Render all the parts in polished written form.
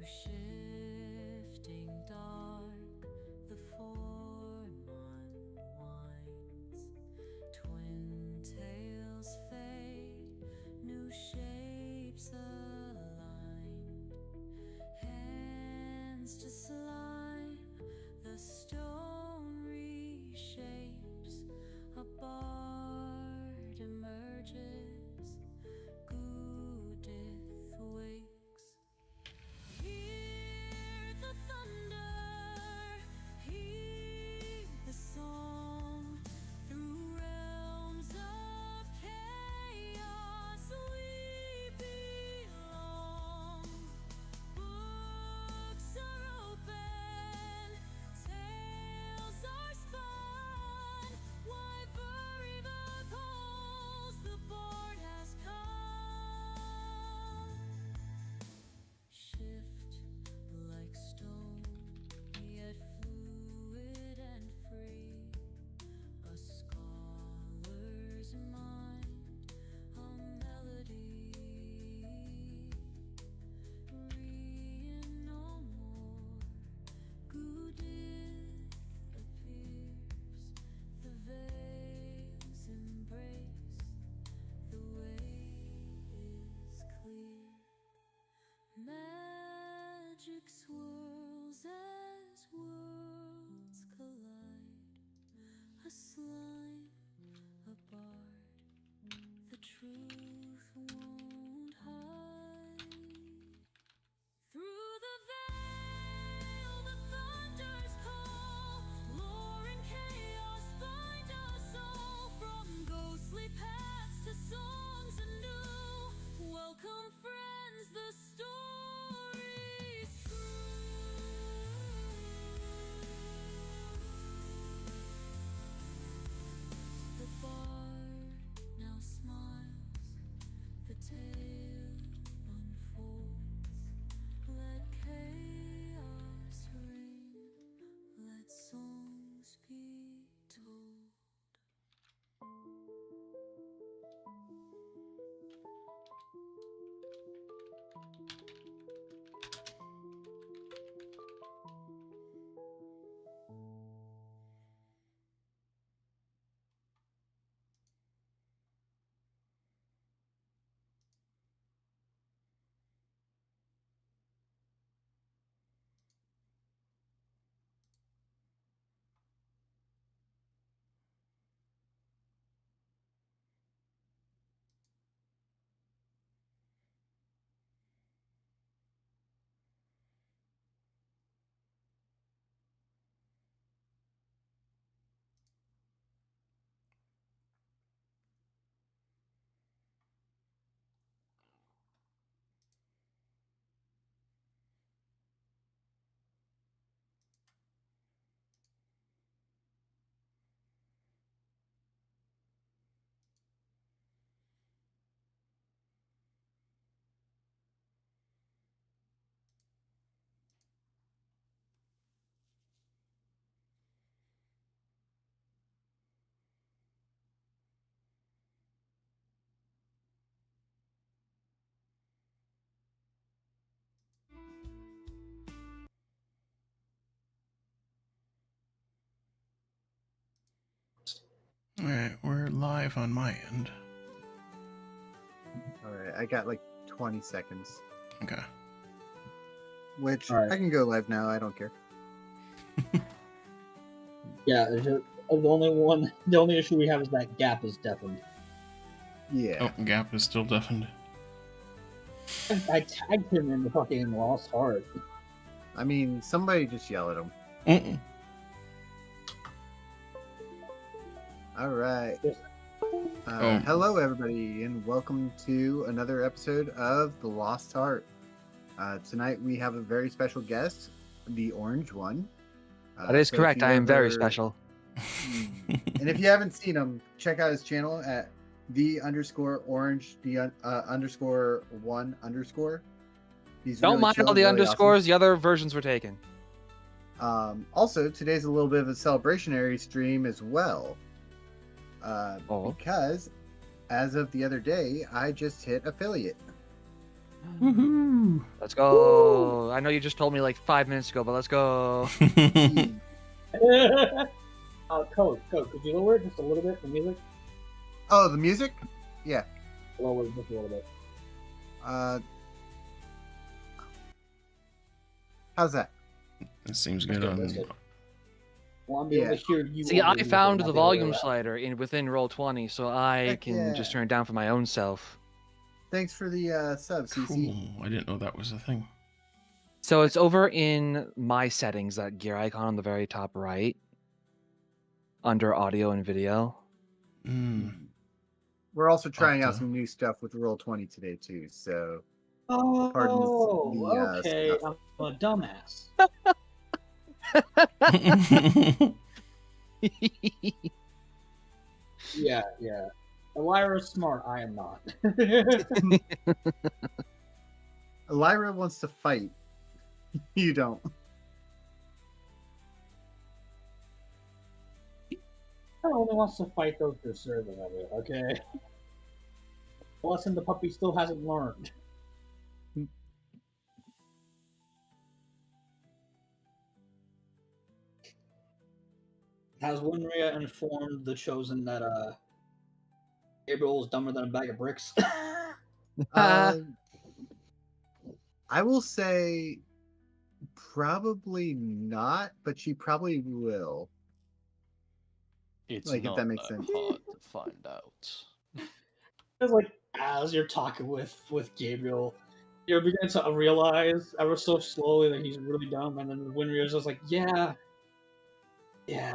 shifting dark, the form unwinds. Twin tails fade, new shapes aligned. Hands to slime, the stone reshapes. A bard emerges, Goo-dith wakes. Hear the thunder, heed the song. Through realms of chaos we belong. Books are open, tales are spun. Wherever the calls, the bard has come. Shift like stone, yet fluid and free. A scholar's mind, a melody. Rein no more, Goo-dith appears. The veils embrace, the way is clear. Magic swirls as worlds collide. A slime, a bard, the truth won't hide. Through the veil, the thunders call. Lore and chaos bind us all. From ghostly paths to songs anew. Welcome, friends, the story's true. The bard now smiles, the tale unfolds. Let chaos reign, let songs be told. Alright, we're live on my end. Alright, I got like 20 seconds. Okay. Which, All right. I can go live now, I don't care. Yeah, the only issue we have is that gap is deafened. Yeah. Oh, Gap is still deafened. I tagged him in the fucking Lost Heart. I mean, somebody just yell at him. Mm-mm. Alright. Yes. Hello, everybody, and welcome to another episode of The Lost Heart. Tonight we have a very special guest, the Orange One. That is so if correct. you I am very ever- special. And if you haven't seen him, check out his channel at _orange _1_. He's Don't really mind chill, all the really underscores. awesome. The other versions were taken. Also, today's a little bit of a celebrationary stream as well. Oh. Because as of the other day, I just hit affiliate. Woohoo! Let's go. I know you just told me like 5 minutes ago, but let's go. Code, could you lower it just a little bit, the music? Oh, the music? Yeah. Lower it just a little bit. How's that? That seems good That's on. good. Well, I'm able to hear you. See, over I the found music, the not able to volume hear slider within Roll20, so I Heck can yeah. just turn it down for my own self. Thanks for the sub, CC. Cool. I didn't know that was a thing. So it's over in my settings, that gear icon on the very top right, under audio and video. We're also trying out to- some new stuff with Roll20 today too. So Oh, pardon the okay. stuff. I'm a dumbass. Yeah. Ellyra's smart. I am not. Ellyra wants to fight. You don't. I only wants to fight those deserving of it. Okay. The lesson the puppy still hasn't learned. Has Winria informed the Chosen that Gabriel is dumber than a bag of bricks? I will say probably not, but she probably will. It's Like, if not that makes sense. hard to find out. It's like as you're talking with Gabriel, you're beginning to realize ever so slowly that he's really dumb, and then Winria's just like, yeah.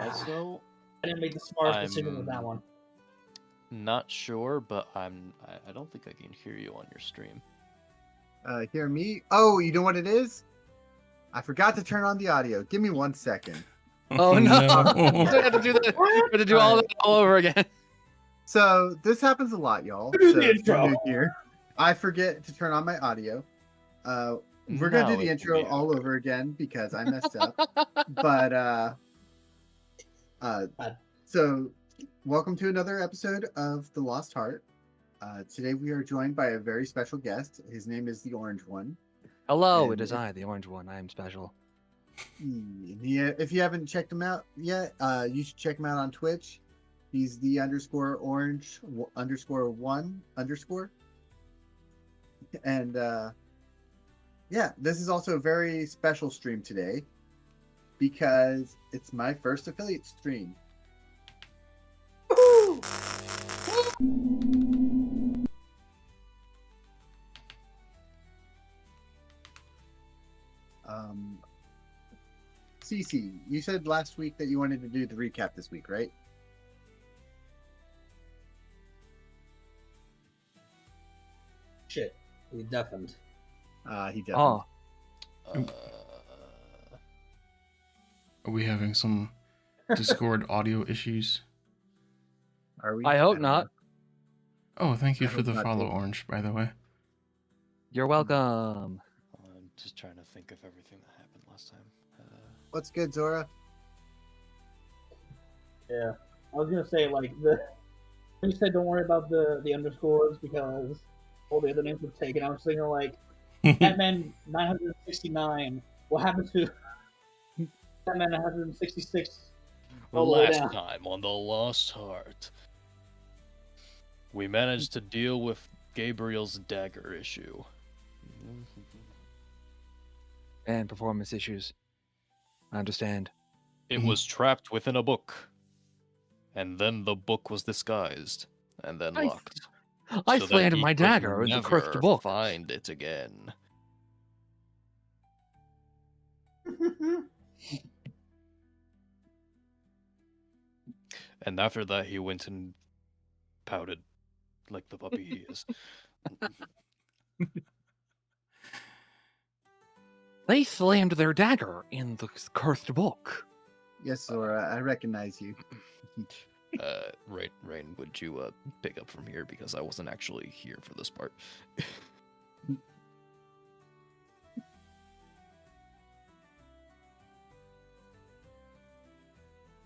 Also, I didn't make the smartest decision with that I'm- one. not sure, but I don't think I can hear you on your stream. Hear me? Oh, you know what it is? I forgot to turn on the audio. Give me 1 second. Oh no! I have to do that. I have to do all that all over again. So this happens a lot, y'all. Do the So if you're intro. new here, I forget to turn on my audio. We're gonna do Now the it can intro be all heard. over again because I messed up. But so welcome to another episode of The Lost Heart. Today we are joined by a very special guest. His name is the Orange One. Hello, And it is if- I, the orange one. I am special. If you haven't checked him out yet, you should check him out on Twitch. He's the _orange_1_. And yeah, this is also a very special stream today because it's my first affiliate stream. Cece, you said last week that you wanted to do the recap this week, right? Shit, he deafened. He definitely. Oh, Are we having some Discord audio issues? Are we? I hope don't not. know. Oh, thank you I for hope the not, follow, too. Orange, by the way. you're welcome. I'm just trying to think of everything that happened last time. What's good, Zora? Yeah, I was gonna say like when you said don't worry about the underscores because all the other names were taken. I was thinking like Batman 969. What happened to Batman 966? Well, all the way last down. time on The Lost Heart, we managed to deal with Gabriel's dagger issue. And performance issues. I understand. It was trapped within a book. And then the book was disguised. And then I- locked. I so that planted he my could dagger in the cursed never book. find it again. And after that, he went and pouted like the puppy he is. They slammed their dagger in the cursed book. Yes, Zora, I recognize you. Rein, would you pick up from here because I wasn't actually here for this part.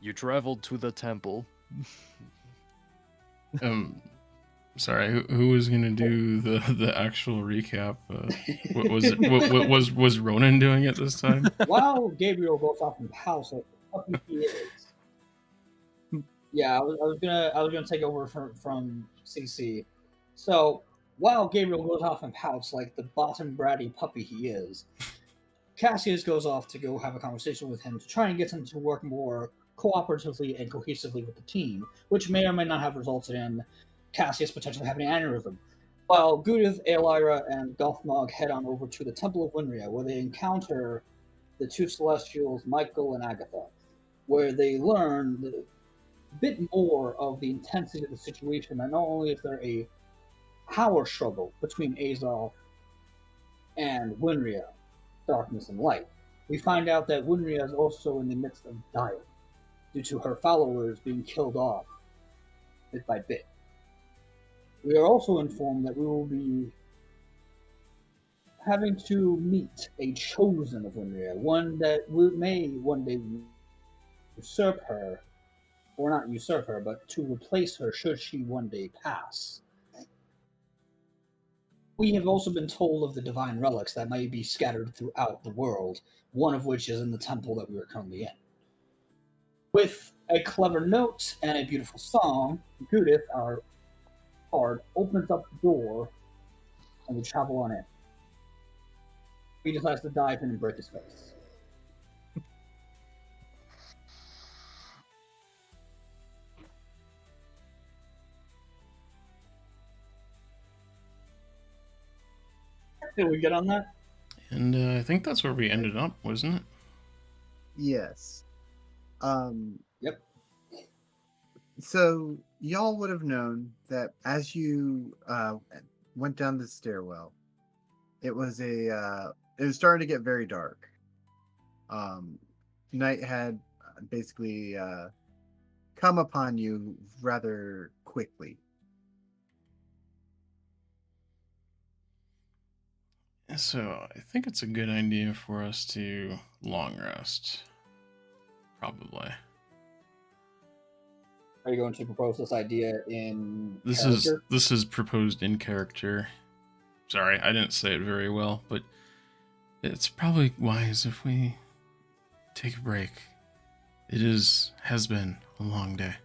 You traveled to the temple. Sorry, who was gonna do the actual recap? What was it? Was Ronan doing it this time? While Gabriel goes off in house like the puppy he is. Yeah, I was gonna take over from CC. So while Gabriel goes off and pouts like the bottom bratty puppy he is, Cassius goes off to go have a conversation with him to try and get him to work more cooperatively and cohesively with the team, which may or may not have resulted in Cassius potentially having an aneurysm. While Goo-dith, Ellyra, and Gothmog head on over to the Temple of Winria, where they encounter the two Celestials, Michael and Agatha, where they learn a bit more of the intensity of the situation, and not only is there a power struggle between Azoth and Winria, darkness and light, we find out that Winria is also in the midst of dying due to her followers being killed off bit by bit. We are also informed that we will be having to meet a chosen of Winria, one that may one day usurp her, or not usurp her, but to replace her should she one day pass. We have also been told of the divine relics that may be scattered throughout the world, one of which is in the temple that we are currently in. With a clever note and a beautiful song, Goo-dith, our bard, opens up the door and we travel on in. He decides to dive in and break his face. Did we get on that? And I think that's where we ended up, wasn't it? Yes. Yep. So y'all would have known that as you went down the stairwell, it was starting to get very dark. Night had basically come upon you rather quickly. So I think it's a good idea for us to long rest. Probably. Are you going to propose this idea in This character? is proposed in character. Sorry, I didn't say it very well, but it's probably wise if we take a break. It has been a long day.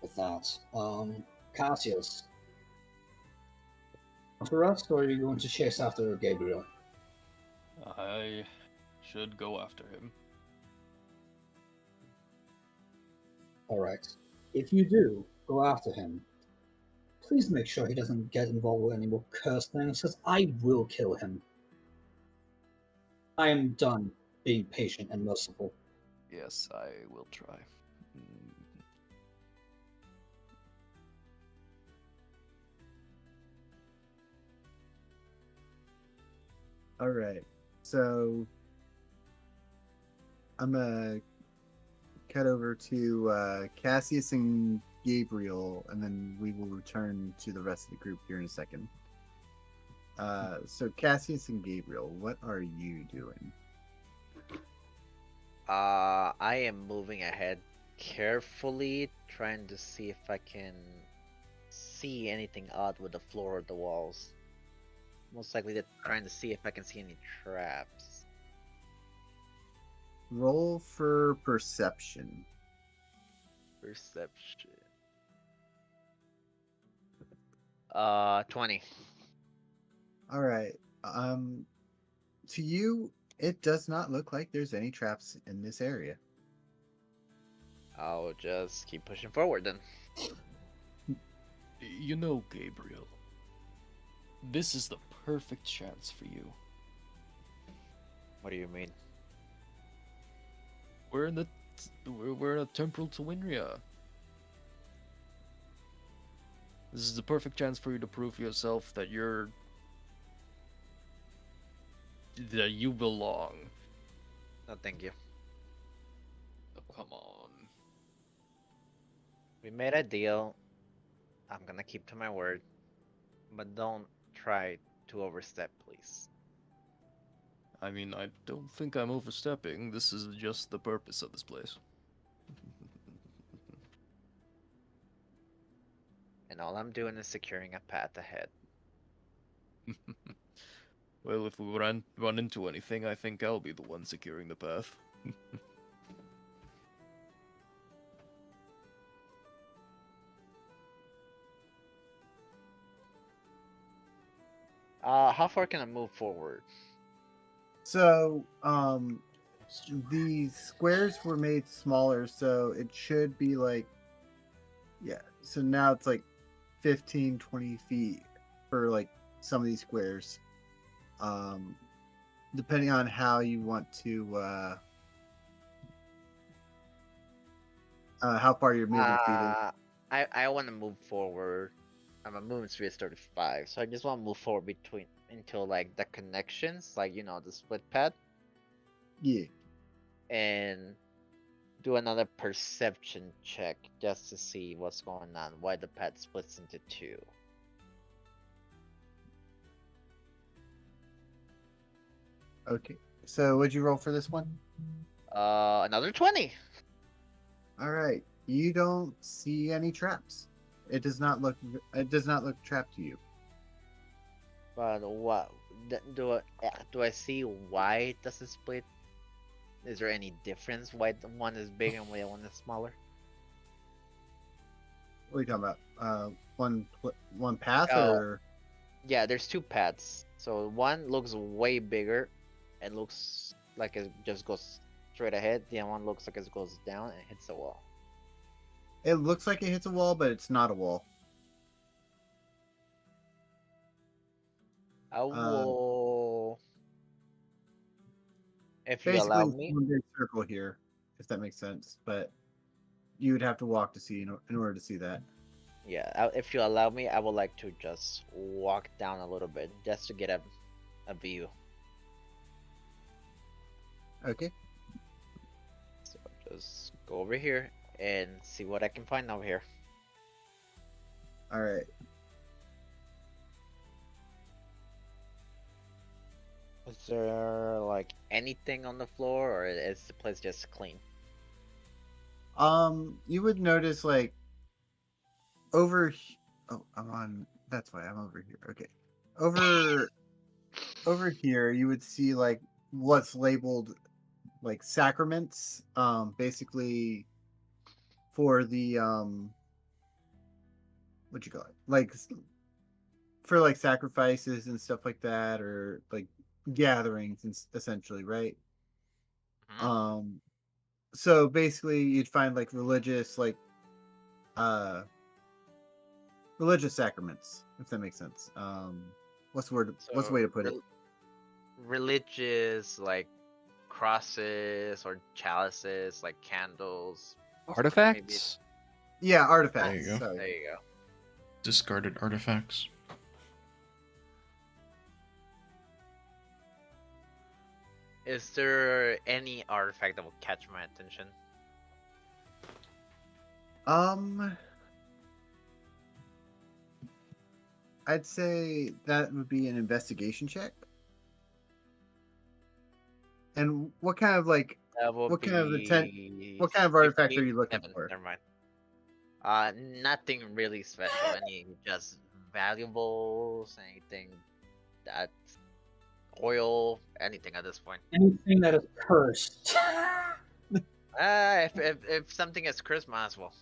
With that, Cassius, to rest, or are you going to chase after Gabriel? I should go after him. All right. If you do go after him, please make sure he doesn't get involved with any more cursed things, because I will kill him. I am done being patient and merciful. Yes, I will try. All right. So I'm gonna cut over to Cassius and Gabriel, and then we will return to the rest of the group here in a second. So Cassius and Gabriel, what are you doing? I am moving ahead carefully, trying to see if I can see anything odd with the floor or the walls. Most likely trying to see if I can see any traps. Roll for perception. Perception. 20. All right. To you, it does not look like there's any traps in this area. I'll just keep pushing forward then. You know, Gabriel, this is the perfect chance for you. What do you mean? We're in a temple to Winria. This is the perfect chance for you to prove yourself that you belong. No, thank you. Oh, come on. We made a deal. I'm gonna keep to my word. But don't try to overstep, please. I mean, I don't think I'm overstepping. This is just the purpose of this place. and all I'm doing is securing a path ahead. Well, if we run into anything, I think I'll be the one securing the path. How far can I move forward? So, these squares were made smaller, so it should be like, yeah. So now it's like 15, 20 feet for like some of these squares. Depending on how you want to, how far your movement speed is. I want to move forward. My movement speed is 35, so I just want to move forward until like the connections, like the split pad, Yeah. and do another perception check just to see what's going on, why the pad splits into two. Okay. So what'd you roll for this one? Another 20. All right. You don't see any traps. It does not look trapped to you. But what do I see why it doesn't split? Is there any difference why the one is big and why the one is smaller? What are you talking about? One path Oh. or? Yeah, there's two paths. So one looks way bigger and looks like it just goes straight ahead. The other one looks like it goes down and hits the wall. It looks like it hits a wall, but it's not a wall. I will, if you Basically, allow it's me. one big circle here, if that makes sense. But you would have to walk to see in order to see that. Yeah, if you allow me, I would like to just walk down a little bit just to get a view. Okay. So just go over here and see what I can find over here. All right. Is there like anything on the floor, or is the place just clean? You would notice like over. Oh, I'm on. That's why I'm over here. Okay. Over here, you would see like what's labeled like sacraments. Basically for the what you call it, like for like sacrifices and stuff like that, or like gatherings, and essentially, right? Mhm. So basically, you'd find like religious sacraments, if that makes sense. What's the word? What's the way to put it? Religious, like crosses or chalices, like candles. Artifacts? Yeah, artifacts. There you go. Sorry. There you go. Discarded artifacts. Is there any artifact that will catch my attention? I'd say that would be an investigation check. And what kind of like That will what kind of be what kind of artifact 15, are you looking 7, for? never mind. Nothing really special. Any just valuables, anything that's oil, anything at this point. Anything that is cursed. If something is cursed, might as well.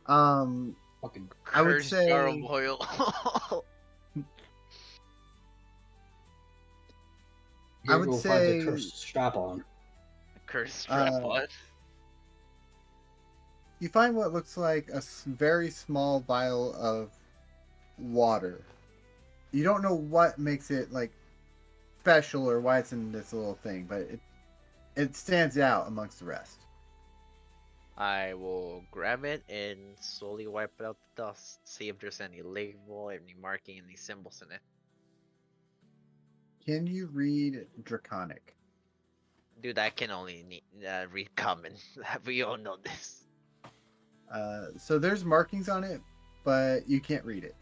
Fucking I would Cursed jar of say oil. I would Gabriel finds say- a cursed strap on. Cursed strap on. you find what looks like a very small vial of water. You don't know what makes it like special or why it's in this little thing, but it stands out amongst the rest. I will grab it and slowly wipe out the dust. See if there's any label, any marking, any symbols in it. Can you read Draconic? Dude, I can only read common. We all know this. So there's markings on it, but you can't read it.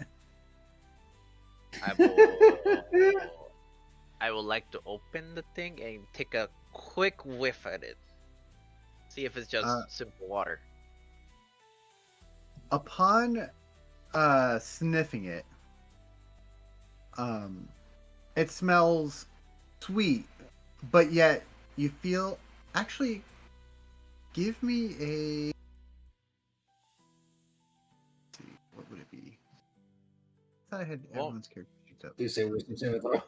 I would like to open the thing and take a quick whiff at it. See if it's just simple water. Upon sniffing it, it smells sweet, but yet you feel actually. Give me a. Let's see, what would it be? I thought I had everyone's character sheets up. Do you say wisdom saving throw?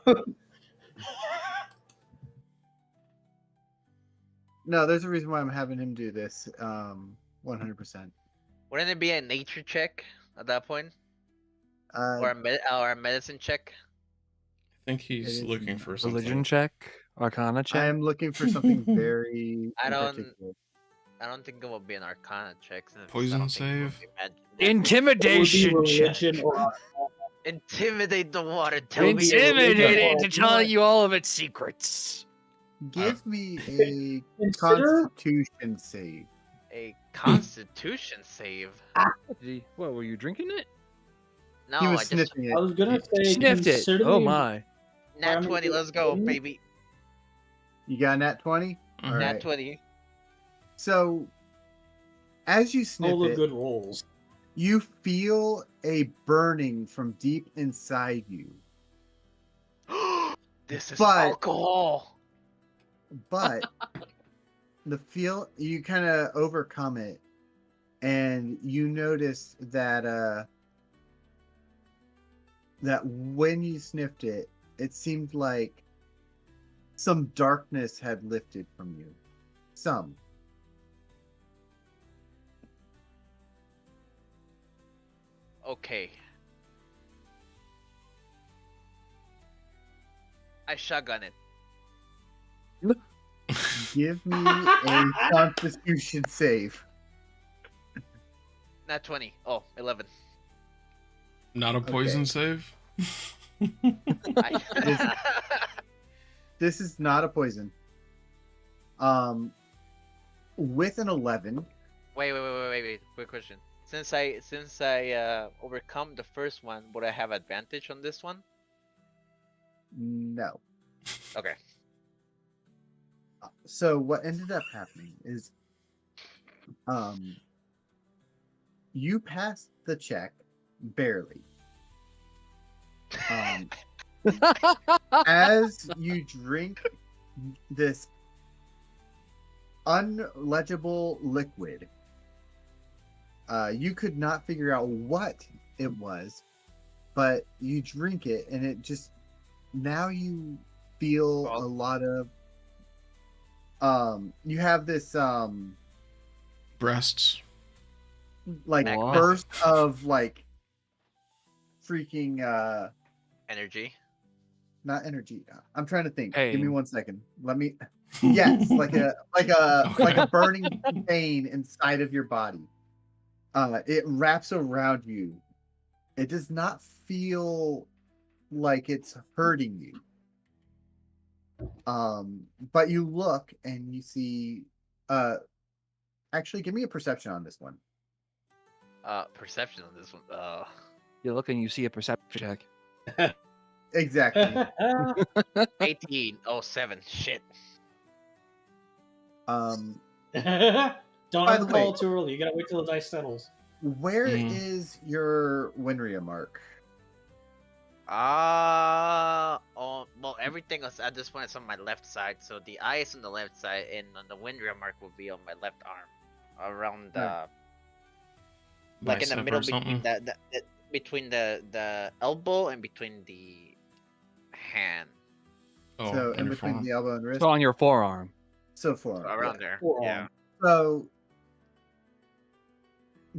No, there's a reason why I'm having him do this. 100%. Wouldn't it be a nature check at that point, or a medicine check? I think he's It is looking for something. Religion check, Arcana check. I am looking for something very. I in don't- particular. I don't think it will be an Arcana check. Since I Poison don't think it will save? be magic. It would be Intimidation check. religion or Intimidate the water. Tell me. Intimidate it it to tell you all of its secrets. Give me a Consider- Constitution save. A Constitution save. What, were you drinking it? No, He I was just sniffing I it. was gonna say Sniffed it. consider Oh the- my. nat 20. Let's go, Mhm. baby. You got a nat 20. All Mhm. right. Nat 20. So, as you sniff all the it, good rolls. you feel a burning from deep inside you. This is But- alcohol. But you kind of overcome it, and you notice that that when you sniffed it, it seemed like some darkness had lifted from you. Some. Okay. I shotgun it. Give me a Constitution save. Nat 20. Oh, 11. Not a poison Okay. save? I... This is not a poison. With an 11, wait. Quick question. Since I overcome the first one, would I have advantage on this one? no. Okay. So what ended up happening is, you passed the check barely. As you drink this unlegible liquid, you could not figure out what it was, but you drink it, and it just now you feel a lot of you have this Breasts. like Wow. burst of like freaking Energy. not energy. I'm trying to think. Give me Pain. 1 second. Let me. Yes, like a burning pain inside of your body. It wraps around you. It does not feel like it's hurting you. But you look and you see. Actually, give me a perception on this one. Perception on this one. You look and you see a perception check. Exactly. 18. Oh, 7. Shit. By Don't the have to call way- too early. You gotta wait till the dice settles. Where is your Winria mark? Oh, well, everything is at this point is on my left side, so the eye is on the left side, and on the Windria mark will be on my left arm, around the, like in the Bicep middle or something? between the elbow and between the hand, Oh, So on in your between forearm. the elbow and wrist. So on your forearm. So far. around there. Forearm. Yeah. So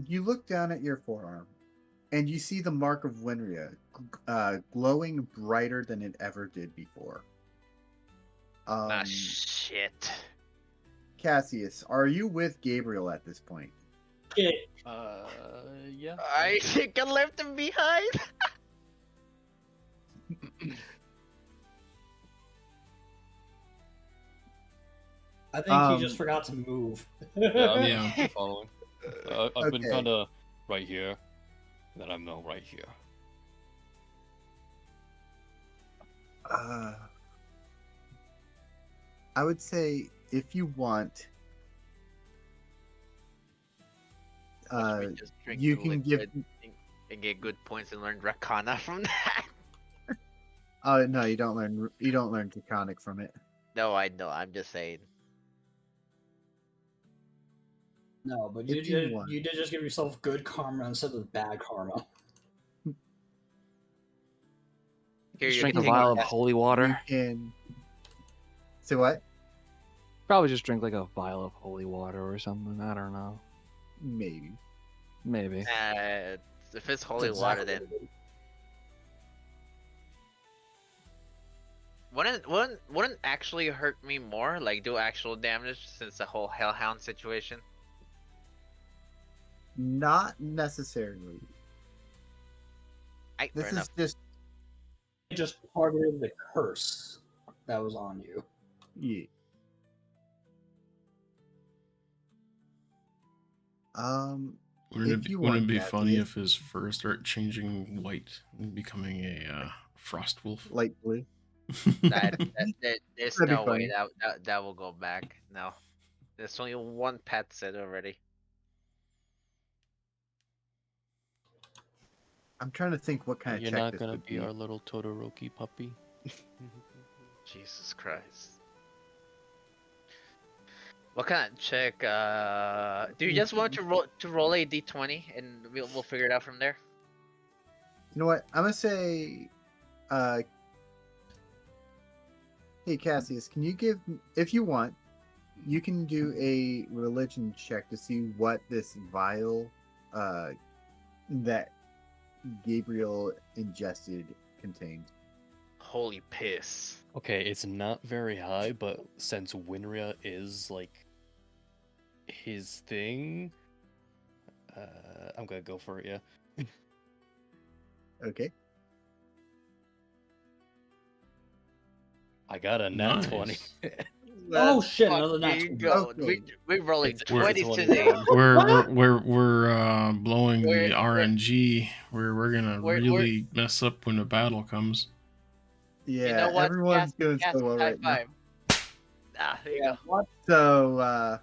you look down at your forearm and you see the mark of Winria glowing brighter than it ever did before. Shit. Cassius, are you with Gabriel at this point? Shit. Yeah. I think I left him behind. I think Um, he just forgot to move. Yeah. I'm following. I've been Okay. kind of right here, then I'm now right here. I would say if you want, Watch me just drink you the can give. liquid and get good points and learn Dracana from that. Oh no, you don't learn. You don't learn Draconic from it. No, I know. I'm just saying. No, but If you want. you did just give yourself good karma instead of bad karma. Here, Just you're drink a taking vial of that- holy You water. can. Say what? Probably just drink like a vial of holy water or something. I don't know. Maybe. Maybe. If it's holy That's water, exactly then what it is. wouldn't actually hurt me more, like do actual damage since the whole hellhound situation. Not necessarily. Fair This enough. is just. It just targeted the curse that was on you. Yeah. Wouldn't If it, you wouldn't want it be that, funny Liz. if his fur start changing white and becoming a frost wolf? Light blue. There's That'd be no way funny. that will go back. No, there's only one pet set already. I'm trying to think what kind of You're check not this gonna would be our little Todoroki puppy. Jesus Christ. What kind of check? Do you just want to roll a d20 and we'll figure it out from there? You know what? I'm gonna say, hey Cassius, can you give, if you want, you can do a religion check to see what this vial, that Gabriel ingested contained. Holy piss. Okay, it's not very high, but since Winria is like his thing, I'm gonna go for it. Yeah. Okay. I got a nat 20. Nice. Oh, shit, Fuck another nat you 20. go. Okay. We're rolling It's 20s 20. today. We're blowing We're- the RNG. We're gonna we're- really mess up when the battle comes. Yeah, You know what? everyone's doing Cass, so well high right now. five. Ah, there you Yeah, go. So,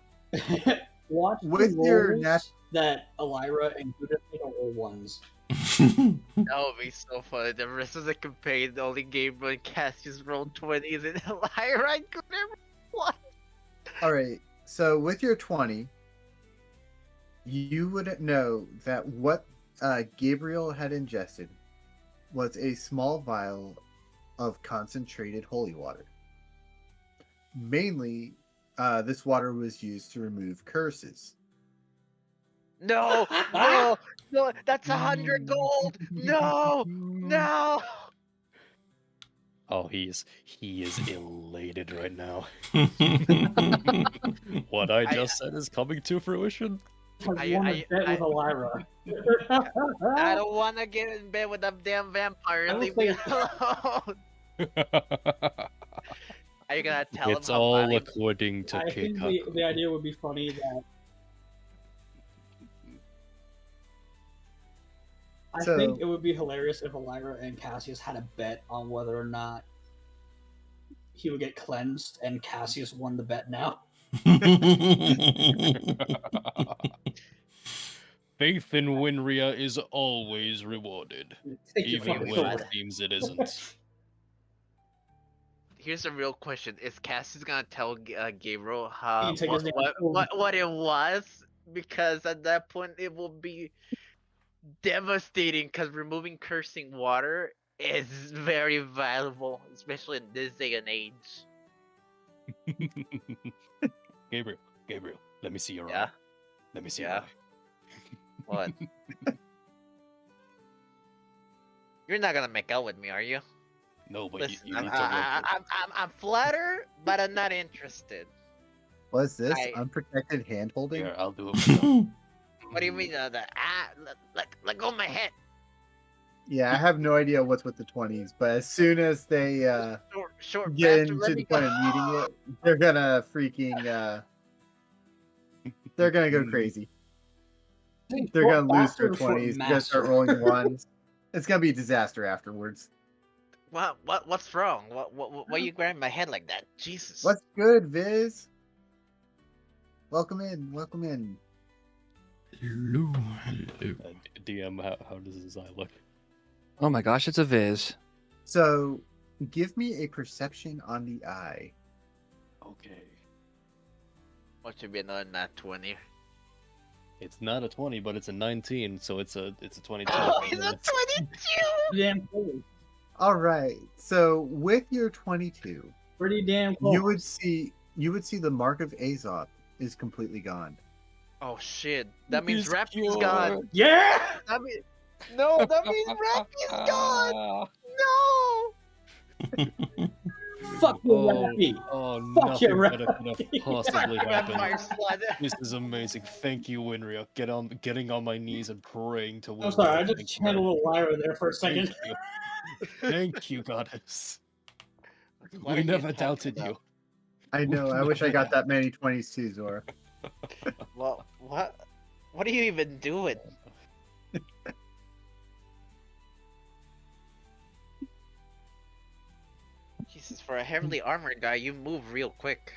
watch With the your rolls nat- that Ellyra and Goo-dith make are all ones. That would be so funny. The rest of the campaign, the only Gabriel and Cassius rolled 20s and Ellyra I couldn't what? all right. So with your 20, you would know that what Gabriel had ingested was a small vial of concentrated holy water. Mainly, this water was used to remove curses. No, no, no, that's 100 gold. No, no. Oh, he is elated right now. What I just said is coming to fruition. I won a bet with Ellyra. I don't want to get in bed with a damn vampire. I will Leave me say- alone. Are you gonna tell It's him how all funny? according to I think the idea would be funny that I So- think it would be hilarious if Ellyra and Cassius had a bet on whether or not he would get cleansed, and Cassius won the bet now. Faith in Winria is always rewarded, Take your even fucking when it sword. seems it isn't. Here's a real question: is Cassius gonna tell Gabriel He how can take his damn sword. what it was? Because at that point it will be devastating. Because removing cursing water is very valuable, especially in this day and age. Gabriel, let me see your Yeah? eye. Let me see Yeah. your eye. What? You're not gonna make out with me, are you? No, but Listen, you I'm, need to look. I'm flattered, but I'm not interested. Was this I- unprotected hand holding? Here, I'll do it myself. What do you mean? Let go of my head. Yeah, I have no idea what's with the 20s, but as soon as they Short get bastard, into let the me point go. of needing it, they're gonna freaking they're gonna go crazy. They're Short gonna lose their bastard or short 20s. They're gonna start master? rolling ones. It's gonna be a disaster afterwards. What's wrong? Why you grabbing my head like that? Jesus. What's good, Viz? Welcome in. Welcome in. Hello, hello. DM, how does his eye look? Oh my gosh, it's a Viz. So, give me a perception on the eye. Okay. What should be another nat 20? It's not a 20, but it's a 19, so it's a 22. Oh, it's a 22! Damn close. All right. So, with your 22, Pretty damn close. you would see the mark of Azoth is completely gone. Oh shit. That means He's Rappy's pure. gone. Yeah! That means... No, that means Rappy's gone! No! Fuck you, Rappy. Oh, Fuck your nothing better could have Rappy. possibly happened. Vampire slut. This is amazing. Thank you, Winria. Getting on my knees and praying to Winria. I'm sorry, I Thank just you. channeled Ellyra there for a Thank second. you. Thank you, goddess. What are We you never talking doubted about? you. I know. I wish I got that many 20s too, Zora. Well, what are you even doing? Jesus, for a heavily armored guy, you move real quick.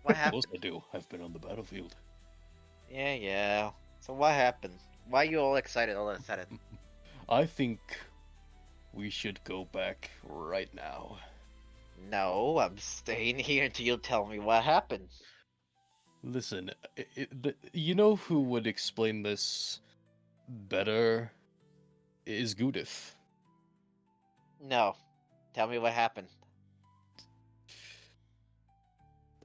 What Of happened? course I do. I've been on the battlefield. Yeah. So what happened? Why are you all excited all of a sudden? I think we should go back right now. No, I'm staying here until you tell me what happened. Listen, you know who would explain this better is Goo-dith. No. Tell me what happened.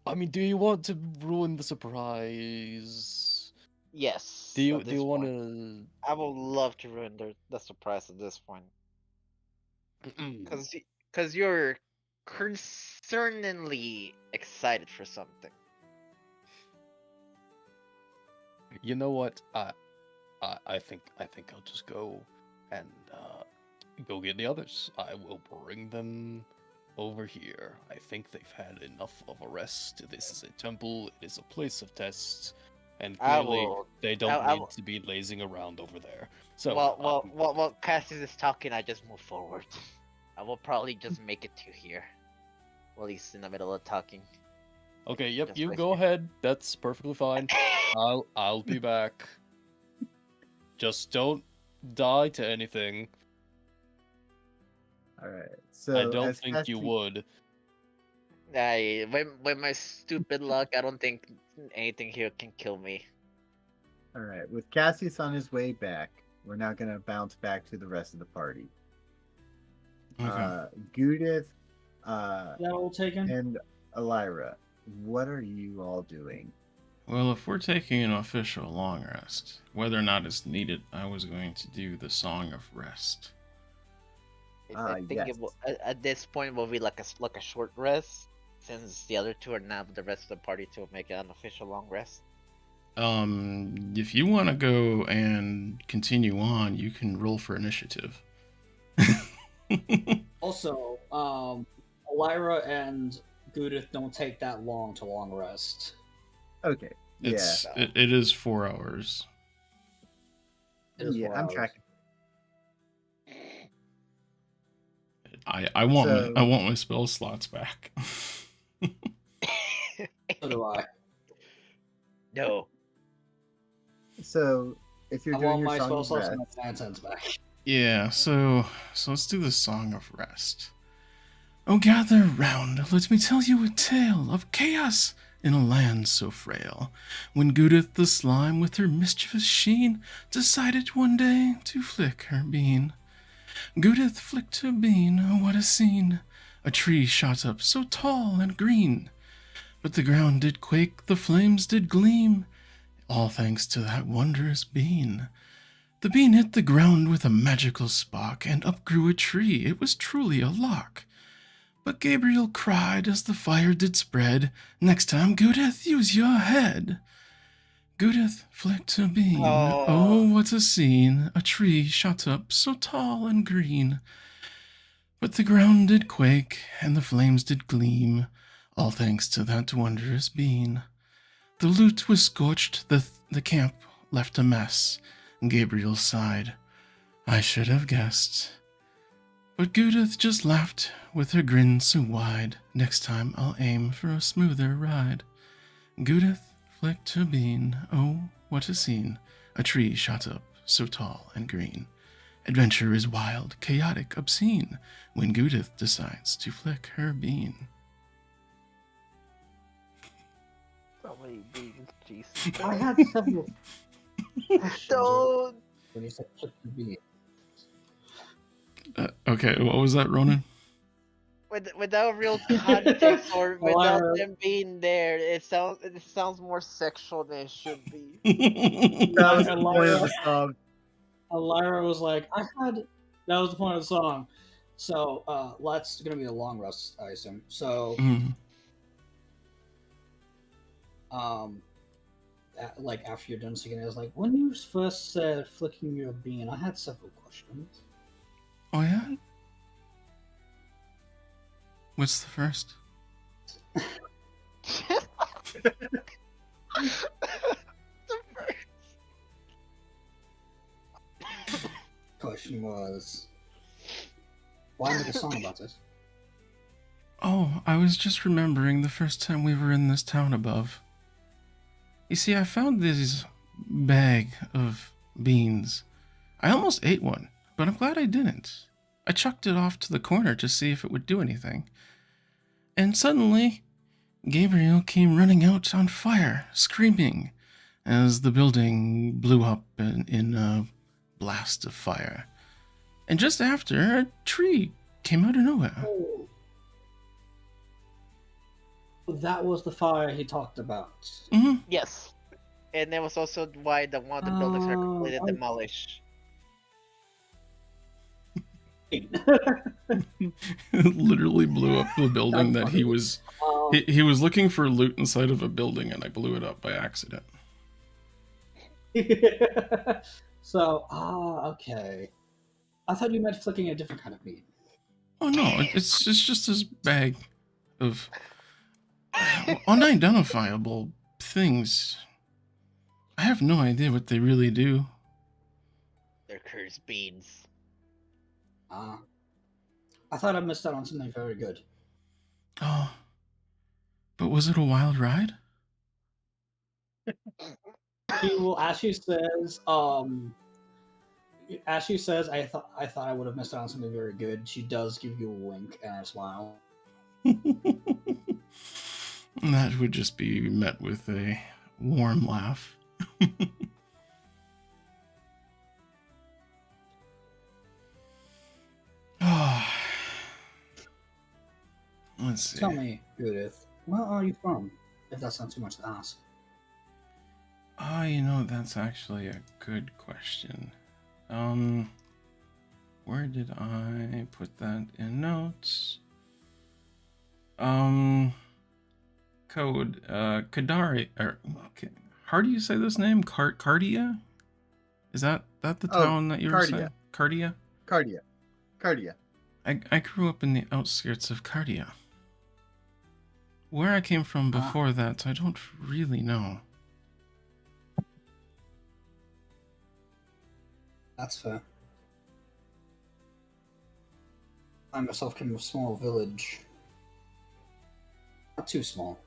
I mean, do you want to ruin the surprise? Yes. Do you at this want point. to? I would love to ruin the surprise at this point. Cause you're concerningly excited for something. You know what? I think I'll just go and go get the others. I will bring them over here. I think they've had enough of a rest. This is a temple. It is a place of tests, and I clearly will- they don't I need will- to be lazing around over there. So Well, Cassius is talking, I just move forward. I will probably just make it to here. While he's in the middle of talking. okay, yep, just you right go here. ahead. That's perfectly fine. I'll be back. Just don't die to anything. All right. So I don't as think you Cassie- would. With my stupid luck, I don't think anything here can kill me. All right. With Cassius on his way back, we're now gonna bounce back to the rest of the party. Okay. Goo-dith, Is that all taken? and Ellyra, what are you all doing? Well, if we're taking an official long rest, whether or not it's needed, I was going to do the Song of Rest. I think yes. it will, at this point will be like a short rest, since the other two are now the rest of the party to make it an official long rest. If you want to go and continue on, you can roll for initiative. Also, Ellyra and Goo-dith don't take that long to long rest. Okay. It is 4 hours. It is Yeah, 4 I'm hours. tracking. I want So- I want my spell slots back. So do I. No. So if you're I doing want your my song spell of slots rest, and my nonsense back. Yeah, so let's do the Song of Rest. Oh, gather round, let me tell you a tale of chaos in a land so frail. When Goo-dith the slime with her mischievous sheen decided one day to flick her bean. Goo-dith flicked her bean, oh what a scene! A tree shot up so tall and green. But the ground did quake, the flames did gleam, all thanks to that wondrous bean. The bean hit the ground with a magical spark, and up grew a tree, it was truly a lark. But Gabriel cried as the fire did spread, next time, Goo-dith, use your head. Goo-dith flicked a bean, oh what a scene, a tree shot up so tall and green. But the ground did quake, and the flames did gleam, all thanks to that wondrous bean. The loot was scorched, the camp left a mess. Gabriel sighed. I should have guessed. But Goo-dith just laughed with her grin so wide. Next time I'll aim for a smoother ride. Goo-dith flicked her bean, oh what what a scene! A tree shot up, so tall and green. Adventure is wild, chaotic, obscene, when Goo-dith decides to flick her bean. So many beans, jeez. I had several questions Don't. when you said flip the bean. Okay, what was that, Ronan? Without real context or without Ellyra. them being there, it sounds more sexual than it should be. That was the point of the song. Ellyra was like, that was the point of the song. So, it's gonna be a long rest, I assume. So, Mhm. after you're done singing, I was like, when you first said flicking your bean, I had several questions. Oh, yeah? What's the first? Question was, why make a song about this? Oh, I was just remembering the first time we were in this town above. You see, I found this bag of beans. I almost ate one, but I'm glad I didn't. I chucked it off to the corner to see if it would do anything. And suddenly, Gabriel came running out on fire, screaming, as the building blew up in a blast of fire. And just after, a tree came out of nowhere. Oh. That was the fire he talked about. Mm-hmm. Yes. And that was also why one of the buildings are completely I- demolished. Literally blew up the building that he was Um, he was looking for loot inside of a building, and I blew it up by accident. So, okay. I thought you meant flicking a different kind of bean. Oh no, it's just this bag of unidentifiable things. I have no idea what they really do. They're cursed beans. I thought I missed out on something very good. Oh, but was it a wild ride? As she says, I thought I would have missed out on something very good. She does give you a wink and a smile. That would just be met with a warm laugh. Oh. Let's see. Tell me, Goo-dith, where are you from? If that's not too much to ask. You know, that's actually a good question. Where did I put that in notes? Code, Kadari, or, how do you say this name? Cardia? Is that the town that you were saying? Cardia? Cardia. I grew up in the outskirts of Cardia. Where I came from before that, I don't really know. That's fair. I myself came from a small village. Not too small.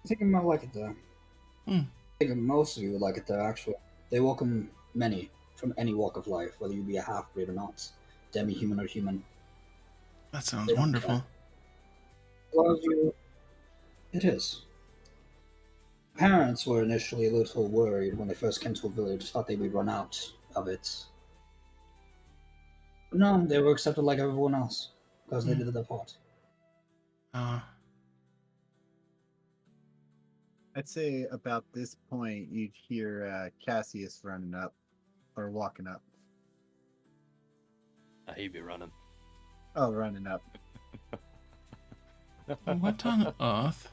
I think you might like it there. I think most of you would like it there, actually. They welcome many from any walk of life, whether you be a half-breed or not, demi-human or human. That sounds They don't wonderful. care. As long as you... It is. Parents were initially a little worried when they first came to a village, thought they would run out of it. But no, they were accepted like everyone else, because they did their part. I'd say about this point, you'd hear Cassius running up or walking up. He'd be running. Oh, running up. What on earth?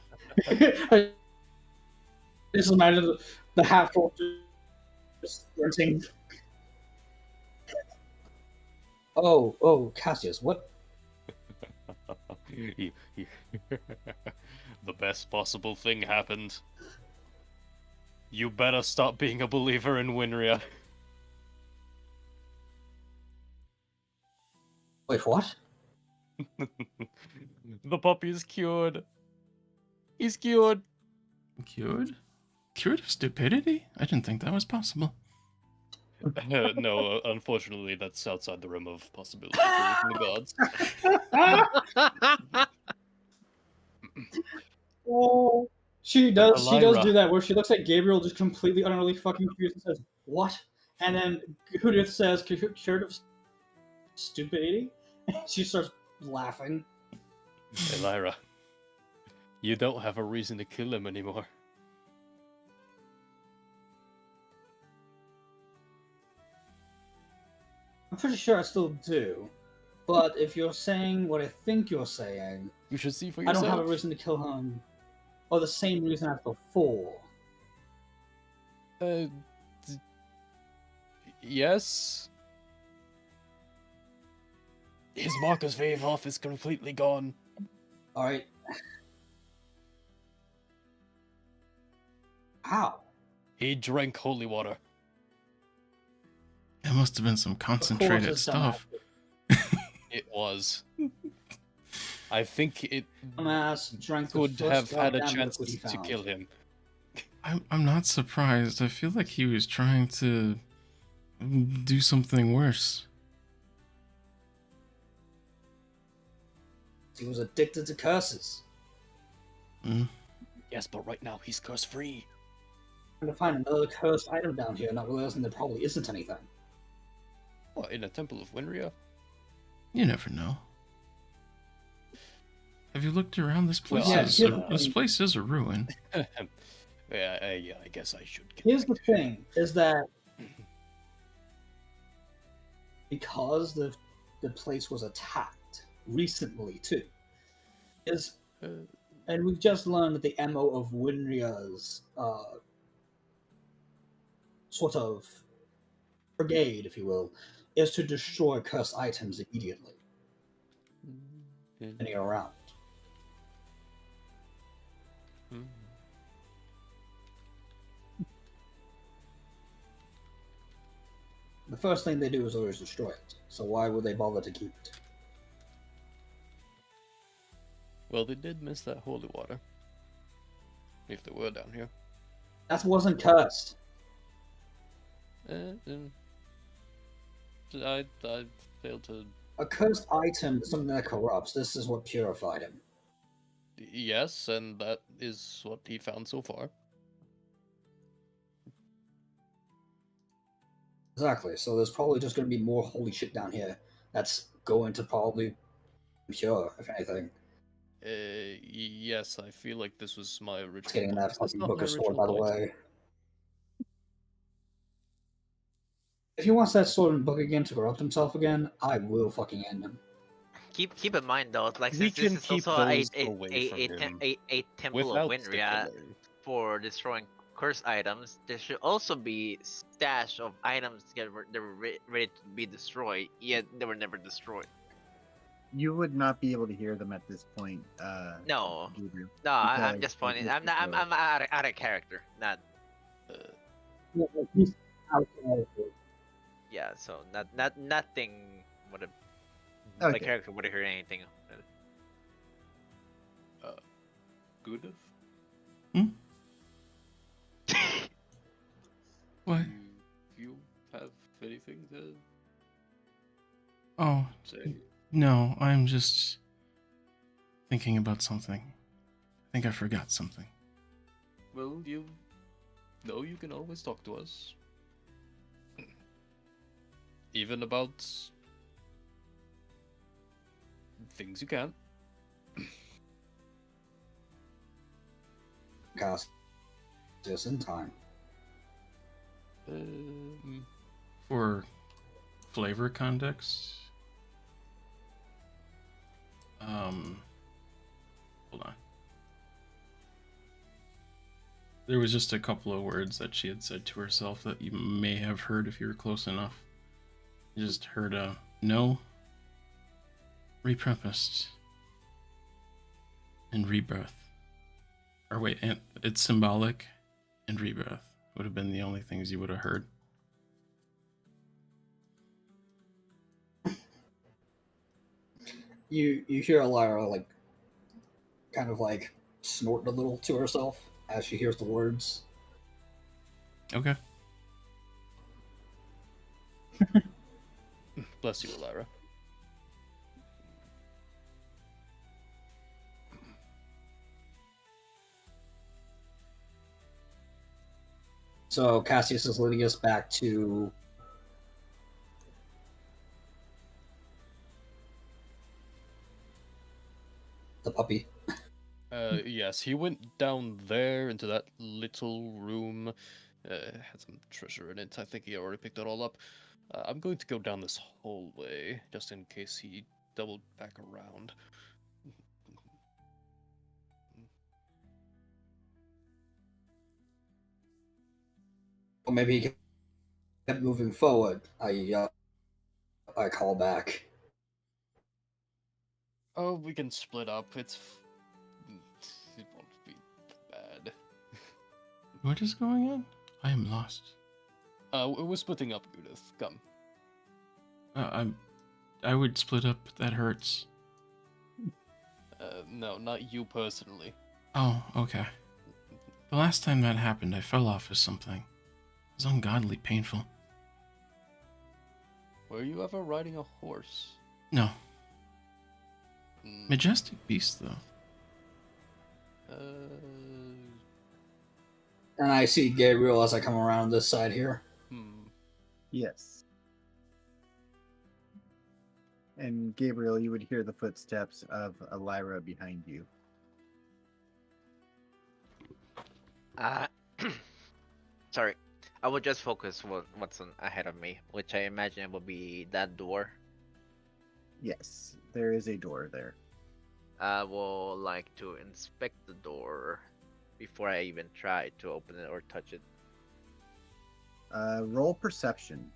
Just imagine the half-dwarf just sprinting. Oh, Cassius, what? The best possible thing happened. You better stop being a believer in Winria. Wait, what? The puppy is cured. He's cured. Cured? Cured of stupidity? I didn't think that was possible. No, unfortunately, that's outside the realm of possibility from the gods. Oh, she does Ellyra. do that where she looks at Gabriel just completely utterly fucking confused and says, "What?" And then Goo-dith says, "Cured of stupidity?" And she starts laughing. Ellyra, you don't have a reason to kill him anymore. I'm pretty sure I still do. But if you're saying what I think you're saying, You should see for I yourself. don't have a reason to kill him. Or the same reason as before. Yes. His Marcus Vavehoff is completely gone. Alright. How? He drank holy water. It must have been some concentrated it's stuff. It was. I think it Dumbass drank the could first have had a goddamn chance liquid he to found. kill him. I'm not surprised. I feel like he was trying to do something worse. He was addicted to curses. Mm. Yes, but right now he's curse free. Trying to find another cursed item down here, not realizing there probably isn't anything. What, in a temple of Winria? You never know. Have you looked around? This place Well, is yeah, this place is a ruin. Yeah, I guess I should get Here's the back to it. thing, is that because the place was attacked recently too, and we've just learned that the MO of Winria's sort of brigade, if you will, is to destroy cursed items immediately. Any around. The first thing they do is always destroy it. So why would they bother to keep it? Well, they did miss that holy water. If they were down here. That wasn't cursed. I failed to... A cursed item is something that corrupts. This is what purified him. Yes, and that is what he found so far. Exactly. So there's probably just going to be more holy shit down here. That's going to probably pure, if anything. Yes, I feel like this was my original. It's getting in plan. that That's fucking not book my of sword, original by the plan. way. If he wants that sword and book again to corrupt himself again, I will fucking end him. Keep in mind though, like We since this can is keep also those away from him a temple of without Winria stipulating. for destroying cursed items, there should also be stash of items that were ready to be destroyed, yet they were never destroyed. You would not be able to hear them at this point. No. Gabriel. No, I'm Because just pointing. this I'm is not. I'm, the- I'm out of character. Not. Yeah. So nothing would have. My Okay. character would have heard anything. Goo-dith? What? You have anything to Oh, say? no, I'm just thinking about something. I think I forgot something. Well, you know you can always talk to us. Even about things you can't. Cassius in time. For flavor context, hold on. There was just a couple of words that she had said to herself that you may have heard if you were close enough. You just heard a no, repurposed, and rebirth. Or wait, and it's symbolic, and rebirth would have been the only things you would have heard. You hear Ellyra like kind of like snort a little to herself as she hears the words. Okay. Bless you, Ellyra. So Cassius is leading us back to the puppy. Yes, he went down there into that little room. Had some treasure in it. I think he already picked it all up. I'm going to go down this hallway just in case he doubled back around. Or maybe he kept moving forward. I call back. Oh, we can split up. It won't be bad. What is going on? I am lost. We're splitting up, Goo-dith. Come. I would split up. That hurts. No, not you personally. Oh, okay. The last time that happened, I fell off of something. It was ungodly painful. Were you ever riding a horse? No. Hmm. Majestic beast, though. And I see Gabriel as I come around this side here. Yes. And Gabriel, you would hear the footsteps of Ellyra behind you. Sorry. I would just focus what's ahead of me, which I imagine will be that door. Yes, there is a door there. I will like to inspect the door before I even try to open it or touch it. Roll perception.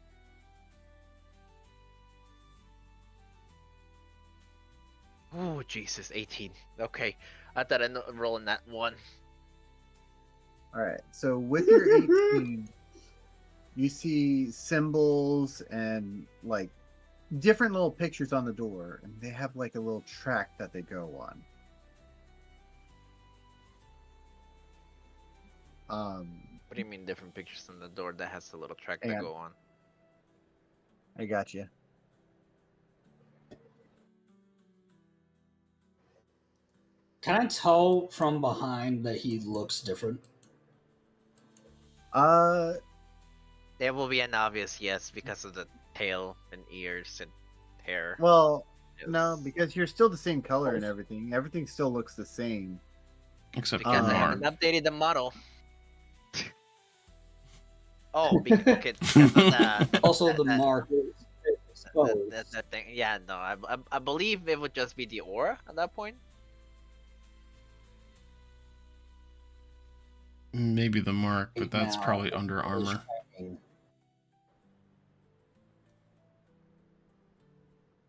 Oh, Jesus, 18. Okay, I thought I'd roll in that one. Alright, so with your 18, you see symbols and like different little pictures on the door, and they have like a little track that they go on. What do you mean different pictures on the door that has a little track Hang that on. go on? I got you. Can I tell from behind that he looks different? There will be an obvious yes because of the tail and ears and hair. Well, no, Yes. because you're still the same color and everything. Everything still looks the same. Except for Because I Mark. haven't updated the model. Oh, okay. Because of the, Also, the that- mark is exposed. That's the thing. Yeah, no, I believe it would just be the aura at that point. Maybe the mark, but that's Now, probably under armor.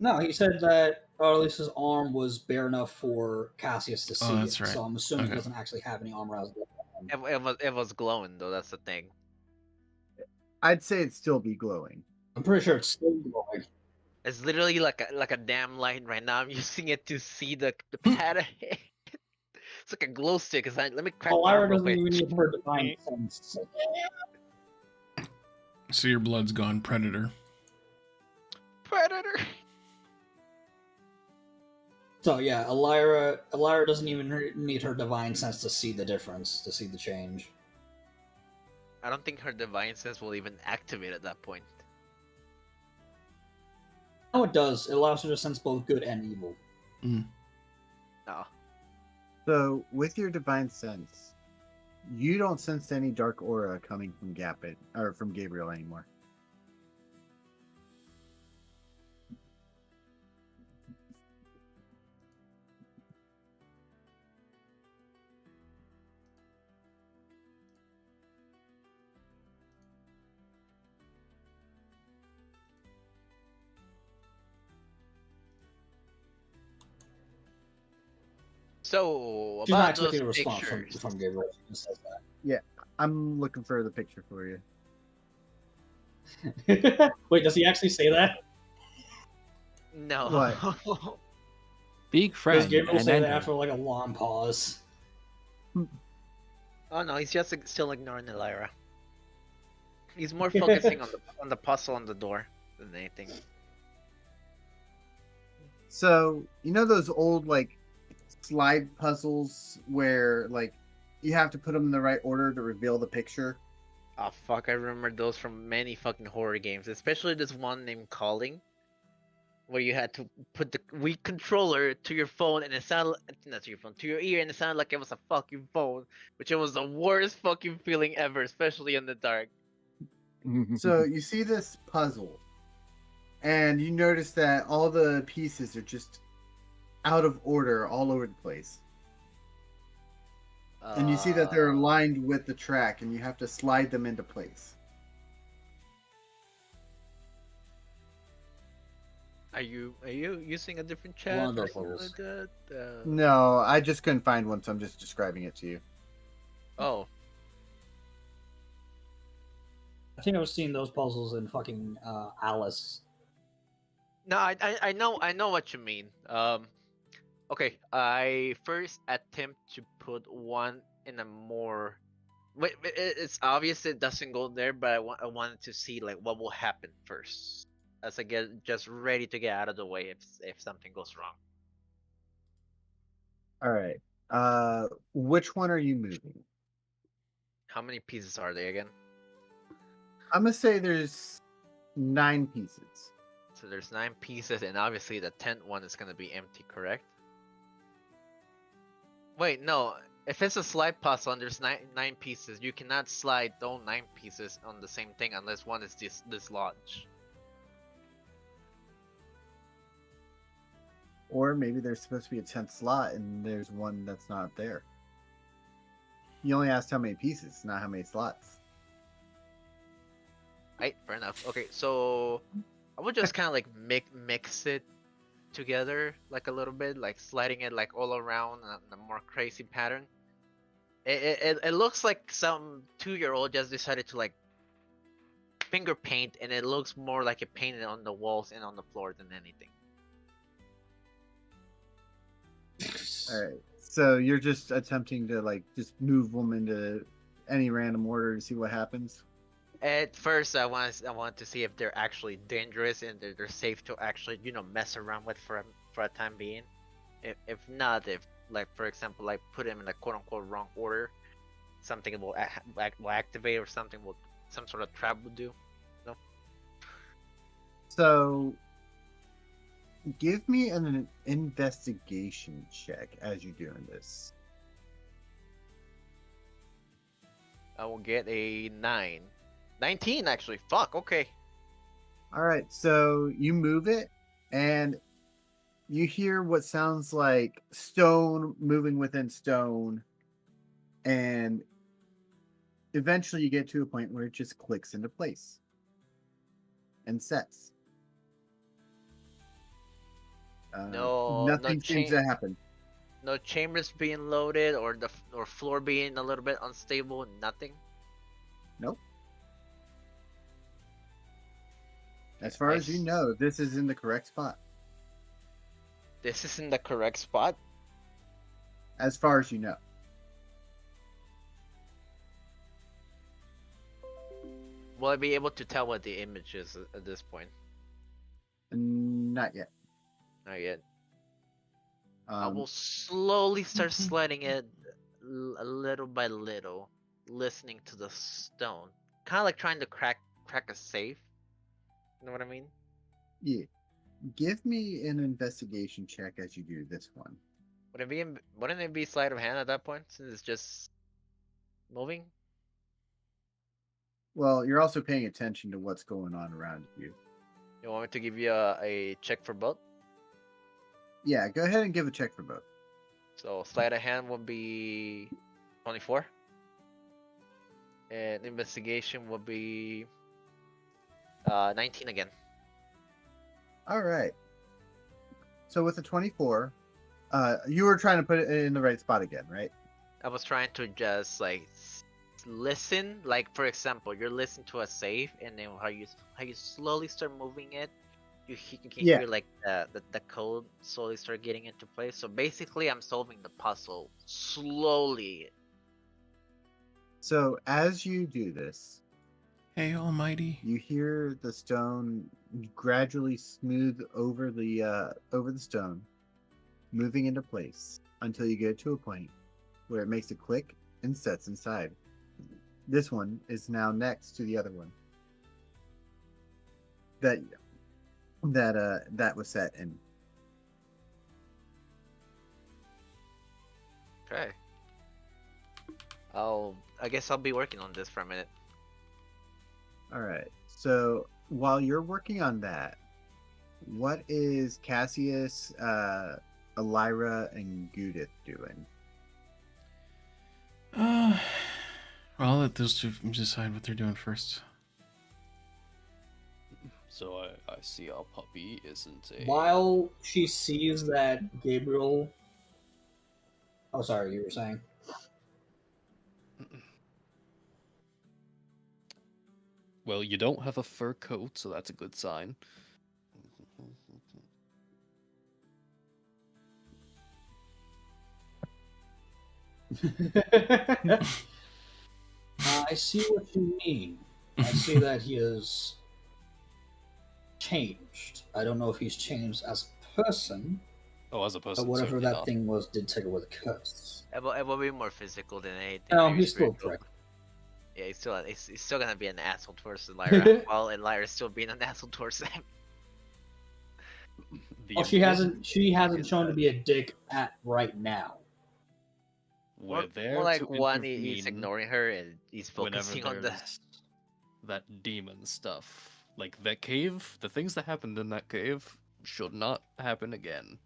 No, he said that, or at least his arm was bare enough for Cassius to see Oh, that's it. right. So I'm assuming Okay. he doesn't actually have any armor as well. It was glowing though. That's the thing. I'd say it'd still be glowing. I'm pretty sure it's still glowing. It's literally like a damn light right now. I'm using it to see the pattern. It's like a glow stick. Let me crack my Ellyra arm real doesn't quick. even need her divine sense. So your blood's gone, Predator. Predator. So yeah, Ellyra doesn't even need her divine sense to see the difference, to see the change. I don't think her divine sense will even activate at that point. No, it does. It allows her to sense both good and evil. No. So with your divine sense, you don't sense any dark aura coming from from Gabriel anymore. So She's not about expecting a those response pictures. from Gabriel. She just says that. I'm looking for the picture for you. Wait, does he actually say that? No. What? Big Does friend. Gabriel and say that enter. after like a long pause? Oh no, he's just still ignoring Ellyra. He's more focusing on the puzzle on the door than anything. So you know those old like slide puzzles where like you have to put them in the right order to reveal the picture. Oh fuck! I remember those from many fucking horror games, especially this one named Calling, where you had to put the Wii controller to your phone and it sounded not to your phone, to your ear, and it sounded like it was a fucking phone, which it was the worst fucking feeling ever, especially in the dark. So you see this puzzle, and you notice that all the pieces are just out of order all over the place. And you see that they're aligned with the track, and you have to slide them into place. Are you using a different chat? One of or those something levels. like that? No, I just couldn't find one, so I'm just describing it to you. Oh, I think I was seeing those puzzles in fucking Alice. no, I know what you mean. Okay, I first attempt to put one in a more. Wait, it's obvious it doesn't go there, but I wanted to see like what will happen first, as I get just ready to get out of the way if something goes wrong. All right. Which one are you moving? How many pieces are they again? I'm gonna say there's 9 pieces. So there's 9 pieces, and obviously the 10th one is gonna be empty, correct? Wait, no. If it's a slide puzzle and there's nine pieces, you cannot slide all 9 pieces on the same thing unless one is dislodged. Or maybe there's supposed to be a 10th slot, and there's one that's not there. You only asked how many pieces, not how many slots. Right, fair enough. Okay, so I would just kind of like mix it together like a little bit, like sliding it like all around in a more crazy pattern. It looks like some 2-year-old just decided to like finger paint, and it looks more like it painted on the walls and on the floor than anything. All right. So you're just attempting to like just move them into any random order to see what happens. At first, I want to see if they're actually dangerous and they're safe to actually mess around with for a time being. If not, if like for example like put them in a quote unquote wrong order, something will activate or something will some sort of trap will do. No. So give me an investigation check as you're doing this. I will get a 19 actually. Fuck. Okay. All right. So you move it, and you hear what sounds like stone moving within stone, and eventually you get to a point where it just clicks into place and sets. Nothing seems to happen. No chambers being loaded or floor being a little bit unstable. Nothing. Nope. As far as you know, this is in the correct spot. This is in the correct spot. As far as you know. Will I be able to tell what the image is at this point? Not yet. Not yet. I will slowly start sliding it little by little, listening to the stone. Kind of like trying to crack a safe. You know what I mean? Yeah. Give me an investigation check as you do this one. Wouldn't it be sleight of hand at that point, since it's just moving? Well, you're also paying attention to what's going on around you. You want me to give you a check for both? Yeah, go ahead and give a check for both. So sleight of hand will be 24. And investigation will be 19 again. All right. So with the 24, you were trying to put it in the right spot again, right? I was trying to just like listen, like for example, you're listening to a safe, and then how you slowly start moving it, you can hear like the code slowly start getting into place. So basically, I'm solving the puzzle slowly. So as you do this, Hey, Almighty. You hear the stone gradually smooth over the stone, moving into place until you get to a point where it makes a click and sets inside. This one is now next to the other one that was set in. Okay. I guess I'll be working on this for a minute. All right. So while you're working on that, what is Cassius, Ellyra, and Goo-dith doing? I'll let those two decide what they're doing first. So I see our puppy isn't a. While she sees that Gabriel. Oh, sorry, you were saying. Well, you don't have a fur coat, so that's a good sign. I see what you mean. I see that he is changed. I don't know if he's changed as a person, Oh, as a person, but whatever certainly that not. thing was did take away the curse. It will be more physical than anything. No, maybe he's still a spiritual. prick. Yeah, he's still gonna be an asshole towards Ellyra, while Ellyra's still being an asshole towards him. Oh, she hasn't shown to be a dick at right now. We're there More like to one, he's intervene ignoring her and he's whenever focusing on the. there's that demon stuff. Like that cave, the things that happened in that cave should not happen again.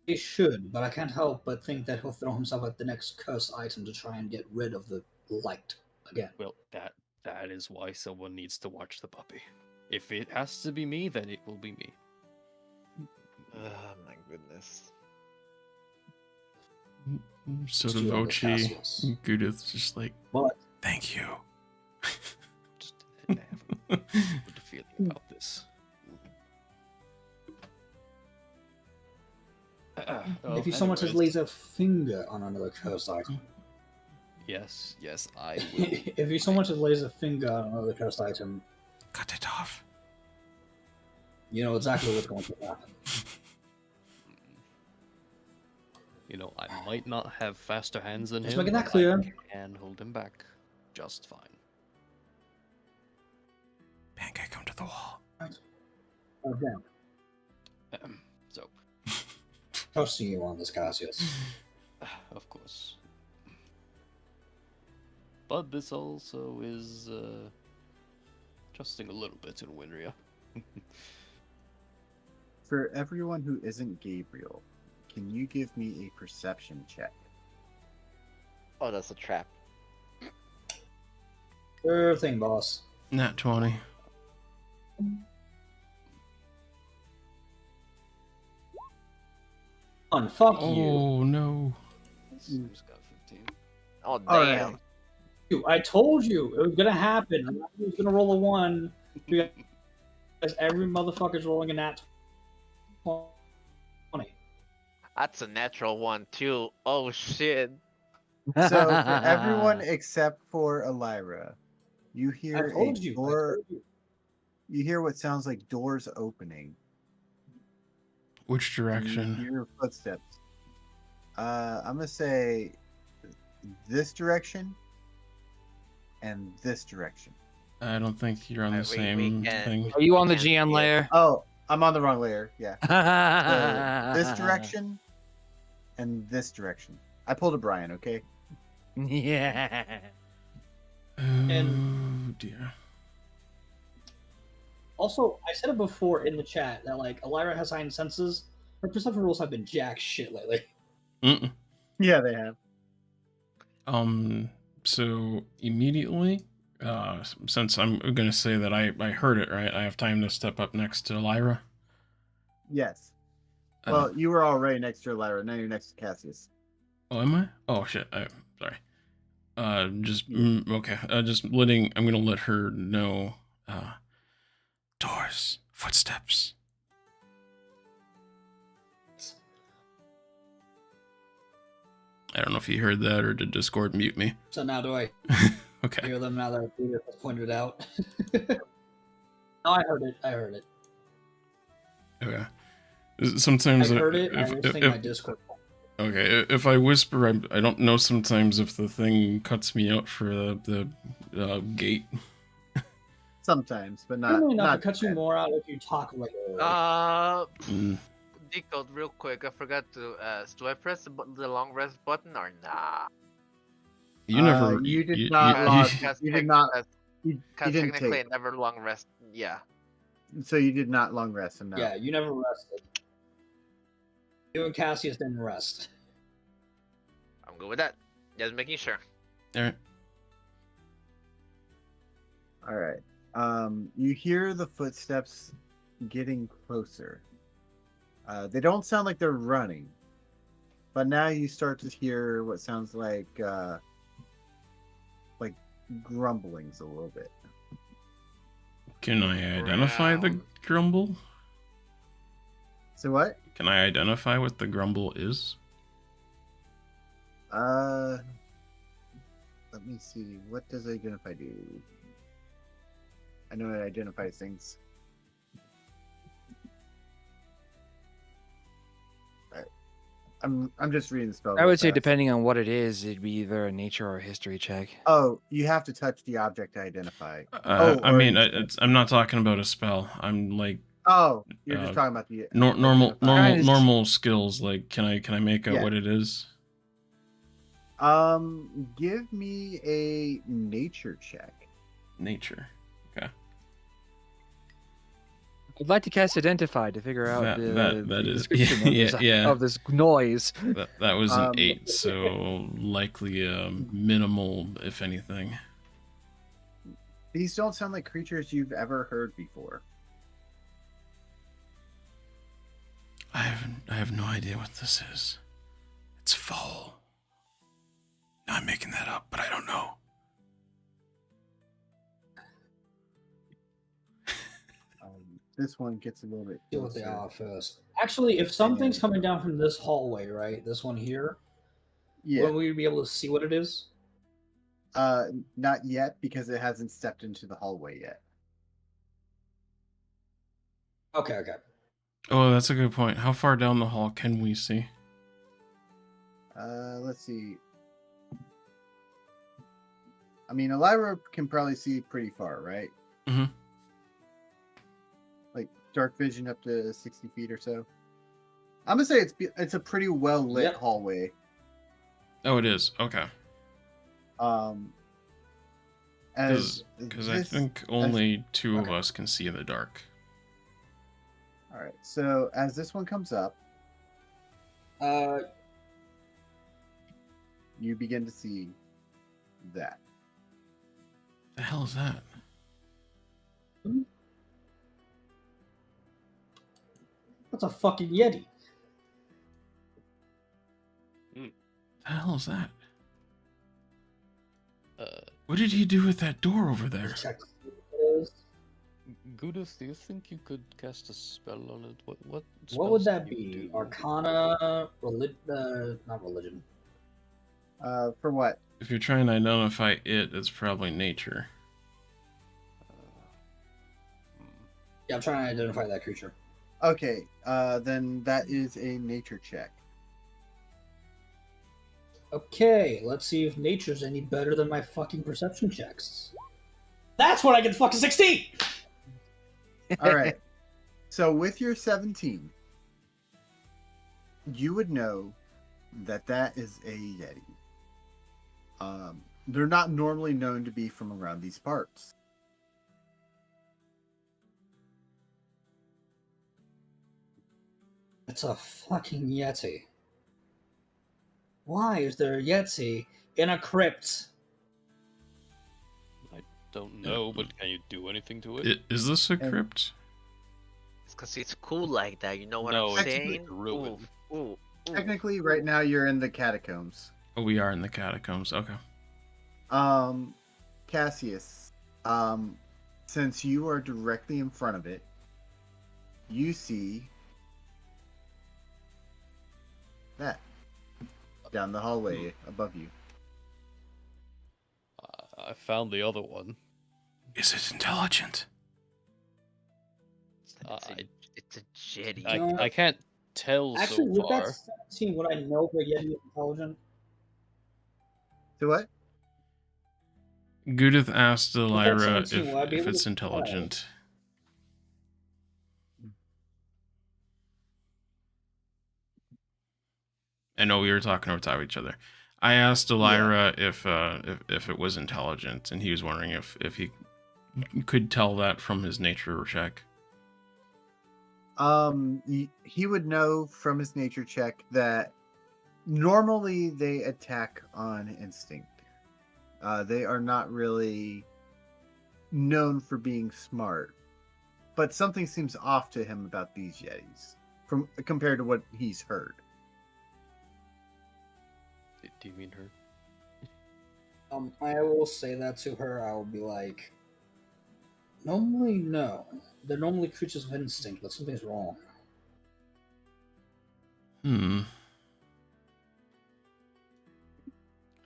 He should, but I can't help but think that he'll throw himself at the next curse item to try and get rid of the light again. Well, that is why someone needs to watch the puppy. If it has to be me, then it will be me. Oh my goodness. Sort of Steal the Ochi, Cassius. Goo-dith's just like, What? thank you. Just have a good feeling about this. If you so much as anyways, lays a finger on another curse item. Yes, I will. If you so much as lays a finger on another cursed item, Cut it off. you know exactly what's going to happen. You know, I might not have faster hands than Just him, making that but clear. I can hold him back just fine. Pancake, come to the wall. Okay. So, Trusting you on this, Cassius. of course. But this also is trusting a little bit in Winria. For everyone who isn't Gabriel, can you give me a perception check? Oh, that's a trap. Sure thing, boss. Nat 20. Fuck you. Oh, no. Who's got 15? Oh All damn. right. I told you it was gonna happen. I was gonna roll a 1 because every motherfucker's rolling a nat 20. That's a natural one too. Oh shit. So for everyone except for Ellyra, you hear I told a you. door. You hear what sounds like doors opening. Which You direction? hear footsteps. I'm gonna say this direction and this direction. I don't think you're on the We same can't- thing. Are you on the Can't see GM it. layer? Oh, I'm on the wrong layer. Yeah. So this direction and this direction. I pulled a Brian. Okay. Yeah. Oh, dear. Also, I said it before in the chat that like Ellyra has heightened senses. Her perception rules have been jack shit lately. Mm-mm. Yeah, they have. So immediately, since I'm gonna say that I heard it, right? I have time to step up next to Ellyra. Yes. Uh, Well, you were already next to Ellyra. Now you're next to Cassius. Oh, am I? Oh, shit. Sorry. Just, Yeah. okay. I'm gonna let her know, doors, footsteps. I don't know if you heard that or did Discord mute me. So now do I Okay. hear them now that Goo-dith has pointed it out? No, I heard it. I heard it. Okay. Sometimes I heard it. I just think my Discord. okay, if I whisper, I don't know sometimes if the thing cuts me out for the gate. Sometimes, but not. Normally enough, not it cuts you bad. more out if you talk regularly. Mm. Decode real quick. I forgot to ask. Do I press the long rest button or nah? You never. You did you- not. you- log- Because you did not. because- You because didn't technically take. I never long rest. Yeah. So you did not long rest, and no. Yeah, you never rested. You and Cassius didn't rest. I'm good with that. Just making sure. All right. All right. You hear the footsteps getting closer. They don't sound like they're running, but now you start to hear what sounds like grumblings a little bit. Can I identify the Round. grumble? So what? Can I identify what the grumble is? Let me see. What does identify do? I know it identifies things. Alright. I'm just reading the spell. I real would say, fast. depending on what it is, it'd be either a nature or a history check. Oh, you have to touch the object to identify. I or mean, you- I'm not talking about a spell. I'm like Oh, you're just uh, talking about the normal identify. normal skills. Like, can I make out Yeah. what it is? Give me a nature check. Nature. Okay. I'd like to cast Identify to figure out That- the, that the is- description yeah, of, this, yeah. of this noise. That was an 8, 8, so likely minimal, if anything. These don't sound like creatures you've ever heard before. I have no idea what this is. It's foul. I'm making that up, but I don't know. This one gets a little bit See what they closer. are first. Actually, if something's coming down from this hallway, right? This one here, Yeah. will we be able to see what it is? Not yet because it hasn't stepped into the hallway yet. Okay, okay. Oh, that's a good point. How far down the hall can we see? Let's see. I mean, Ellyra can probably see pretty far, right? Mhm. Like dark vision up to 60 feet or so. I'm gonna say it's a pretty well lit Yep. hallway. Oh, it is. Okay. As Because I this- think only two of okay. us can see in the dark. All right. So as this one comes up, you begin to see that. The hell is that? That's a fucking Yeti. The hell is that? Uh, What did he do with that door over there? Check to see what it is. Goo-dith, do you think you could cast a spell on it? What What spells would that can you be? do? Arcana, not religion. For what? If you're trying to identify it, it's probably nature. Yeah, I'm trying to identify that creature. Okay. Then that is a nature check. Okay, let's see if nature's any better than my fucking perception checks. That's what I get fucking 16! All right. So with your 17, you would know that that is a Yeti. They're not normally known to be from around these parts. It's a fucking Yeti. Why is there a Yeti in a crypt? I don't know, but can you do anything to it? Is this a crypt? It's because it's cool like that. You know what No, I'm it's saying? ruined. Ooh, ooh, ooh. Technically, right now you're in the catacombs. Oh, we are in the catacombs. Okay. Cassius, since you are directly in front of it, you see that. down the hallway above you. I found the other one. Is it intelligent? It's a jetty. I can't tell Actually, so with that far. 17, would I know if Yeti is intelligent? So what? Goo-dith asked Ellyra 17, will I be if able it's to intelligent. I know we were talking over top of each other. I asked Ellyra if it was intelligent, and he was wondering if he could tell that from his nature check. He would know from his nature check that normally they attack on instinct. They are not really known for being smart, but something seems off to him about these Yetis compared to what he's heard. Do you mean her? I will say that to her. I will be like, normally, no. They're normally creatures of instinct, but something's wrong. Hmm.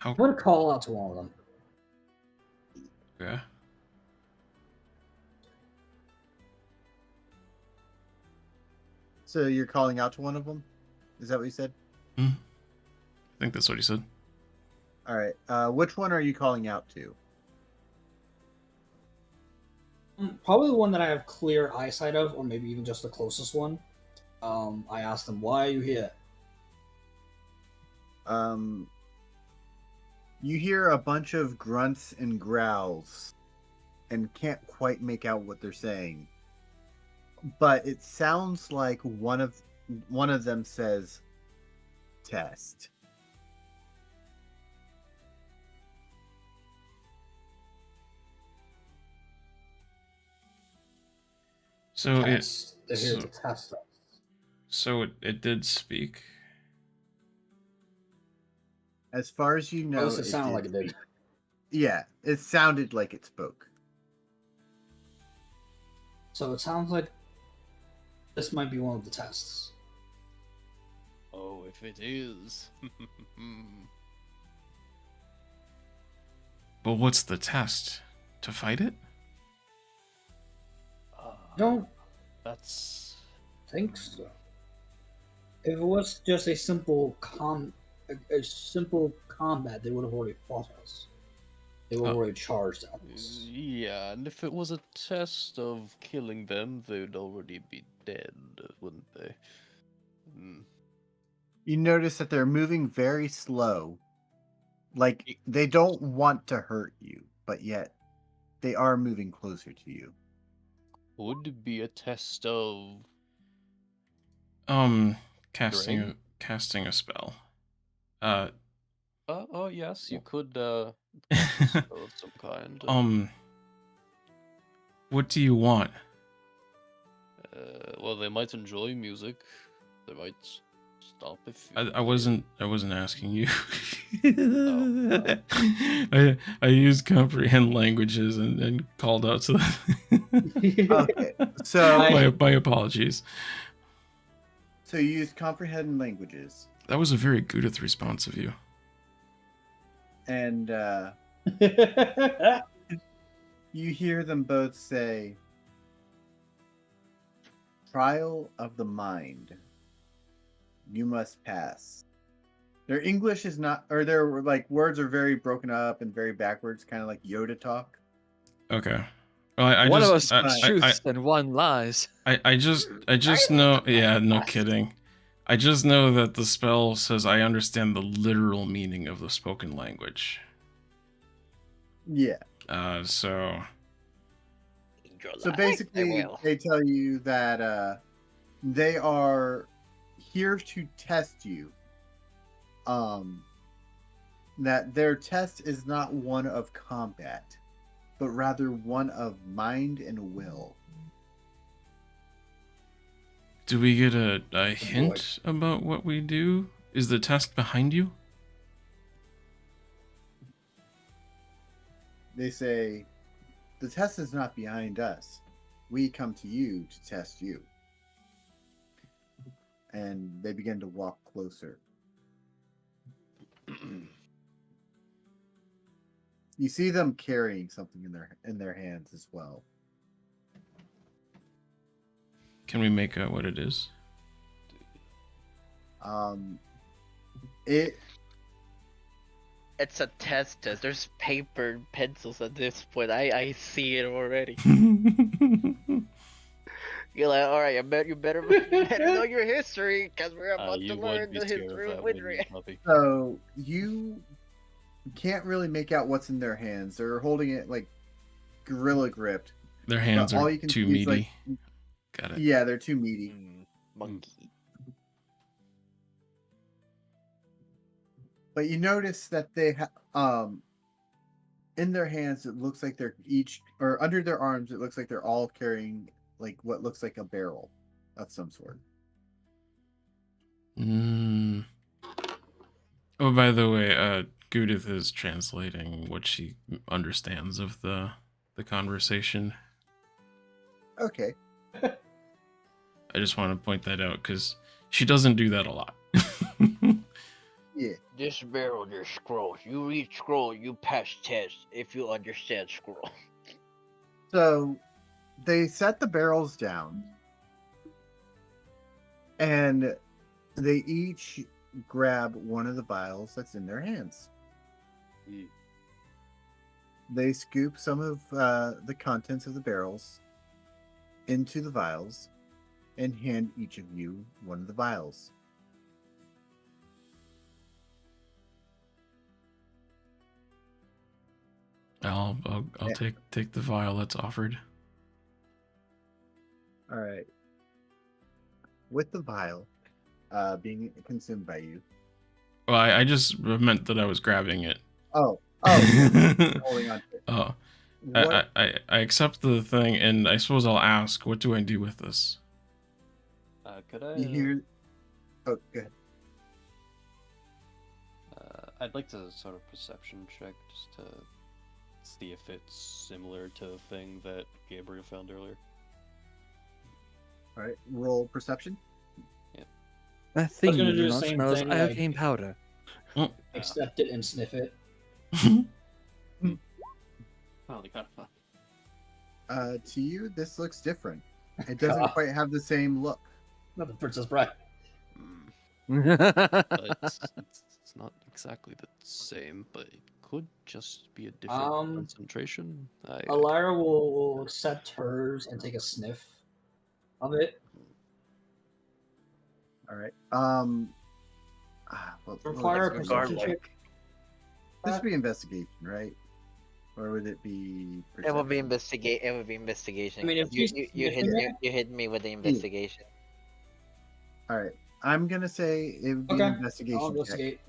I'm going to call out to one of them. Yeah. So you're calling out to one of them? Is that what you said? I think that's what he said. All right. Which one are you calling out to? Probably the one that I have clear eyesight of, or maybe even just the closest one. I asked them, why are you here? You hear a bunch of grunts and growls and can't quite make out what they're saying. But it sounds like one of them says test. So Test. They're here so- to test us. So it did speak. As far as you know, At least it sounded like it did. Yeah, it sounded like it spoke. So it sounds like this might be one of the tests. Oh, if it is. But what's the test? To fight it? Don't That's. think so. If it was just a simple simple combat, they would have already fought us. They would have already charged at us. Yeah, and if it was a test of killing them, they'd already be dead, wouldn't they? You notice that they're moving very slow. Like they don't want to hurt you, but yet they are moving closer to you. Would it be a test of. Casting Drain? a spell. Oh, yes, you could, cast a spell of some kind. What do you want? Well, they might enjoy music. They might stop if you... I wasn't asking you. Oh, I used comprehend languages and called out to them. Okay, so my apologies. So you use comprehend languages, That was a very Goo-dith response of you. and you hear them both say, "Trial of the mind. You must pass." Their English is not, or their like words are very broken up and very backwards, kind of like Yoda talk. Okay. Well, One of just, us speaks truths and one lies. I just know. Yeah, no kidding. I just know that the spell says I understand the literal meaning of the spoken language. Yeah. So So basically, they tell you that they are here to test you. That their test is not one of combat, but rather one of mind and will. do we get a hint about what we do? Is the test behind you? They say, the test is not behind us. We come to you to test you. And they begin to walk closer. You see them carrying something in their hands as well. Can we make out what it is? It It's a test. There's paper and pencils at this point. I see it already. You're like, all right, you better know your history because we're about to learn the history of Winry. so you can't really make out what's in their hands. They're holding it like gorilla gripped. Their hands all are you can too see is, meaty. like, Got it. yeah, they're too meaty. Monkey. But you notice that they in their hands it looks like they're each, or under their arms it looks like they're all carrying like what looks like a barrel of some sort. Mm. Oh, by the way, Goo-dith is translating what she understands of the conversation. Okay. I just want to point that out because she doesn't do that a lot. Yeah. This barrel, there's scrolls. You read scroll, you pass test if you understand scroll. So they set the barrels down and they each grab one of the vials that's in their hands. They scoop some of the contents of the barrels into the vials and hand each of you one of the vials. I'll take the vial that's offered. All right. With the vial being consumed by you. Well, I just meant that I was grabbing it. Oh, holding on to it. Oh, What? I accept the thing, and I suppose I'll ask, what do I do with this? Could I? You hear? Oh, go ahead. I'd like to sort of perception check just to see if it's similar to the thing that Gabriel found earlier. All right, roll perception. That thing gonna you do do the not same smells thing, iocane powder. Accept it and sniff it. Finally got fun. To you, this looks different. It doesn't quite have the same look. Not the Princess Bride. But it's not exactly the same, but it could just be a different concentration. Ellyra will accept hers and take a sniff of it. All right. Require a let's go. perception check. This would be investigation, right? Or would it be? It would be perception? It would be investigation. I mean, if you you hit me with the investigation. All right. I'm gonna say it would be Okay. an investigation. I'll check. investigate.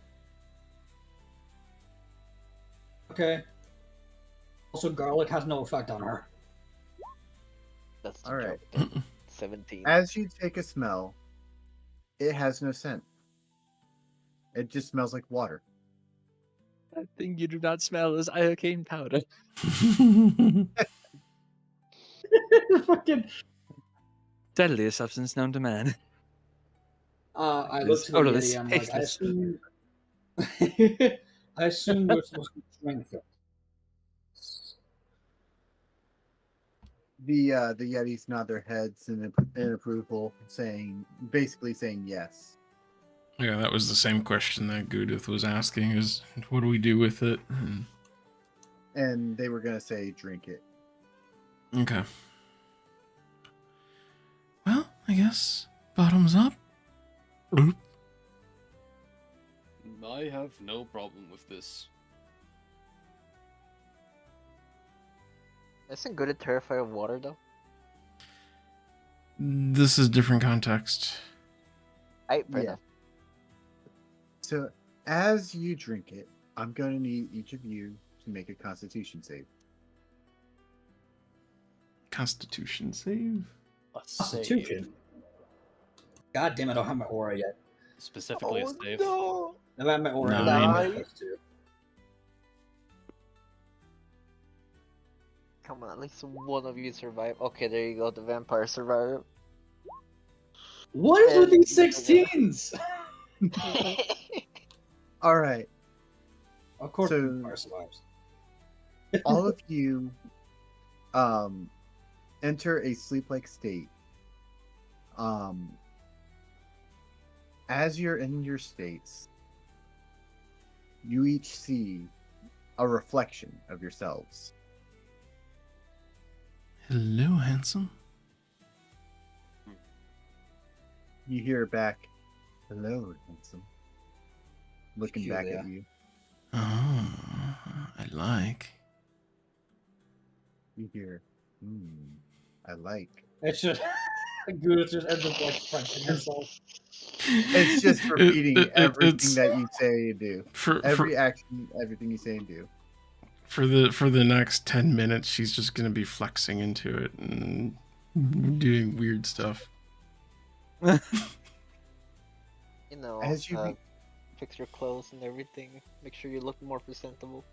Okay. Also, garlic has no effect on her. That's the All right. joke. 17. As you take a smell, it has no scent. It just smells like water. That thing you do not smell is iocane powder. Fucking. Deadliest substance known to man. I look to the odorless, Yeti. I'm like, tasteless. I assume we're supposed to drink it. The Yetis nod their heads in approval, basically saying yes. Yeah, that was the same question that Goo-dith was asking, is what do we do with it? And they were gonna say drink it. Okay. Well, I guess bottoms up. Oop. I have no problem with this. Isn't good at terrified of water though? This is different context. Fair Yeah. enough. So as you drink it, I'm gonna need each of you to make a Constitution save. Constitution save? A save. Constitution. God damn it! I don't have my aura yet. Specifically a save. No. If I have my aura, Nine. Nice. Come on, at least one of you survive. Okay, there you go. The vampire survived. What is with these 16s? All right. Of course, So- the vampire survives. all of you enter a sleep-like state. As you're in your states, you each see a reflection of yourselves. Hello, handsome. You hear back, "Hello, handsome," looking back Julia. at you. Oh, I like. You hear, I like. It's just Goo-dith just ends up like Frenching herself. It's just repeating everything it's- that you say and do. For Every action, everything you say and do. for the next 10 minutes, she's just gonna be flexing into it and doing weird stuff. You know, As you fix your clothes and everything. Make sure you look more presentable.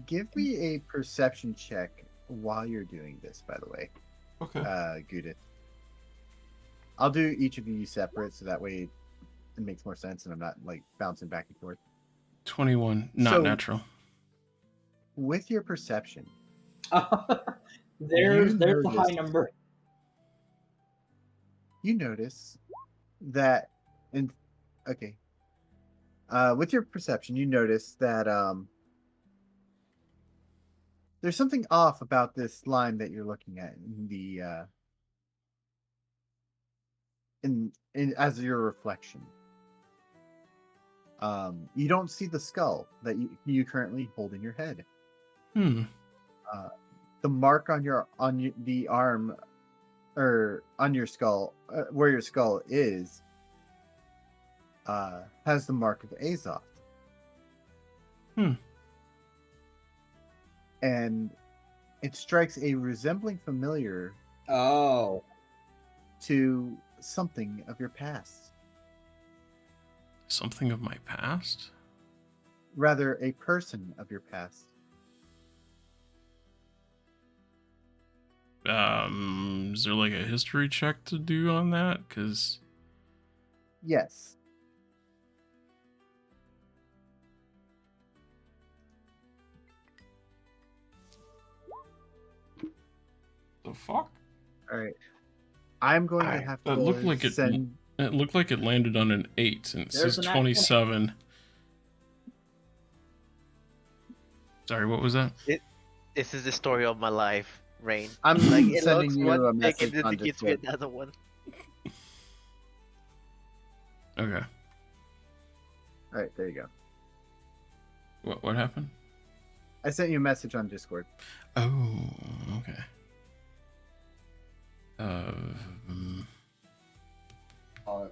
give me a perception check while you're doing this, by the way, Okay. Goo-dith. I'll do each of you separate, so that way it makes more sense, and I'm not like bouncing back and forth. 21, not So- natural. With your perception, there's the high noticed- number. you notice that with your perception, you notice that there's something off about this slime that you're looking at in the in as your reflection. You don't see the skull that you currently hold in your head. The mark on the arm, or on your skull, where your skull is, has the mark of Azoth. And it strikes a resembling familiar Oh. to something of your past. Something of my past? Rather, a person of your past. Is there like a history check to do on that? Because Yes. the fuck? All right. I'm going to have to That looked like it. send. It looked like it landed on an 8, and it There's says an 27. Sorry, what was that? This is the story of my life, Rein. I'm Like it sending looks you one a thing message and then on it gives me Discord. another one. Okay. All right, there you go. What happened? I sent you a message on Discord. Oh, okay. Um,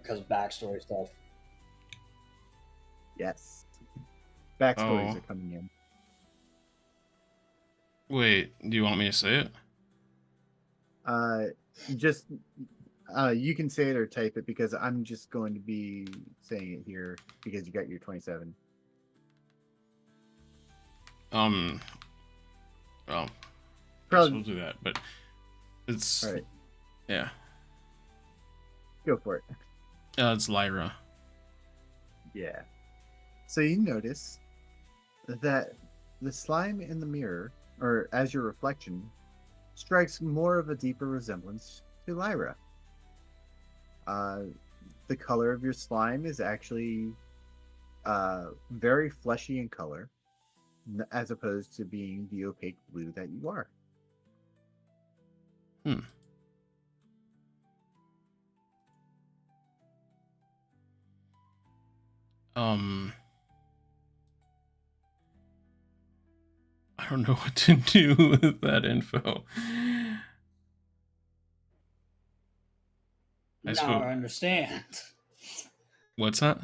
Because backstory stuff. Yes. Backstories Oh. are coming in. wait, do you want me to say it? Just you can say it or type it, because I'm just going to be saying it here because you got your 27. Well, I guess Probably we'll do that, but it's all right. yeah. Go for it. It's Lyra. Yeah. So you notice that the slime in the mirror, or as your reflection, strikes more of a deeper resemblance to Lyra. The color of your slime is actually very fleshy in color, as opposed to being the opaque blue that you are. I don't know what to do with that info. I Now suppose. I understand. What's that?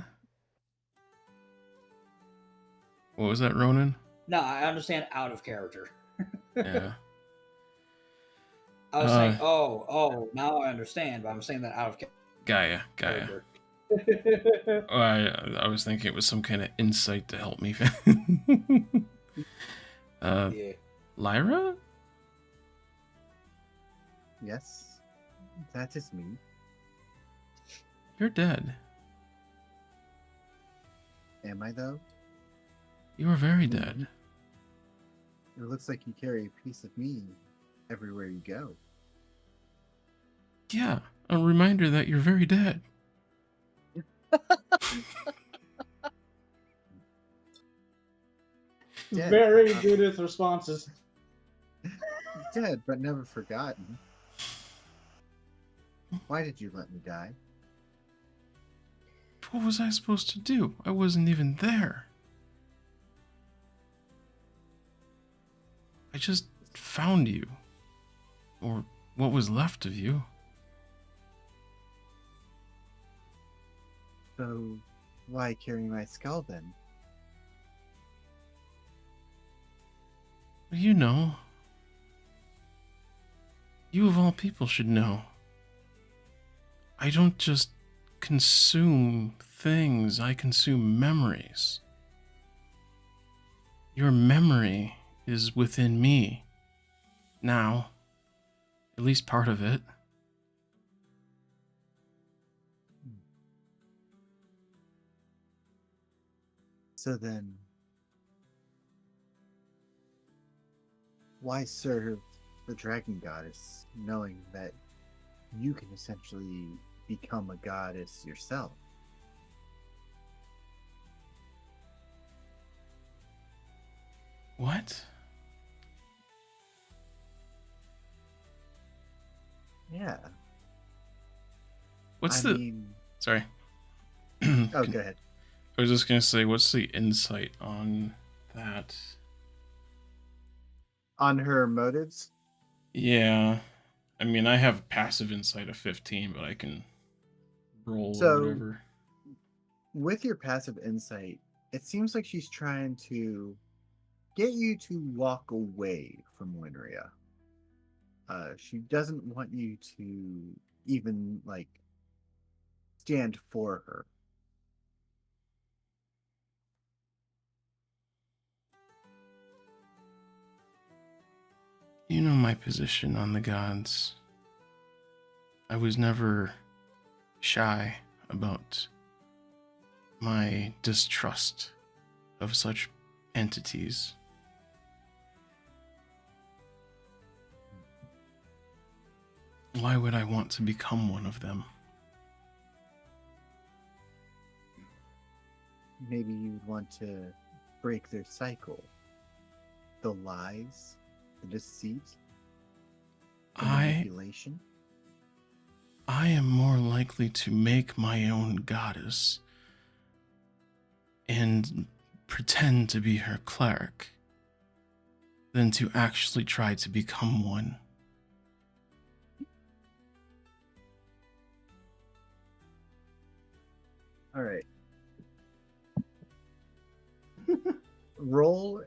What was that, Ronan? No, I understand out of character. Yeah. I was saying, oh, now I understand, but I'm saying that out of Gaia. character. Oh, I was thinking it was some kind of insight to help me. Yeah. Lyra? Yes, that is me. You're dead. Am I though? You were very dead. It looks like you carry a piece of me everywhere you go. Yeah, a reminder that you're very dead. Dead, Very uh, good with responses. Dead, but never forgotten. Why did you let me die? What was I supposed to do? I wasn't even there. I just found you. Or what was left of you. So, why carry my skull then? You know. You of all people should know. I don't just consume things, I consume memories. Your memory is within me. Now. At least part of it. So then, why serve the dragon goddess, knowing that you can essentially become a goddess yourself? What? Yeah. What's I the... mean, Sorry. oh, go ahead. I was just gonna say, what's the insight on that? On her motives? Yeah. I mean, I have passive insight of 15, but I can roll or So, whatever. with your passive insight, it seems like she's trying to get you to walk away from Winria. She doesn't want you to even, like, stand for her. You know my position on the gods. I was never shy about my distrust of such entities. Why would I want to become one of them? Maybe you'd want to break their cycle. The lies, the deceit, the manipulation. I am more likely to make my own goddess and pretend to be her cleric than to actually try to become one. All right. Roll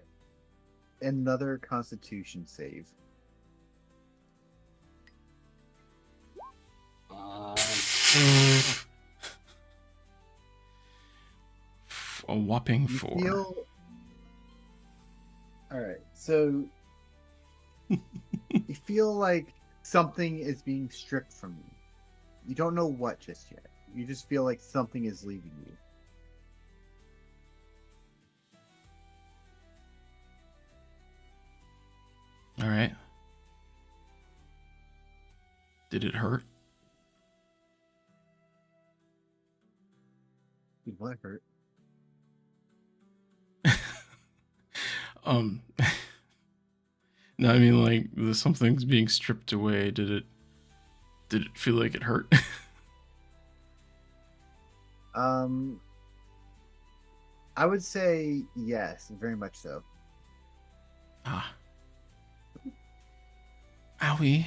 another Constitution save. A whopping You 4. feel... All right. So you feel like something is being stripped from you. You don't know what just yet. You just feel like something is leaving you. All right. Did it hurt? Dude, what hurt? No, I mean, like, something's being stripped away. Did it feel like it hurt? I would say yes, very much so. Ah. Owie.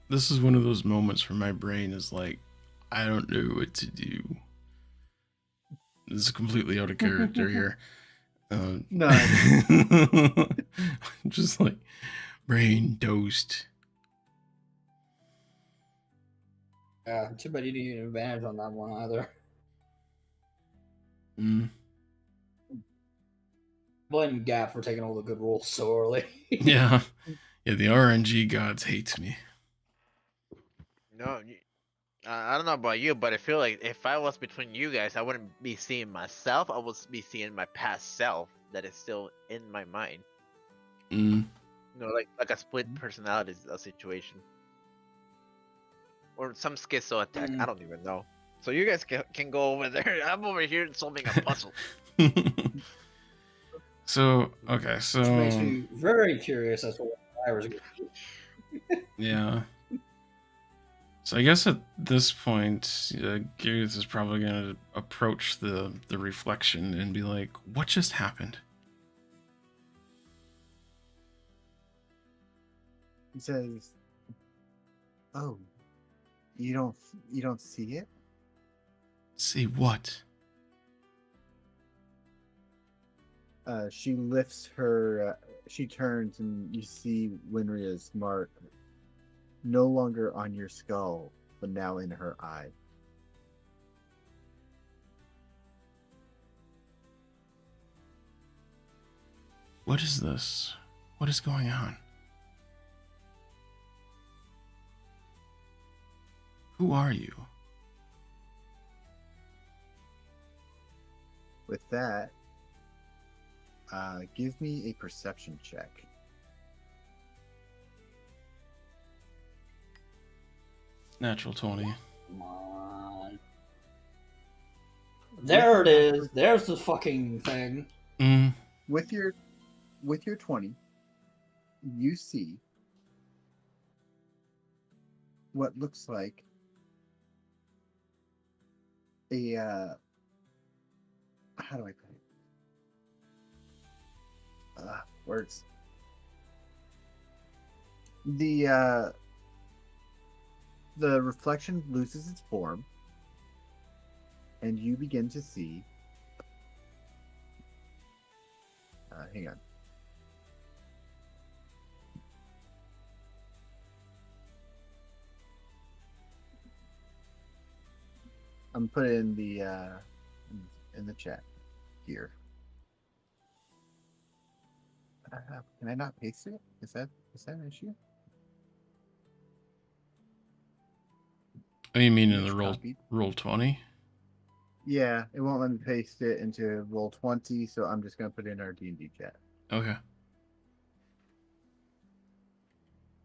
This is one of those moments where my brain is like, I don't know what to do. This is completely out of character here. No. Just like, brain toast. Yeah, too bad you didn't get an advantage on that one either. Blame Gap for taking all the good rolls so early. Yeah. Yeah, the RNG gods hate me. No, I don't know about you, but I feel like if I was between you guys, I wouldn't be seeing myself. I would be seeing my past self that is still in my mind. Mm. Like a split personality situation, or some schizo attack. I don't even know. So you guys can go over there. I'm over here solving a puzzle. So okay, so Which makes me very curious as to what I was going to do. yeah. So I guess at this point, Goo-dith is probably gonna approach the reflection and be like, "What just happened?" He says, "Oh, you don't see it?" See what? She lifts her. She turns, and you see Winria's mark, no longer on your skull, but now in her eye. What is this? What is going on? Who are you? With that, give me a perception check. Natural 20. Come on. There it is. There's the fucking thing. Mm. With your 20, you see what looks like a how do I put it? Words. The reflection loses its form, and you begin to see. Hang on. I'm putting in the chat here. Can I not paste it? Is that an issue? Oh, you mean in the Copied? roll 20? Yeah, it won't let me paste it into roll 20, so I'm just gonna put it in our D&D chat. Okay.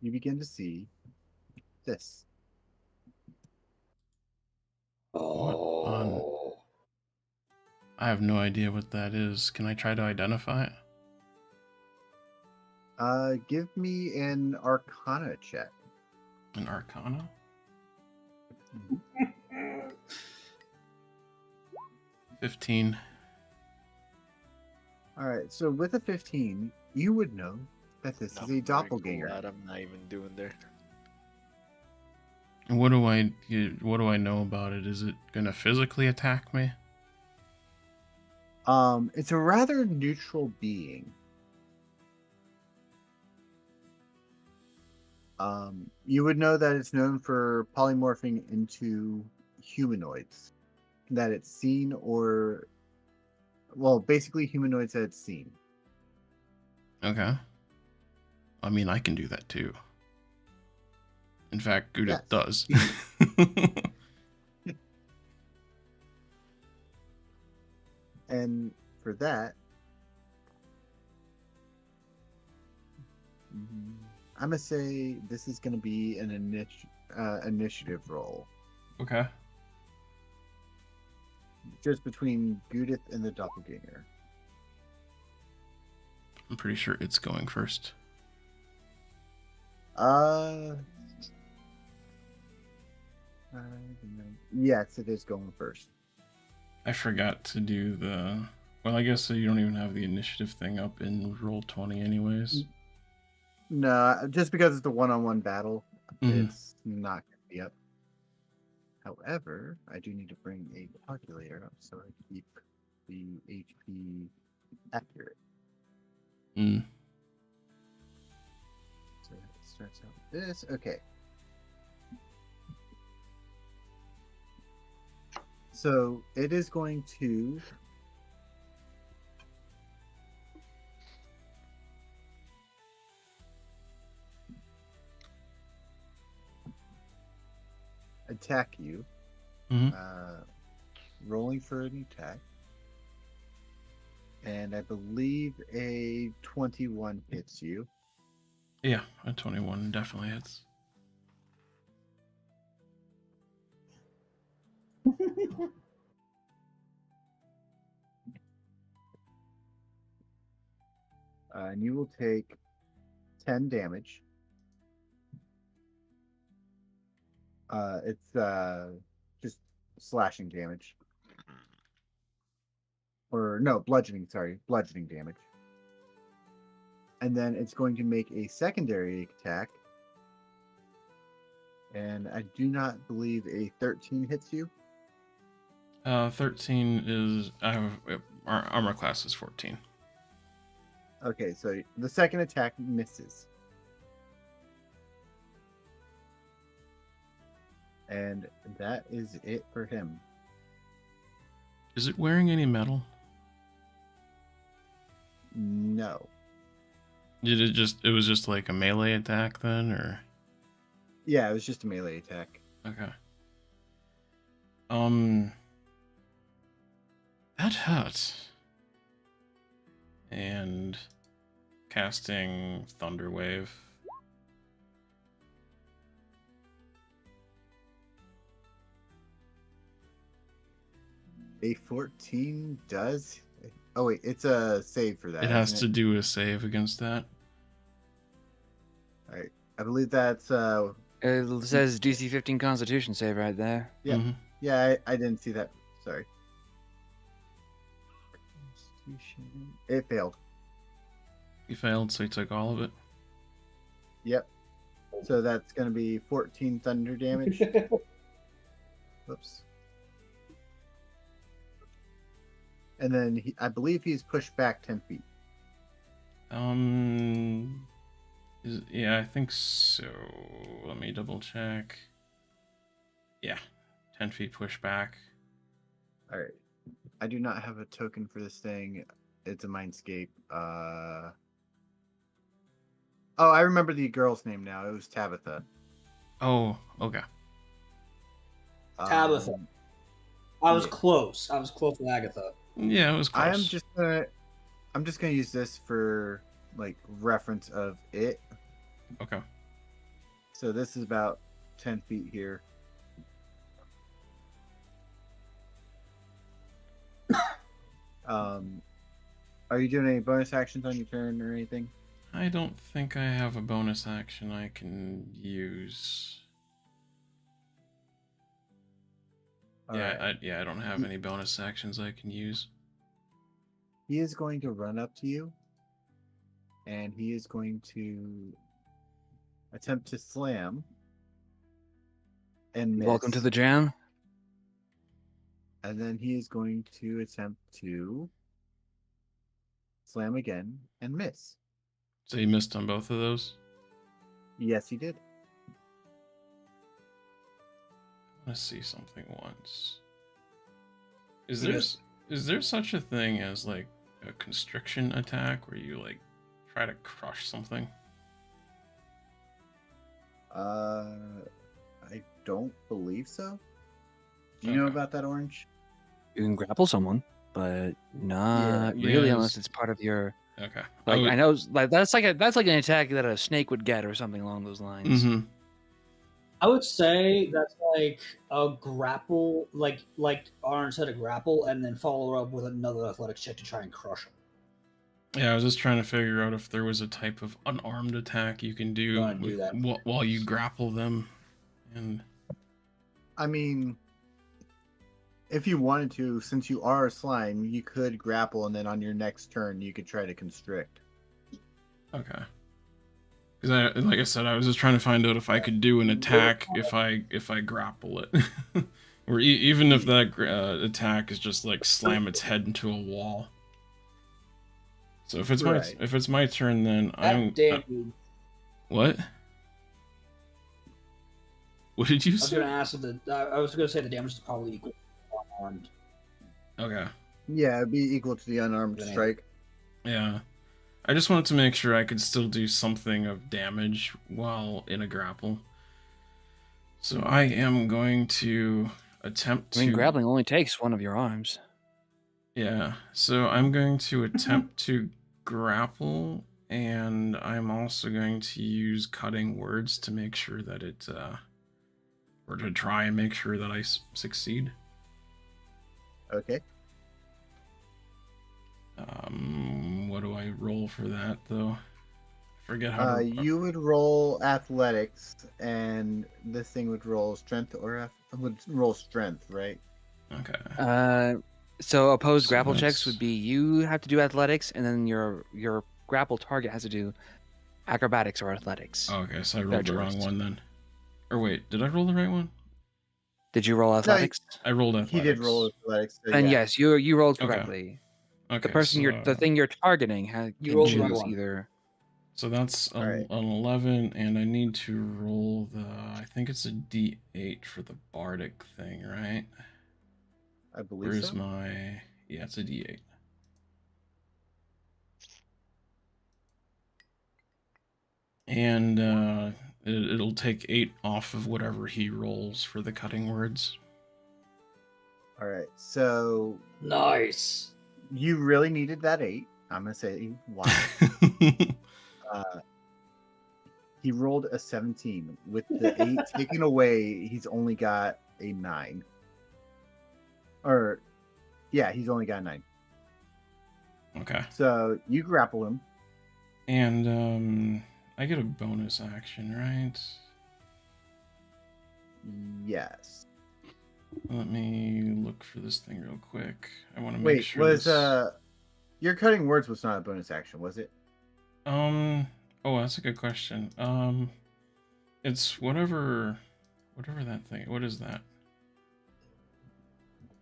You begin to see this. What on? I have no idea what that is. Can I try to identify it? Give me an Arcana check. An Arcana? 15. All right, so with a 15, you would know that this is a doppelganger. I'm not even doing there. What do I know about it? Is it gonna physically attack me? It's a rather neutral being. You would know that it's known for polymorphing into humanoids that it's seen, or basically humanoids that it's seen. Okay. I mean, I can do that too. In fact, Goo-dith does. And for that, I'm gonna say this is gonna be an initiative roll, Okay. just between Goo-dith and the doppelganger. I'm pretty sure it's going first. Yes, it is going first. I forgot to do the... Well, I guess you don't even have the initiative thing up in roll 20 anyways. No, just because it's a one-on-one battle, it's not going to be up. However, I do need to bring a calculator up so I keep the HP accurate. So it starts out with this. Okay. So it is going to attack you. Mhm. Rolling for an attack. And I believe a 21 hits you. Yeah, a 21 definitely hits. And you will take 10 damage. It's just slashing damage. Or no, bludgeoning, sorry. Bludgeoning damage. And then it's going to make a secondary attack. And I do not believe a 13 hits you. 13 is our armor class is 14. Okay, so the second attack misses. And that is it for him. Is it wearing any metal? No. It was just like a melee attack then, or? Yeah, it was just a melee attack. Okay. That hurt. And casting Thunder Wave. A 14 does. Oh wait, it's a save for that. It has isn't to do a save against that. All right, I believe that's. It says DC 15 Constitution save right there. Yeah, Mhm. yeah, I didn't see that. Sorry. It failed. He failed, so he took all of it. Yep. So that's going to be 14 thunder damage. Whoops. And then I believe he's pushed back 10 feet. Yeah, I think so. Let me double check. Yeah, 10 feet push back. All right. I do not have a token for this thing. It's a mindscape. Oh, I remember the girl's name now. It was Tabitha. Oh, okay. Tabitha. I was close. I was close with Agatha. Yeah, it was close. I'm just gonna use this for like reference of it. Okay. So this is about 10 feet here. Are you doing any bonus actions on your turn or anything? I don't think I have a bonus action I can use. All Yeah, right. I don't have any bonus actions I can use. He is going to run up to you, and he is going to attempt to slam. And miss. Welcome to the jam. And then he is going to attempt to slam again and miss. So you missed on both of those? Yes, he did. Let's see something once. Is there such a thing as like a constriction attack where you like try to crush something? I don't believe so. Do you know Okay. about that, Orange? You can grapple someone, but not really Yeah, unless it's part of your. Okay. Like I know, like that's like an attack that a snake would get or something along those lines. Mm-hmm. I would say that's like a grapple, like Orange said, a grapple, and then follow up with another athletics check to try and crush him. Yeah, I was just trying to figure out if there was a type of unarmed attack you can do, while you grapple them. And I mean, if you wanted to, since you are a slime, you could grapple, and then on your next turn, you could try to constrict. okay. Because like I said, I was just trying to find out if I could do an attack if I grapple it, or even if that attack is just like slam its head into a wall. So if it's my turn, then I'm. What? What did you say? I was gonna say the damage is probably equal to unarmed. Okay. Yeah, it'd be equal to the unarmed strike. Yeah. I just wanted to make sure I could still do something of damage while in a grapple. So I am going to attempt I mean, to. grappling only takes one of your arms. Yeah. So I'm going to attempt to grapple, and I'm also going to use cutting words to make sure that it, or to try and make sure that I succeed. Okay. What do I roll for that though? Forget how to. You would roll athletics, and this thing would roll strength would roll strength, right? Okay. So opposed So grapple checks that's- would be you have to do athletics, and then your grapple target has to do acrobatics or athletics. Okay, so I rolled the wrong choice. one then. Or wait, did I roll the right one? Did you roll athletics? I rolled athletics. He did roll athletics. So Then yeah. yes, you rolled Okay. correctly. Okay, The thing you're targeting You can rolled the right choose one. either. So that's Alright. an 11, and I need to roll I think it's a D8 for the bardic thing, right? I believe Where's so. yeah, it's a D8. And it'll take 8 off of whatever he rolls for the cutting words. All right. So Nice. you really needed that 8. I'm gonna say why. He rolled a 17. With the 8 taken away, he's only got a 9. Or, yeah, he's only got a 9. Okay. So you grapple him. And I get a bonus action, right? Yes. Let me look for this thing real quick. I want to make Wait, sure was this... your cutting words was not a bonus action, was it? Oh, that's a good question. It's whatever that thing. What is that?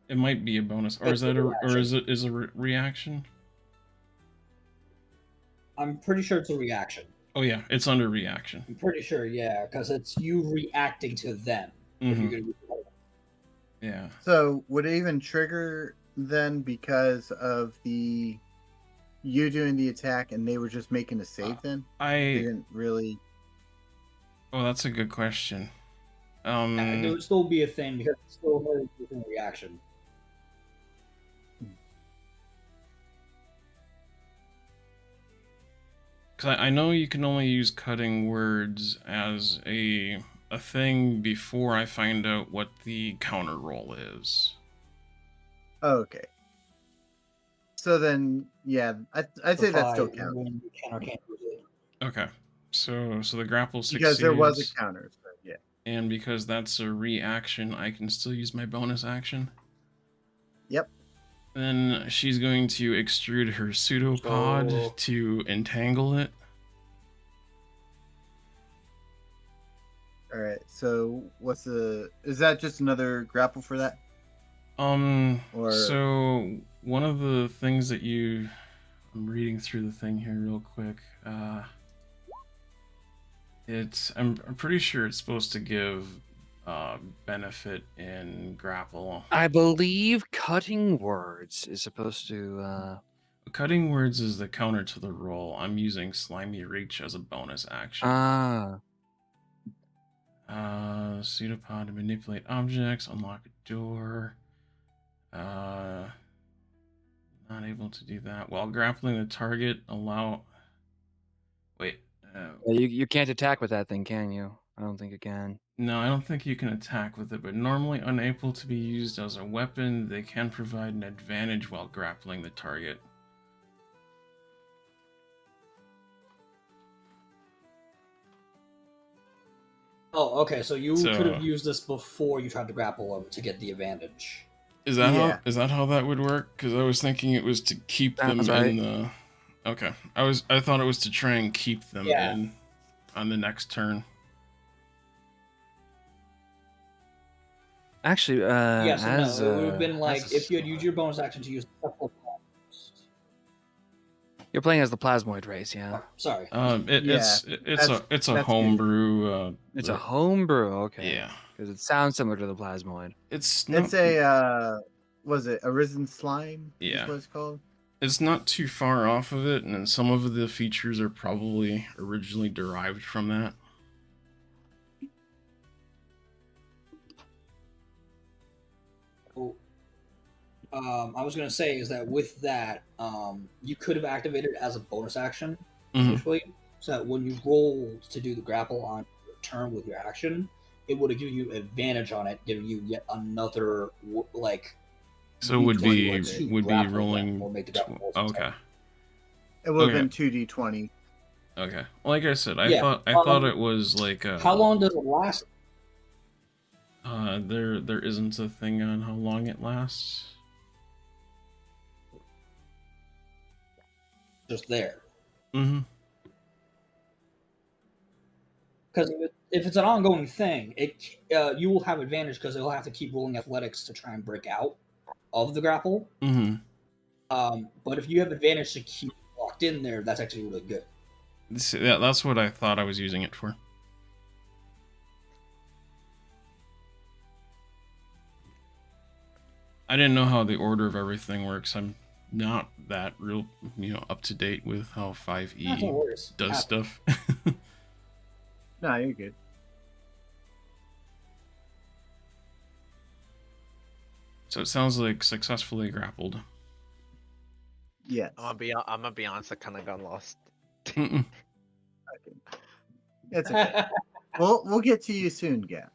It might be a bonus, or is that a reaction? I'm pretty sure it's a reaction. Oh yeah, it's under reaction. I'm pretty sure, yeah, because it's you reacting to them. If you're Mhm. gonna Yeah. So would it even trigger then because of you doing the attack and they were just making a save then? They didn't really. Oh, that's a good question. it would still be a thing because it's still a reaction. Because I know you can only use cutting words as a thing before I find out what the counter roll is. Okay. So then, yeah, I'd say that still counts. When you can or can't use it. Okay. So the grapple succeeds. Because there was a counter, so yeah. And because that's a reaction, I can still use my bonus action. Yep. Then she's going to extrude her pseudopod to entangle it. All right. So is that just another grapple for that? Or... So one of the things that I'm reading through the thing here real quick. I'm pretty sure it's supposed to give benefit in grapple. I believe cutting words is supposed to. Cutting words is the counter to the roll. I'm using slimy reach as a bonus action. Pseudopod to manipulate objects, unlock a door. Not able to do that while grappling the target. Wait. You can't attack with that thing, can you? I don't think you can. No, I don't think you can attack with it, but normally unable to be used as a weapon, they can provide an advantage while grappling the target. Oh, okay. So you could have used this before you tried to grapple them to get the advantage. Is that how that would work? Because I was thinking it was to keep them in the. Okay, I thought it was to try and keep them in on the next turn. Actually, yes, no, it would have been like if you had used your bonus action to use. You're playing as the plasmoid race, yeah. Sorry. It's a homebrew. It's a homebrew, okay. Yeah. Because it sounds similar to the plasmoid. It's a was it Arisen Slime? Yeah. Is what it's called. It's not too far off of it, and some of the features are probably originally derived from that. I was gonna say is that with that, you could have activated it as a bonus action Mhm. initially, so that when you rolled to do the grapple on your turn with your action, it would have given you advantage on it, giving you yet another like. So would be to would be grapple them rolling. or make the grapple rolls Okay. attack. It would have Okay. been 2d20. Okay. Like I said, I Yeah, thought it was like How long does it last? there isn't a thing on how long it lasts. Just there. Mm-hmm. Because if it's an ongoing thing, you will have advantage because it'll have to keep rolling athletics to try and break out of the grapple. Mm-hmm. But if you have advantage to keep locked in there, that's actually really good. That's what I thought I was using it for. I didn't know how the order of everything works. I'm not that real, up to date with how 5e No worries. does stuff. No, you're good. So it sounds like successfully grappled. Yes. I'm gonna be honest. I kind of got lost. Mm-mm. It's okay. we'll get to you soon, Gab.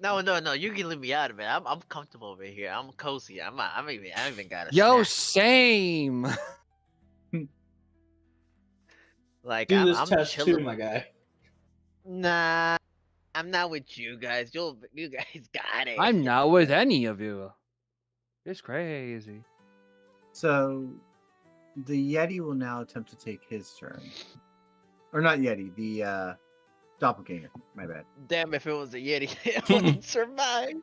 No. You can leave me out of it. I'm comfortable over here. I'm cozy. I even got a Yo, snack. same. Like Do this I'm test chilling. too, my guy. Nah, I'm not with you guys. You guys got it. I'm not with any of you. It's crazy. So, the Yeti will now attempt to take his turn. Or not Yeti, the doppelganger. My bad. Damn, if it was a Yeti, I wouldn't survive.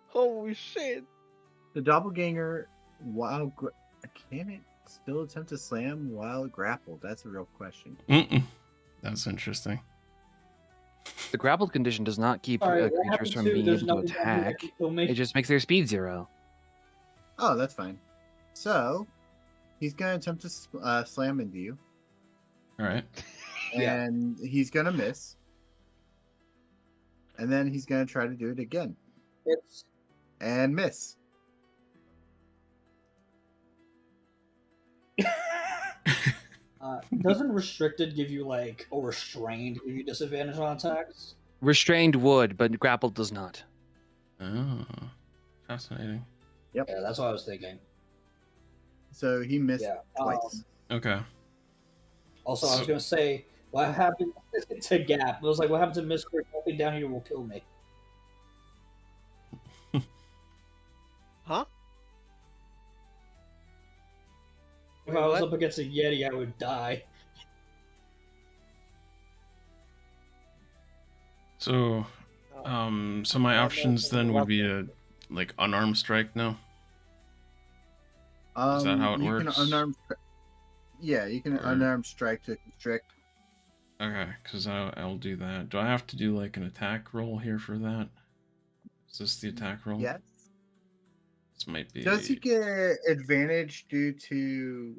Holy shit. The doppelganger, can it still attempt to slam while grappled? That's a real question. Mm-mm. That's interesting. The grappled condition does not keep Sorry, what creatures happened from to- being there's able to nothing down here that attack. can kill me? It just makes their speed 0. Oh, that's fine. So, he's going to attempt to slam into you. All right. Yeah. And he's going to miss. And then he's going to try to do it again. It's And miss. doesn't restricted give you like, or restrained give you disadvantage on attacks? Restrained would, but grappled does not. Oh, fascinating. Yeah, that's what I was thinking. So he missed Yeah. twice. Okay. Also, I was So- gonna say, what happened to Gap? It was like, what happened to Miscreant? Nothing down here will kill me. Huh? If Wait, I was what? up against a Yeti, I would die. So, so my options then would be a like unarmed strike now. Is that how it you works? Can unarmed, yeah, you can Or- unarmed strike to constrict. Okay, because I'll do that. Do I have to do like an attack roll here for that? Is this the attack roll? Yes. This might be. Does he get advantage due to?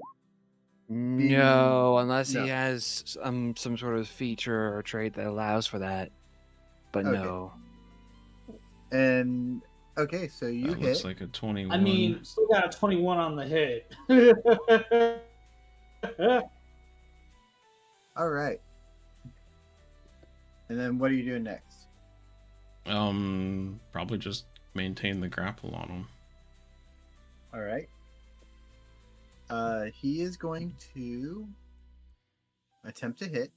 No, unless no. he has some sort of feature or trait that allows for that. But Okay. no. And okay, so you That hit. looks like a 21. I mean, still got a 21 on the hit. All right. And then what are you doing next? Probably just maintain the grapple on him. All right. He is going to attempt to hit.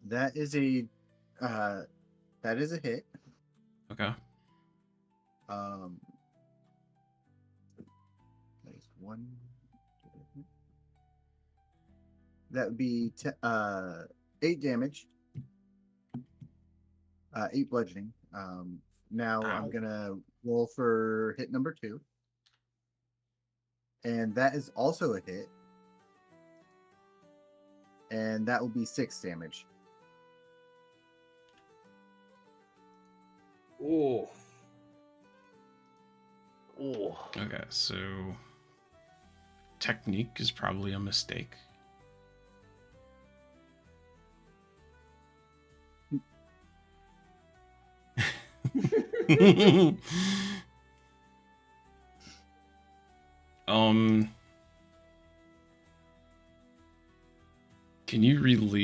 That is a hit. Okay. There's one. That would be 8 damage. 8 bludgeoning. Now I'm Ow. gonna roll for hit number 2. And that is also a hit. And that will be 6 damage. Ooh. Ooh. Okay, so technique is probably a mistake.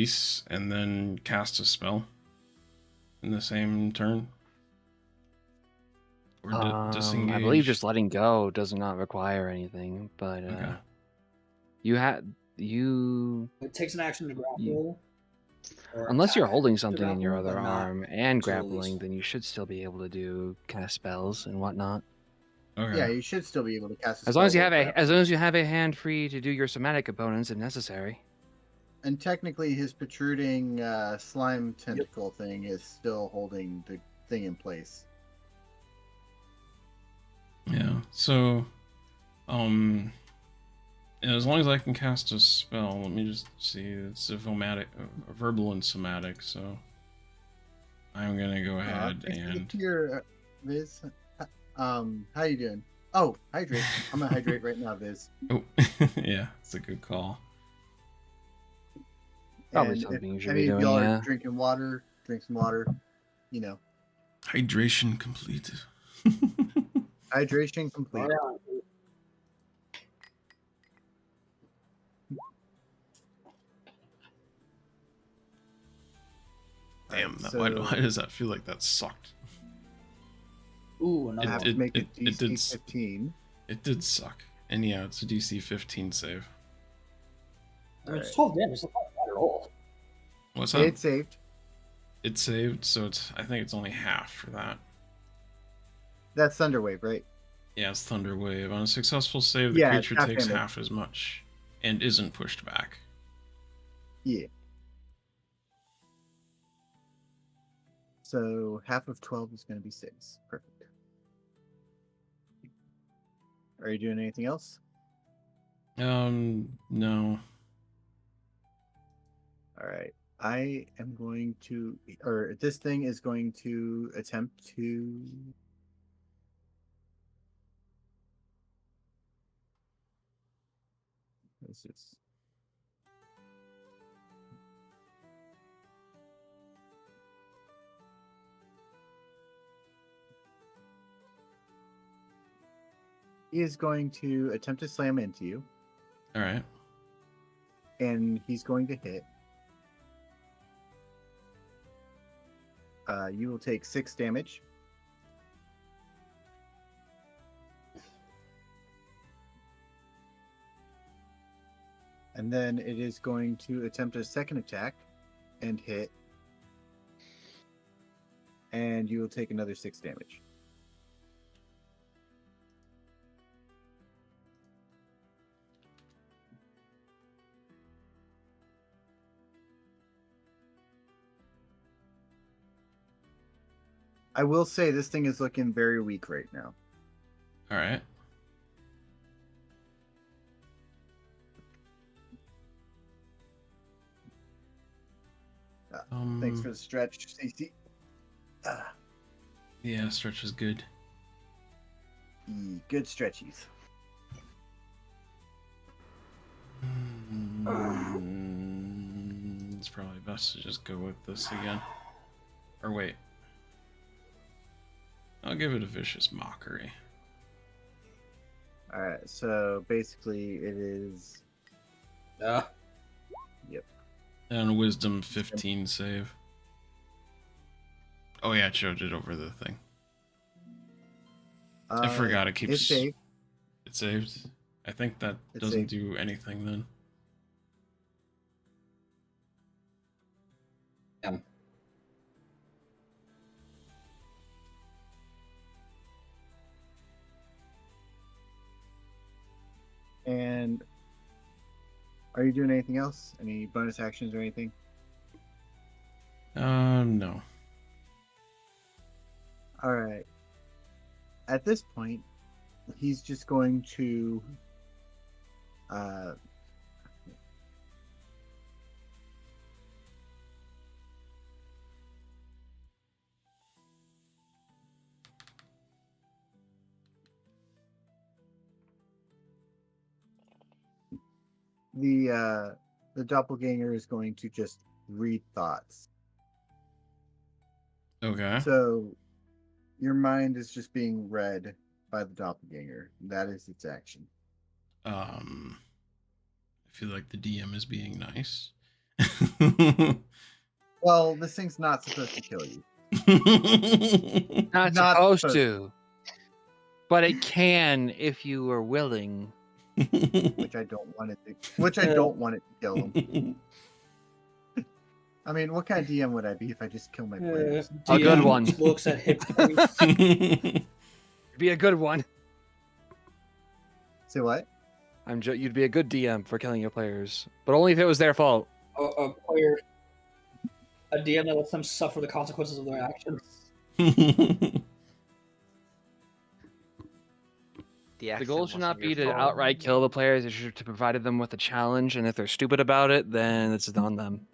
release and then cast a spell in the same turn? Or disengage? I believe just letting go does not require anything, but Okay. you It takes an action to grapple. or unless you're attack holding to something in your grapple, other but not arm and to release. grappling, then you should still be able to do cast spells and whatnot. Okay. Yeah, you should still be able to cast a As long as you spell have with as long as you have a hand free to do your somatic components if necessary. And technically, his protruding slime tentacle thing is still holding the thing in place. Yeah. So, as long as I can cast a spell, let me just see. It's a verbal and somatic. So, I'm gonna go ahead and. Here, Viz. How you doing? Oh, hydrate. I'm gonna hydrate right now, Viz. Oh, yeah, it's a good call. Probably And something you if should any be of doing, y'all yeah. are drinking water, drink some water. You know, Hydration completed. hydration complete. Oh, yeah. Damn, Alright, why does that feel like that sucked? Ooh, I have another to make a it did DC 15. It did suck. And yeah, it's a DC 15 save. one. It's 12 damage. It's not bad at all. What's that? It saved. It saved, so I think it's only half for that. That's Thunderwave, right? Yeah, it's Thunder Wave. On a successful save, the Yeah, it's creature half takes damage. half as much and isn't pushed back. Yeah. So half of 12 is going to be 6. Perfect. Are you doing anything else? No. All right. I am going to, or this thing is going to attempt to. What's this? He is going to attempt to slam into you, All right. and he's going to hit. You will take 6 damage. And then it is going to attempt a second attack and hit. And you will take another 6 damage. I will say this thing is looking very weak right now. All right. Thanks for the stretch, CC. Yeah, stretch is good. Good stretchies. It's probably best to just go with this again. Or wait. I'll give it a vicious mockery. Alright, so basically it is. Yep. And a wisdom 15 save. Oh yeah, it showed it over the thing. I forgot it keeps. It's safe. It saved. I think that It's doesn't saved. do anything then. And are you doing anything else? Any bonus actions or anything? No. All right. At this point, he's just going to the doppelganger is going to just read thoughts. Okay. So your mind is just being read by the doppelganger. That is its action. I feel like the DM is being nice. Well, this thing's not supposed to kill you. Not Not supposed supposed to. But it can if you are willing. Which I don't want it to. Which I don't want it to kill him. I mean, what kind of DM would I be if I just kill my players? A good DM one. Looks at hit points. Be a good one. Say what? You'd be a good DM for killing your players, but only if it was their fault. A player, a DM that lets them suffer the consequences of their actions. The goal should not be to outright kill the players. It should to provide them with a challenge, and if they're stupid about it, then it's on them.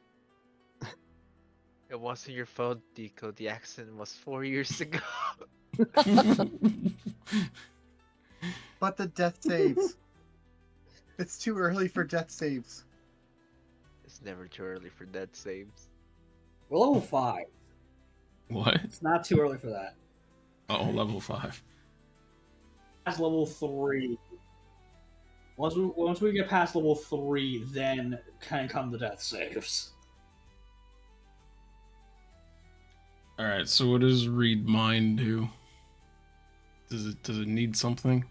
It wasn't your fault, Deco. The accident was 4 years ago. But the death saves. It's too early for death saves. It's never too early for death saves. We're level 5. What? It's not too early for that. Oh, level 5. Past level 3. Once we get past level 3, then can come the death saves. Alright, so what does read mind do? Does it need something?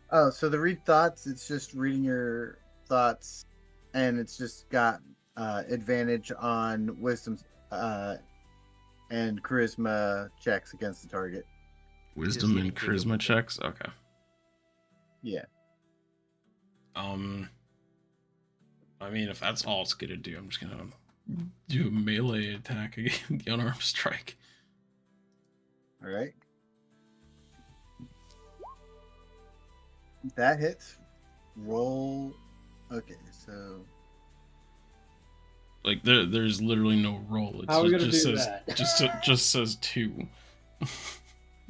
Oh, so the read thoughts, it's just reading your thoughts, and it's just got advantage on wisdom and charisma checks against the target. Wisdom and charisma checks? Okay. Yeah. I mean, if that's all it's gonna do, I'm just gonna do a melee attack against the unarmed strike. All right. That hits. Roll. Okay, so Like there's literally no roll. How are we It gonna just do says that? just says 2.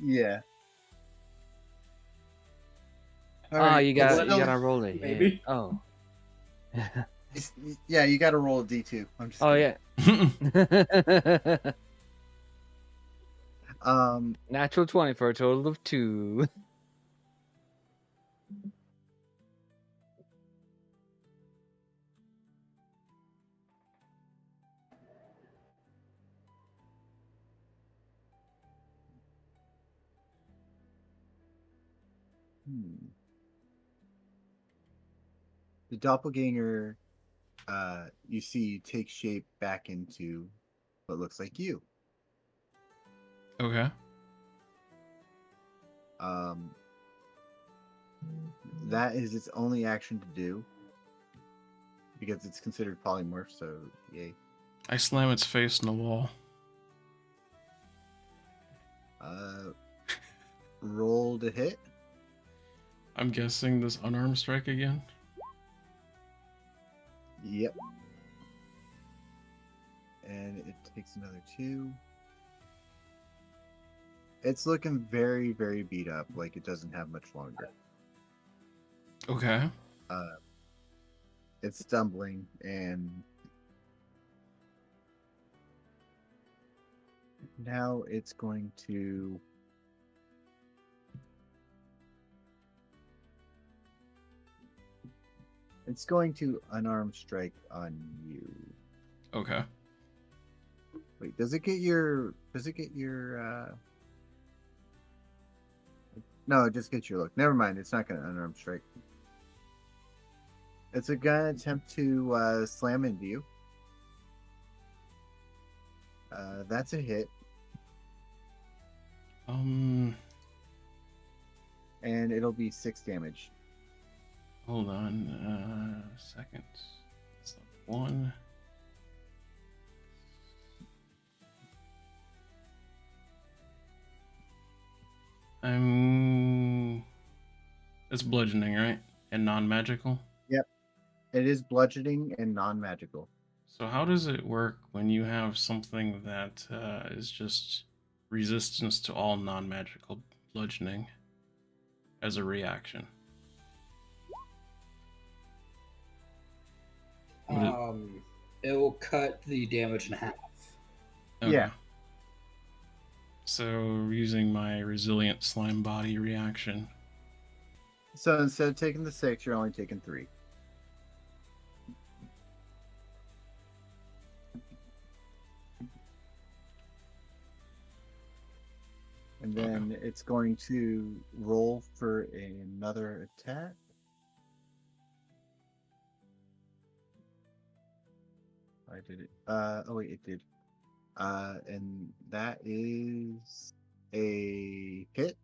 yeah. All right, You it's gotta still- roll it. Maybe. Yeah. Oh. Yeah, you got to roll a d2. I'm just Oh kidding. yeah. Natural 20 for a total of 2. The doppelganger, you see, takes shape back into what looks like you. Okay. That is its only action to do because it's considered polymorph. So, yay. I slam its face in the wall. Roll to hit. I'm guessing this unarmed strike again. Yep. And it takes another 2. It's looking very, very beat up. Like it doesn't have much longer. Okay. It's stumbling and now it's going to unarmed strike on you. Okay. Wait, does it get your no, it just gets your look. Never mind, it's not gonna unarmed strike. It's gonna attempt to slam into you. That's a hit. And it'll be 6 damage. Hold on a second. That's the 1. It's bludgeoning, right? And non-magical? Yep. It is bludgeoning and non-magical. So how does it work when you have something that is just resistance to all non-magical bludgeoning as a reaction? It will cut the damage in half. Okay. Yeah. So using my resilient slime body reaction. So instead of taking the 6, you're only taking 3. then it's going to roll for another attack. I did it. Oh wait, it did. And that is a hit.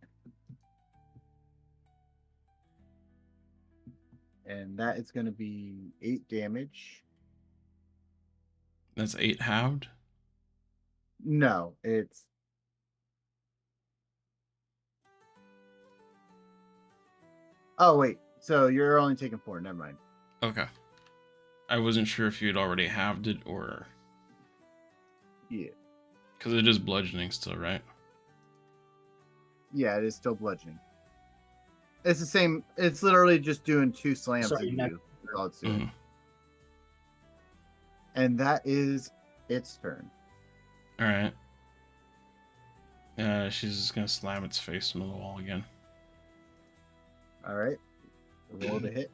And that is going to be 8 damage. That's 8 halved? No, it's... Oh, wait. So you're only taking 4. Never mind. Okay. I wasn't sure if you'd already halved it or... Yeah. Because it is bludgeoning still, right? Yeah, it is still bludgeoning. It's the same. It's literally just doing 2 slams Sorry, at next- you. That's all it's doing. Mhm. And that is its turn. Alright. She's just gonna slam its face into the wall again. All right. Roll to hit.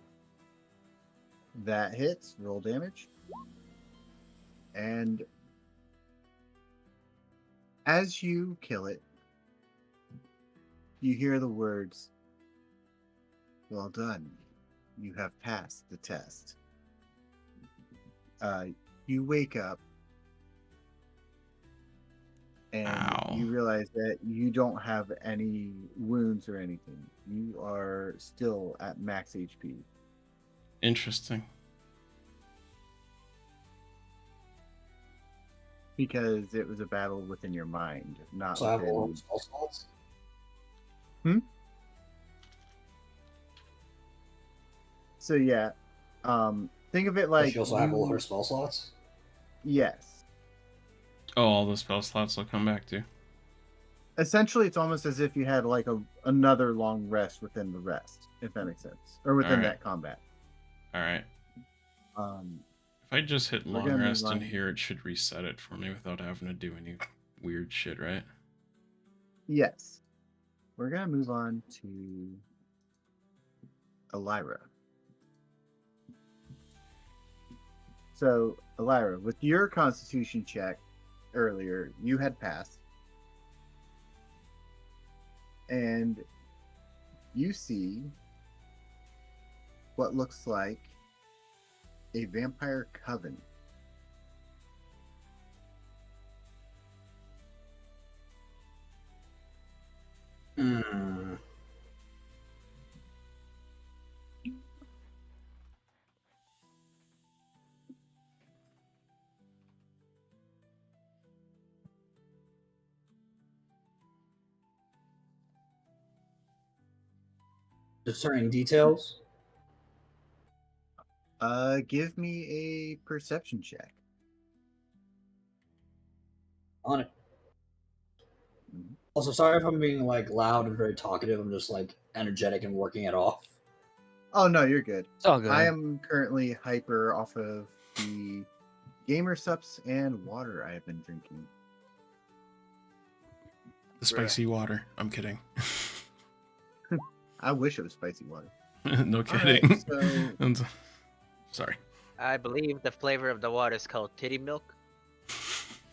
That hits. Roll damage. And as you kill it, you hear the words, "Well done. You have passed the test." You wake up and Ow. you realize that you don't have any wounds or anything. You are still at max HP. Interesting. Because it was a battle within your mind, not So I have within... all spell slots. So yeah, think of it Does like she also have all you- her spell slots? Yes. Oh, all the spell slots will come back to. Essentially, it's almost as if you had like another long rest within the rest, if that makes sense, or within Alright. that combat. Alright. Um, If I just hit We're long gonna move rest in on. here, it should reset it for me without having to do any weird shit, right? yes, we're gonna move on to Ellyra. So, Ellyra, with your Constitution check earlier, you had passed, and you see what looks like a vampire coven. Hmm. Discerning details. Give me a perception check. On it. Mhm. Also, sorry if I'm being like loud and very talkative. I'm just like energetic and working it off. Oh no, you're good. It's all good. I am currently hyper off of the gamer sups and water I have been drinking. The spicy water. I'm kidding. I wish it was spicy water. No All kidding. right, so And- Sorry. I believe the flavor of the water is called titty milk.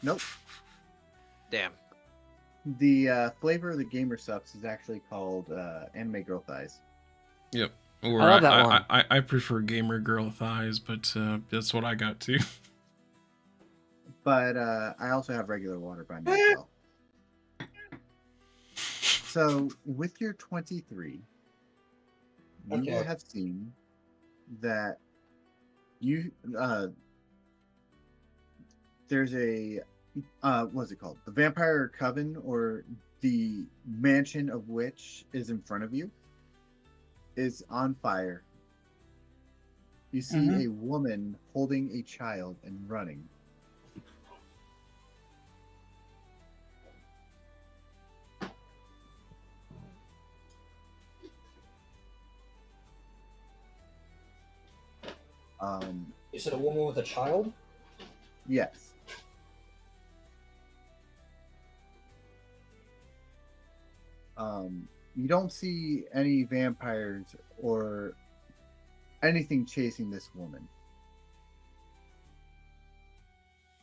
nope. Damn. The flavor of the gamer sups is actually called anime girl thighs. Yep. Or love that one. I prefer gamer girl thighs, but that's what I got too. But I also have regular water by me as well. So with your 23, you Okay. will have seen that you there's a what's it called? The Vampire Coven, or the mansion of which is in front of you, is on fire. You see a woman holding a child and running. You said a woman with a child? Yes. You don't see any vampires or anything chasing this woman.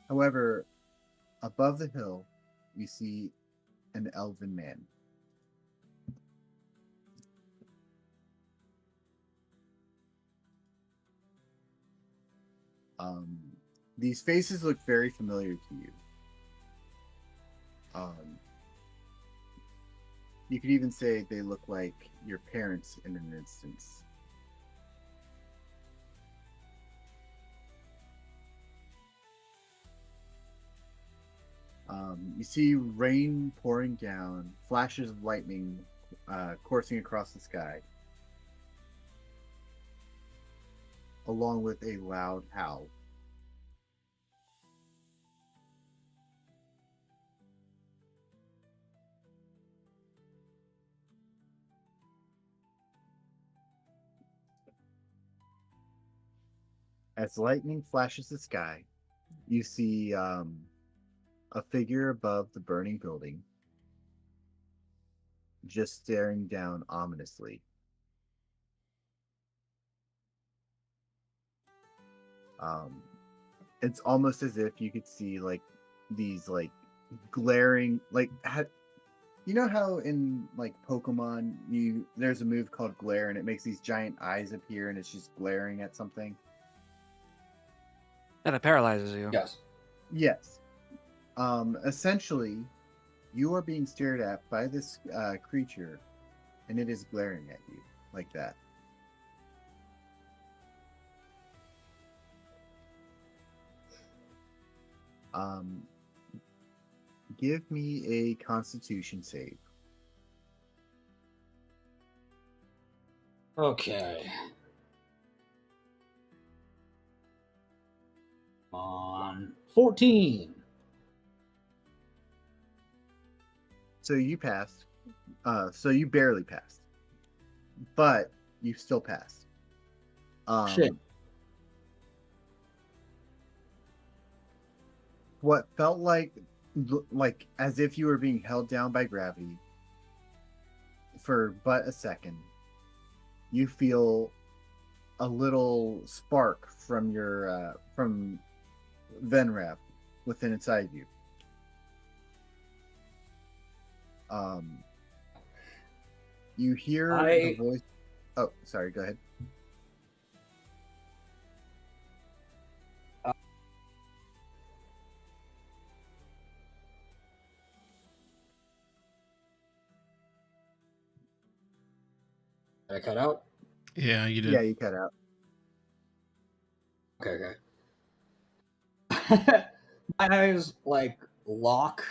However, above the hill, you see an elven man. These faces look very familiar to you. You could even say they look like your parents in an instance. You see rain pouring down, flashes of lightning coursing across the sky, along with a loud howl. As lightning flashes the sky, you see a figure above the burning building, just staring down ominously. It's almost as if you could see like these like glaring you know how in like Pokemon there's a move called glare and it makes these giant eyes appear and it's just glaring at something? And it paralyzes you. Yes. Yes. Essentially, you are being stared at by this creature, and it is glaring at you like that. Give me a Constitution save. Okay. On 14. So you passed. So you barely passed, but you still passed. Shit. What felt like as if you were being held down by gravity for but a second, you feel a little spark from your from Venrav within inside you. You hear the voice. Oh, sorry. Go ahead. Did I cut out? Yeah, you did. Yeah, you cut out. Okay. My eyes like lock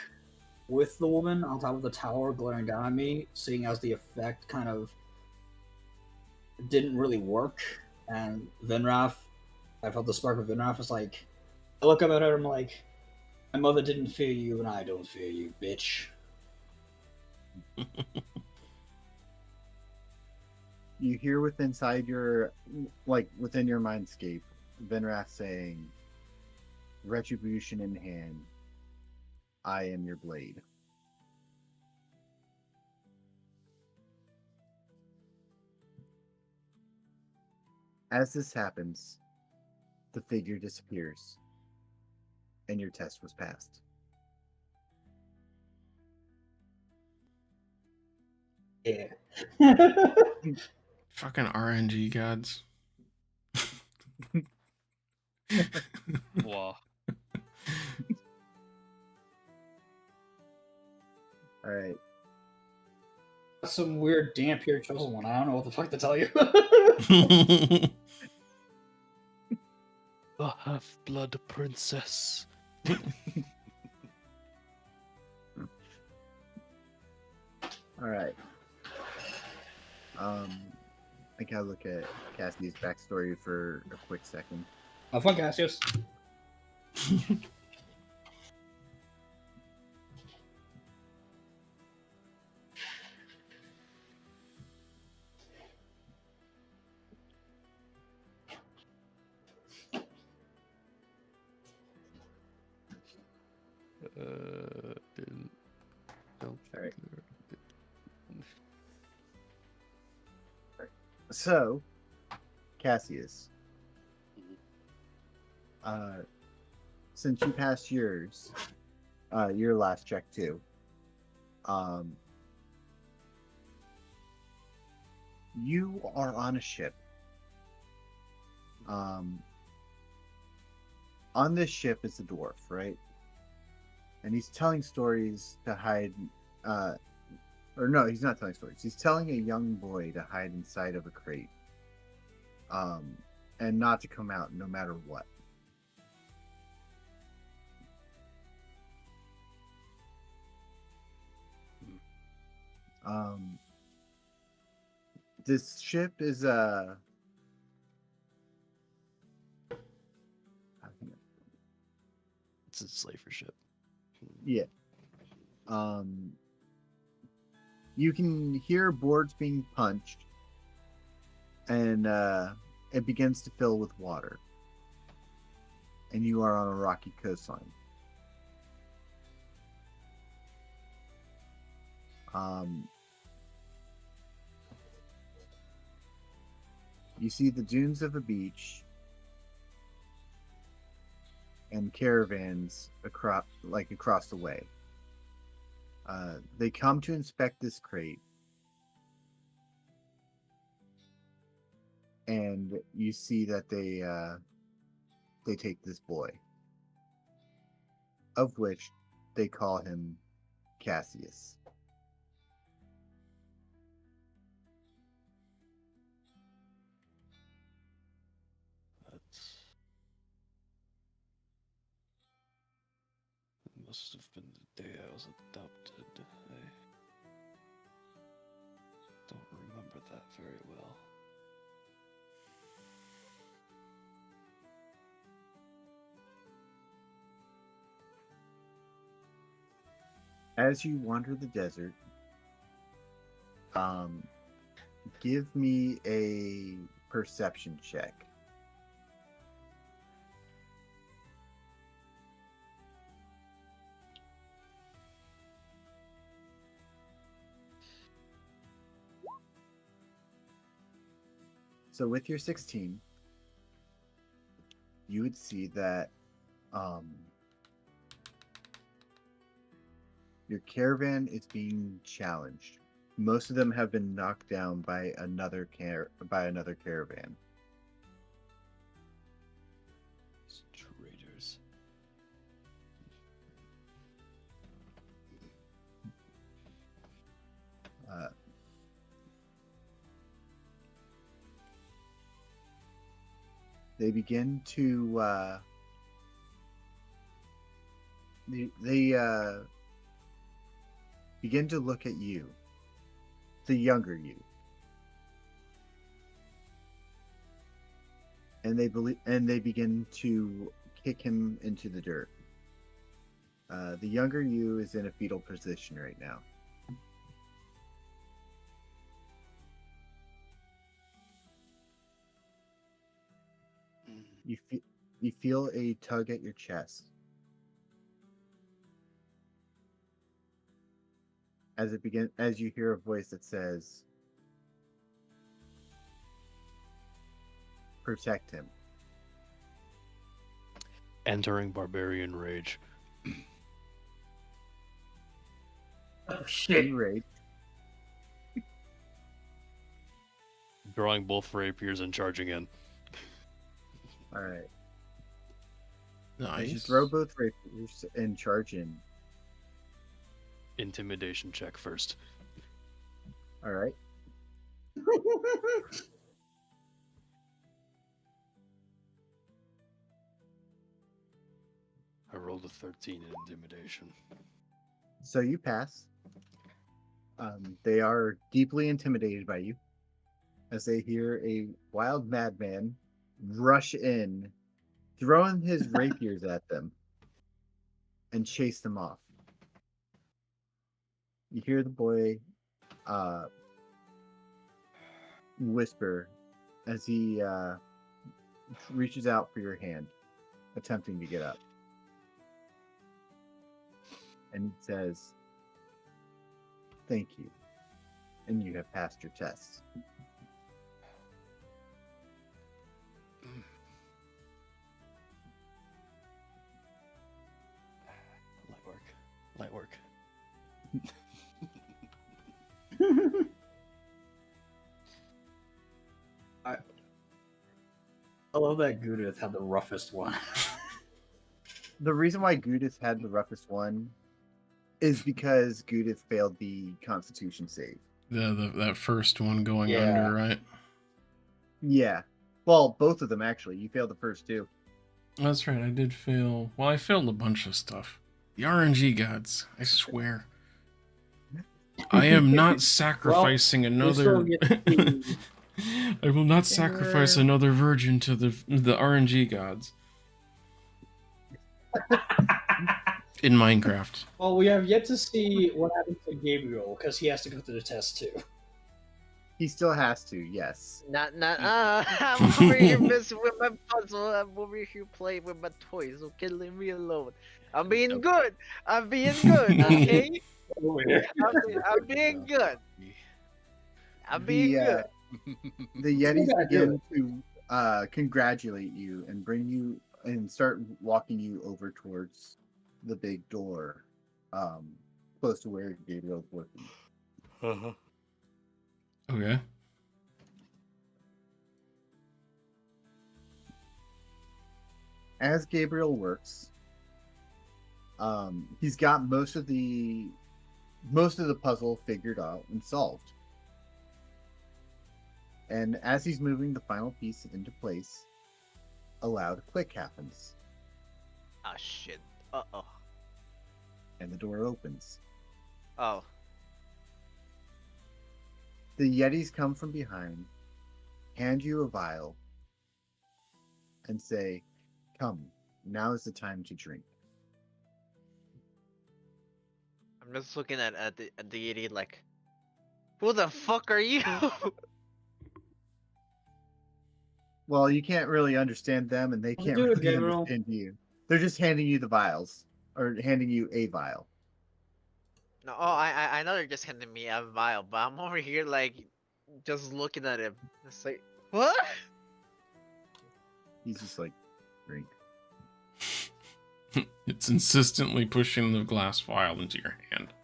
with the woman on top of the tower glaring down at me, seeing as the effect kind of didn't really work. And Venrath, I felt the spark of Venrath was like, I look up at her and I'm like, my mother didn't fear you and I don't fear you, bitch. You hear within your mindscape, Venrath saying, "Retribution in hand, I am your blade." As this happens, the figure disappears, and your test was passed. Yeah. Fucking RNG gods. Wow. All right. That's some weird damp here chosen one. I don't know what the fuck to tell you. The half-blood princess. All right. I gotta look at Cassidy's backstory for a quick second. Have fun, Cassius. Didn't. Don't All right. think So, Cassius, since you passed yours, your last check too, you are on a ship. on this ship is a dwarf, right? And he's telling stories to hide. Or no, he's not telling stories. He's telling a young boy to hide inside of a crate, and not to come out no matter what. This ship is I think It's a slaver ship. yeah. You can hear boards being punched, and it begins to fill with water. And you are on a rocky coastline. You see the dunes of a beach and caravans across the way. They come to inspect this crate, and you see that they take this boy, of which they call him Cassius. It must have been the day I was adopted. I don't remember that very well. As you wander the desert, give me a perception check. So with your 16, you would see that your caravan is being challenged. Most of them have been knocked down by another caravan. Traitors. They begin to they begin to look at you, the younger you, and they begin to kick him into the dirt. The younger you is in a fetal position right now. You feel a tug at your chest as you hear a voice that says, "Protect him." Entering barbarian rage. Oh shit! Enraged, Drawing both rapiers and charging in. all right. Nice. You throw both rapiers and charge in. Intimidation check first. All right. I rolled a 13 in intimidation. So you pass. They are deeply intimidated by you as they hear a wild madman rush in, throwing his rapiers at them, and chase them off. You hear the boy whisper as he reaches out for your hand, attempting to get up. And he says, "Thank you. And you have passed your test." Light work. I love that Goo-dith had the roughest one. the reason why Goo-dith had the roughest one is because Goo-dith failed the Constitution save. That first one going Yeah. under, right? Yeah. Well, both of them actually. You failed the first two. That's right. I did fail. Well, I failed a bunch of stuff. The RNG gods. I swear. I am not sacrificing We another. still get to see- I will not sacrifice another virgin to the RNG gods in Minecraft. Well, we have yet to see what happens to Gabriel because he has to go through the test too. He still has to, yes. I'm over here messing with my puzzle. I'm over here playing with my toys. Okay, leave me alone. I'm being good. I'm being good. Okay. I'm being good. I'm being good. The Yetis gotta do begin to congratulate you and bring you and start walking you over towards the big door, close to where Gabriel's working. Okay. As Gabriel works, he's got most of the puzzle figured out and solved. And as he's moving the final piece into place, a loud click happens, Oh shit. Uh-oh. and the door opens. Oh. The Yetis come from behind, hand you a vial, and say, "Come, now is the time to drink." I'm just looking at the idiot like, who the fuck are you? Well, you can't really understand them, and they I'll can't do it, really Gabriel. understand you. They're just handing you the vials, or handing you a vial. No, oh, I know they're just handing me a vial, but I'm over here like, just looking at him. It's like, what? He's just like, drink. It's insistently pushing the glass vial into your hand.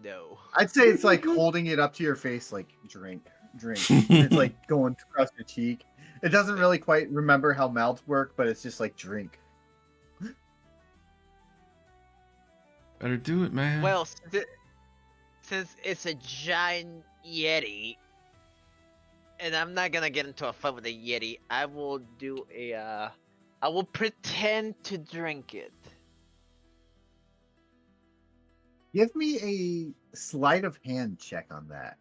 No. I'd say it's like holding it up to your face, like, drink, drink. It's like going across your cheek. It doesn't really quite remember how mouths work, but it's just like, drink. Better do it, man. Well, since it's a giant Yeti, and I'm not gonna get into a fight with a Yeti, I will do I will pretend to drink it. Give me a sleight of hand check on that.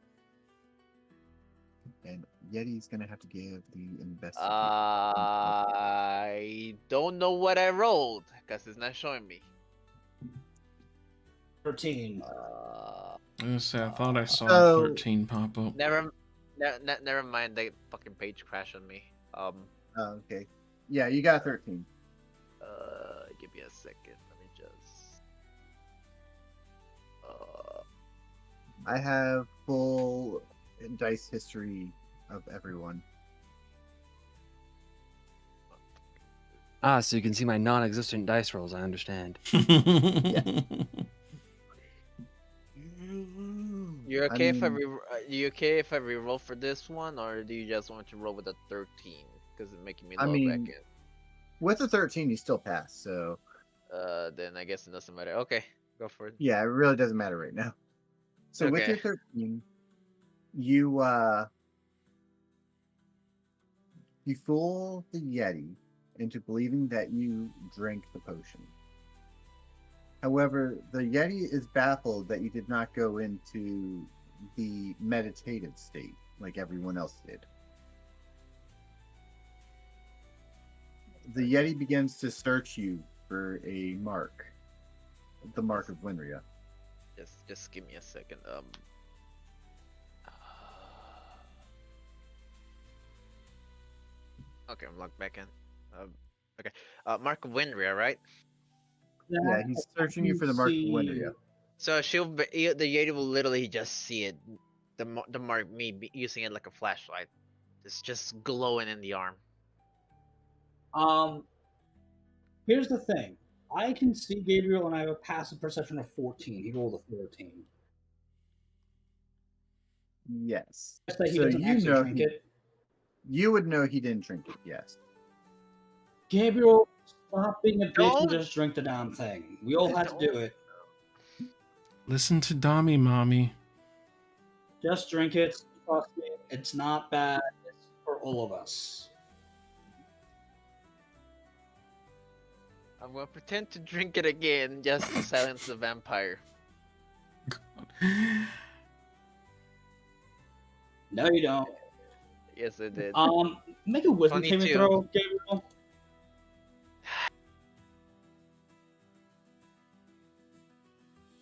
And Yeti's gonna have to give the investigation. I don't know what I rolled, because it's not showing me. 13. I was gonna say, I thought I saw So- 13 pop up. Never mind, the fucking page crashed on me. Oh, okay. Yeah, you got 13. Give me a second. Let me just. I have full dice history of everyone. Ah, so you can see my non-existent dice rolls. I understand. You're okay if I mean- you okay if I re-roll for this one, or do you just want to roll with a 13? Because it's making me I load mean- back in. With the 13, you still pass, so Then I guess it doesn't matter. Okay, go for it. yeah, it really doesn't matter right now. So with your Okay. 13, you fool the Yeti into believing that you drank the potion. However, the Yeti is baffled that you did not go into the meditative state like everyone else did. The Yeti begins to search you for a mark, the mark of Winria. Just give me a second. Okay, I'm logged back in. Okay. Mark of Winria, right? Yeah, he's searching you for the mark of See- Winria. So the Yeti will literally just see it, the mark, using it like a flashlight. It's just glowing in the arm. Here's the thing. I can see Gabriel, and I have a passive perception of 14. He rolled a 13. Yes. Just that he So doesn't you actually know drink he- it. You would know he didn't drink it, yes. Gabriel Stop being a bitch Don't- and just drink the damn thing. We all had to do it. Listen to Dommy, mommy. Just drink it. Trust me, it's not bad. It's for all of us. I'm gonna pretend to drink it again just to silence the vampire. No, you don't. Yes, I did. Make a wisdom saving 22. throw, Gabriel.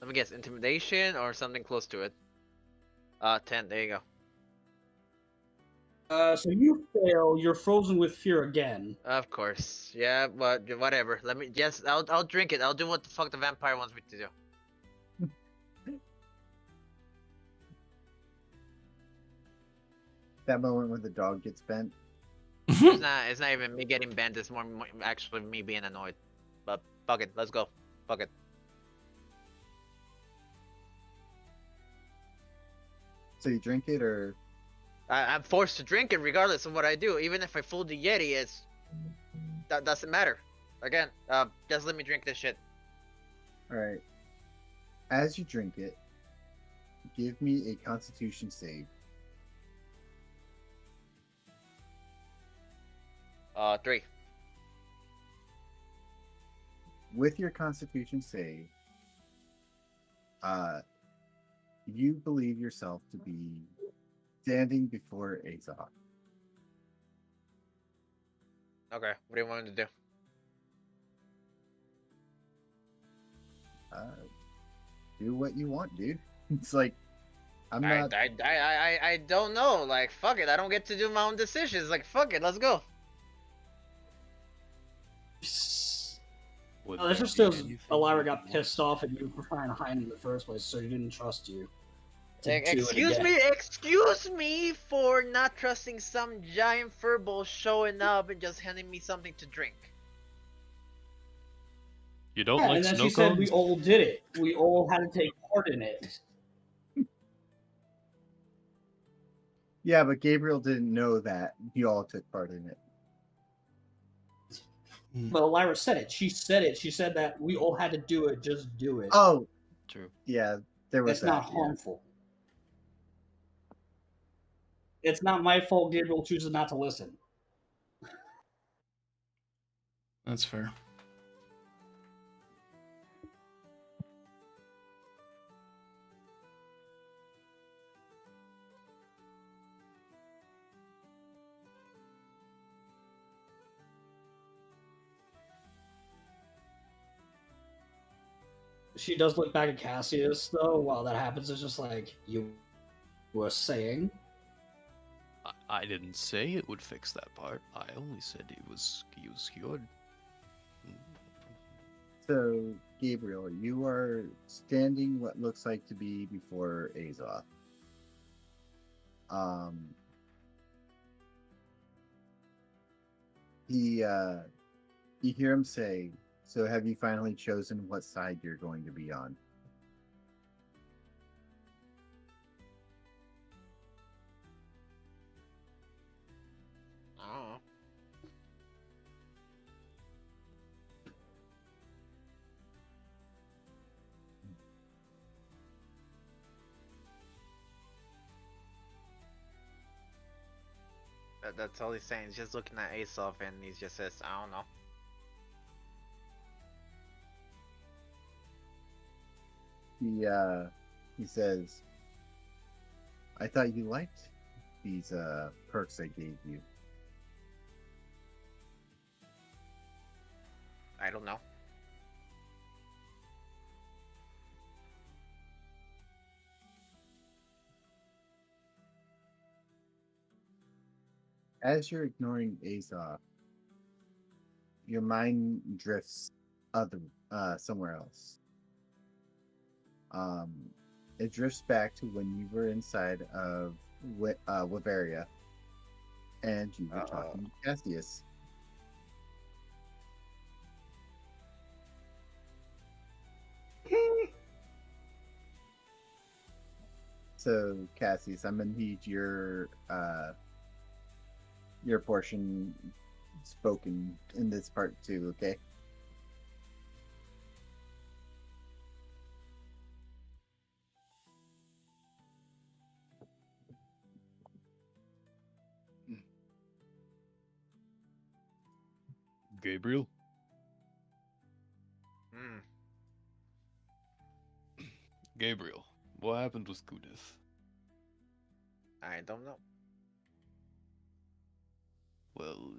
Let me guess, intimidation or something close to it. 10. There you go. So you fail. You're frozen with fear again. Of course. Yeah, but whatever. Let me. Yes, I'll drink it. I'll do what the fuck the vampire wants me to do. That moment when the dog gets bent. It's not even me getting bent. It's more actually me being annoyed. But fuck it. Let's go. Fuck it. So you drink it, or I'm forced to drink it regardless of what I do. Even if I fool the Yeti, that doesn't matter. Again, just let me drink this shit. all right. As you drink it, give me a Constitution save. 3. With your Constitution save, you believe yourself to be standing before Azog. Okay, what do you want me to do? Do what you want, dude. It's like I'm not. I don't know. Like, fuck it. I don't get to do my own decisions. Like, fuck it. Let's go. Would Oh, that's there just be because anything Ellyra you got want pissed to off at you for trying to hide in the first place, so he didn't trust you. to do it Excuse again. me, excuse me for not trusting some giant furball showing up and just handing me something to drink. You don't Yeah, like and then snow she said cones? we all did it. We all had to take part in it. Yeah, but Gabriel didn't know that you all took part in it. But Ellyra said it. She said it. She said that we all had to do it. Just do it. Oh, True. yeah, there was It's that. not yeah. harmful. It's not my fault Gabriel chooses not to listen. That's fair. She does look back at Cassius, though, while that happens. It's just like, you were saying. I didn't say it would fix that part. I only said he was cured. So, Gabriel, you are standing what looks like to be before Azoth. You hear him say, "So have you finally chosen what side you're going to be on?" Oh. That's all he's saying. He's just looking at Aesop and he just says, I don't know. He says, "I thought you liked these perks I gave you." I don't know. As you're ignoring Azoth, your mind drifts somewhere else. It drifts back to when you were inside of Bavaria, and you were talking to Cassius. So, Cassius, I'm gonna need your portion spoken in this part too, okay? Gabriel? Hmm. Gabriel, what happened with Goo-dith? I don't know. Well,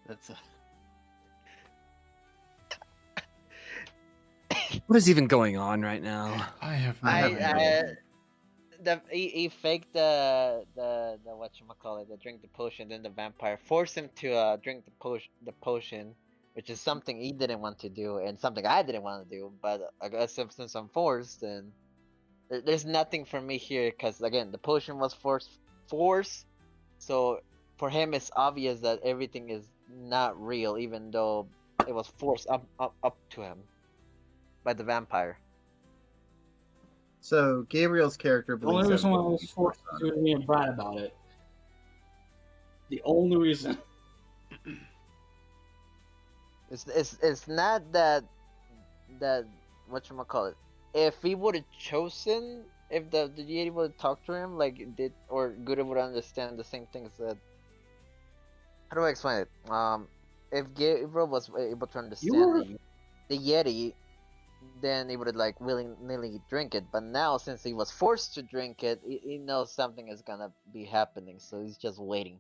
that's What is even going on right now? I have no I idea. he faked the whatchamacallit, the drink the potion, then the vampire forced him to drink the potion, which is something he didn't want to do and something I didn't want to do. But I guess since I'm forced, then there's nothing for me here because again the potion was forced, so for him it's obvious that everything is not real, even though it was forced up to him by the vampire. So Gabriel's character The only believes reason why I everything. was forced to do me and Brad about it. The only reason. It's not that whatchamacallit. If he would have chosen, if the deity would have talked to him like it did, or Gouda would understand the same things that. How do I explain it? If Gabriel was able to understand the Yeti, then he would have like willingly drink it. But now, since he was forced to drink it, he knows something is gonna be happening, so he's just waiting.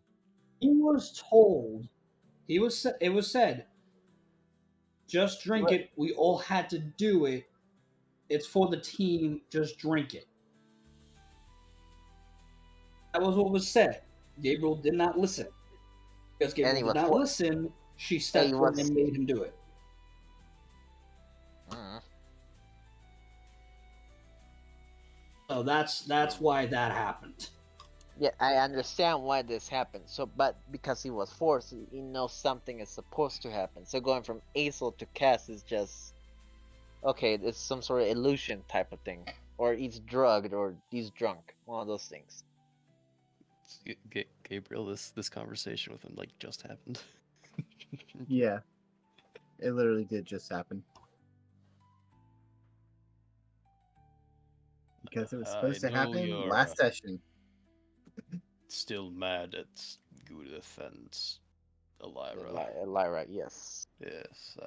He was told. It was said. Just drink it. We all had to do it. It's for the team. Just drink it. That was what was said. Gabriel did not listen. Because And he Gabriel did was not listen, she stepped in and made him do it. So that's why that happened. Yeah, I understand why this happened. So, but because he was forced, he knows something is supposed to happen. So going from Aesel to Cass is just okay. It's some sort of illusion type of thing, or he's drugged, or he's drunk. One of those things. Gabriel, this conversation with him like just happened. Yeah, it literally did just happen. Because it was supposed to happen last session. Still mad at Goo-dith and Ellyra. Ellyra, yes. Yes.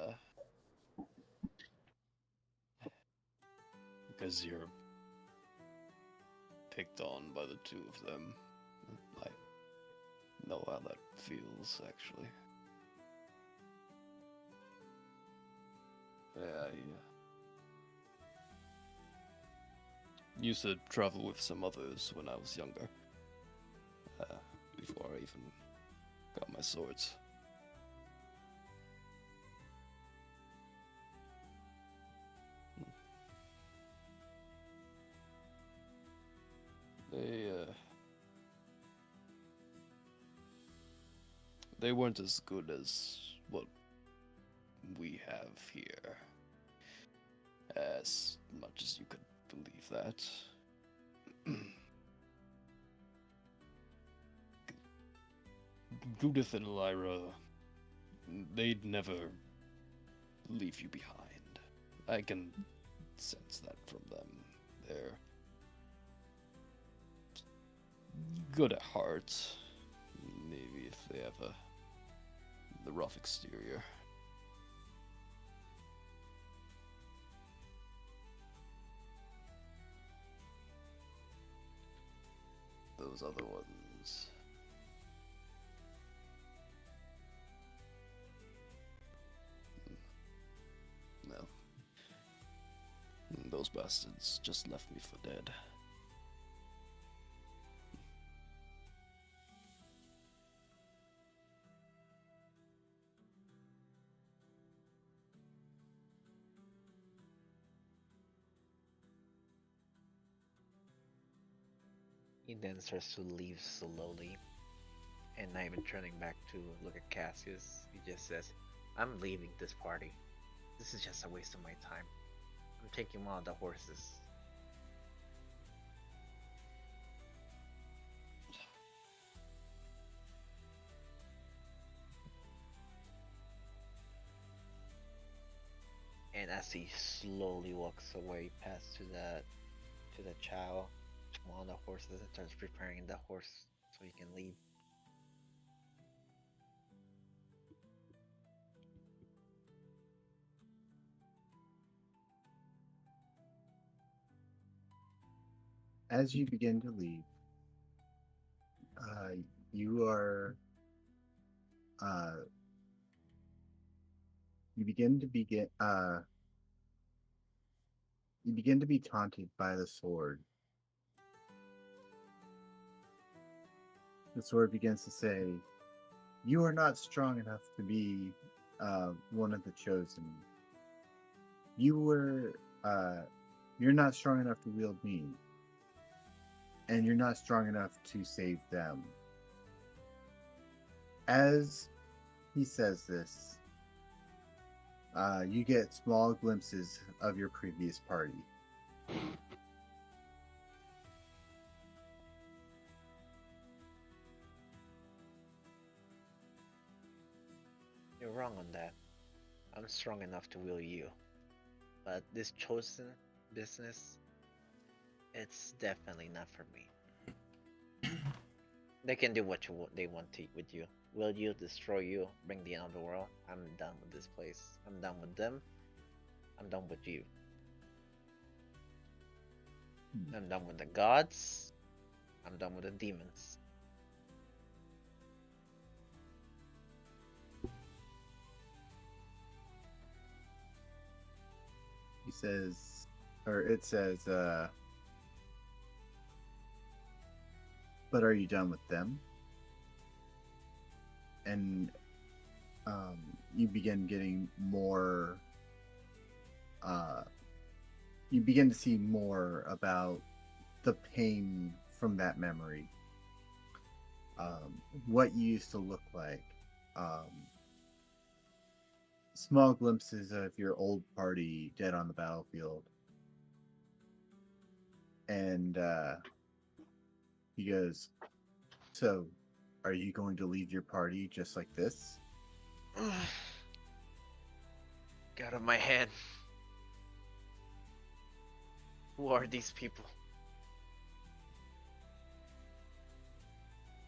Because you're picked on by the two of them. I know how that feels, actually. Yeah, I used to travel with some others when I was younger. Before I even got my swords. They weren't as good as what we have here. As much as you could believe that. Goo-dith and Ellyra, they'd never leave you behind. I can sense that from them. They're good at heart. Maybe if they have the rough exterior. Those other ones. No. Those bastards just left me for dead. He then starts to leave slowly. And not even turning back to look at Cassius, he just says, I'm leaving this party. This is just a waste of my time. I'm taking one of the horses. And as he slowly walks away past to the child, one of the horses, and starts preparing the horse so he can leave. As you begin to leave, you are you begin to be taunted by the sword. The sword begins to say, "You are not strong enough to be one of the chosen. You're not strong enough to wield me, and you're not strong enough to save them." As he says this, you get small glimpses of your previous party. You're wrong on that. I'm strong enough to will you. But this chosen business, it's definitely not for me. They can do what they want to with you. Will you, destroy you, bring the end of the world? I'm done with this place. I'm done with them. I'm done with you. I'm done with the gods. I'm done with the demons. He says, or it says, but are you done with them? And you begin getting more, you begin to see more about the pain from that memory. What you used to look like. Small glimpses of your old party dead on the battlefield. And he goes, "So, are you going to leave your party just like this?" Get out of my head. Who are these people?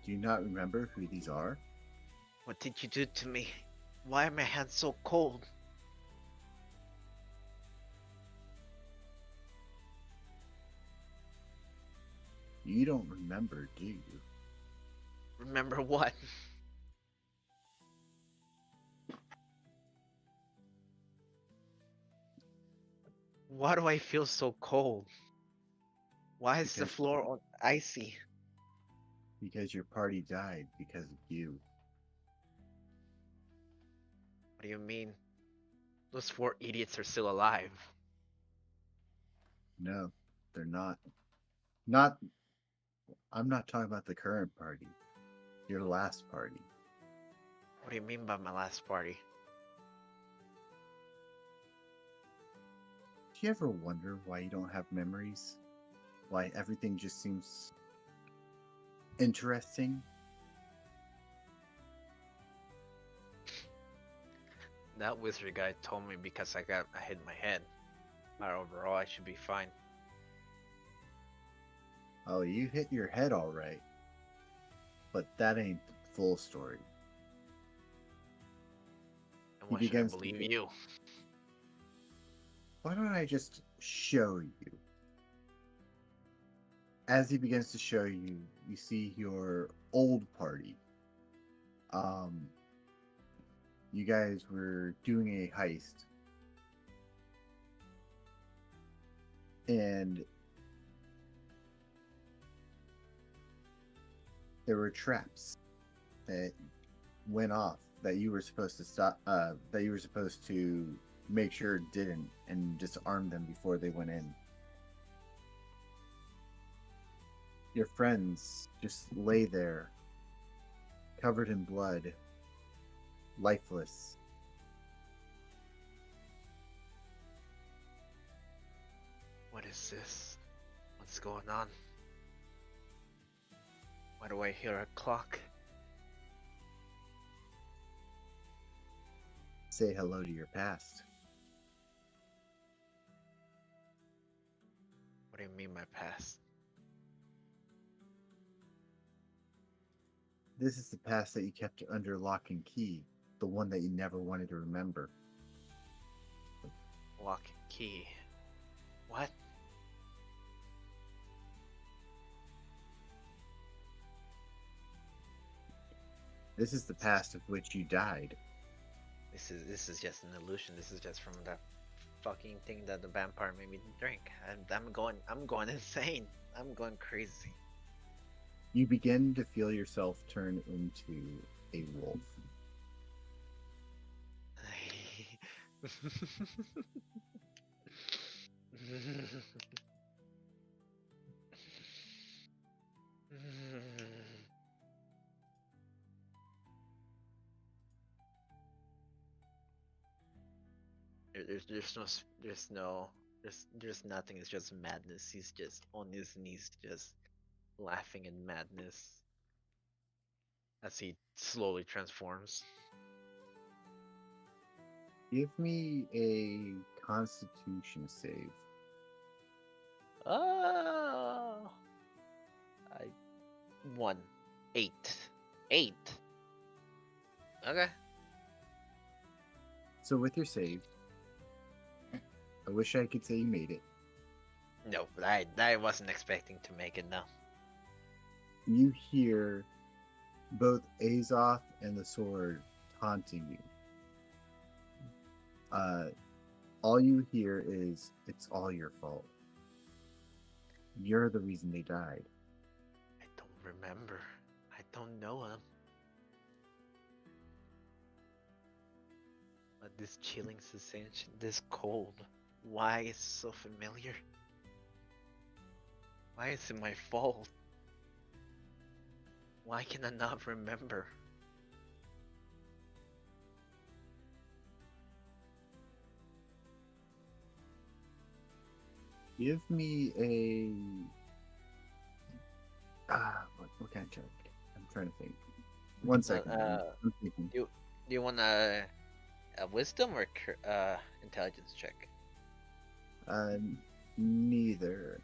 Do you not remember who these are? What did you do to me? Why are my hands so cold? You don't remember, do you? Remember what? Why do I feel so cold? Why is the Because- floor icy? Because your party died because of you. What do you mean? Those 4 idiots are still alive. No, they're not. I'm not talking about the current party. Your last party. What do you mean by my last party? Do you ever wonder why you don't have memories? Why everything just seems interesting? That wizard guy told me because I hit my head. But overall, I should be fine. Oh, you hit your head all right. But that ain't the full story. And He why should I begins to believe think. you? Why don't I just show you? As he begins to show you, you see your old party. You guys were doing a heist. And there were traps that went off that you were supposed to stop, that you were supposed to make sure didn't, and disarm them before they went in. Your friends just lay there, covered in blood, lifeless. What is this? What's going on? Why do I hear a clock? Say hello to your past. What do you mean, my past? This is the past that you kept under lock and key, the one that you never wanted to remember. Lock and key. What? This is the past of which you died. This is just an illusion. This is just from that fucking thing that the vampire made me drink. I'm going insane. I'm going crazy. You begin to feel yourself turn into a wolf. There's nothing. It's just madness. He's just on his knees, just laughing in madness as he slowly transforms. Give me a Constitution save. Oh, I won 8. Okay. So with your save, I wish I could say you made it. No, but I wasn't expecting to make it. No. You hear both Azoth and the sword taunting you. All you hear is, it's all your fault. You're the reason they died. I don't remember. I don't know him. But this chilling sensation, this cold, why is it so familiar? Why is it my fault? Why can I not remember? Give me a... what kind of check? I'm trying to think. 1 second. I'm thinking. Do you want a wisdom or intelligence check? Neither.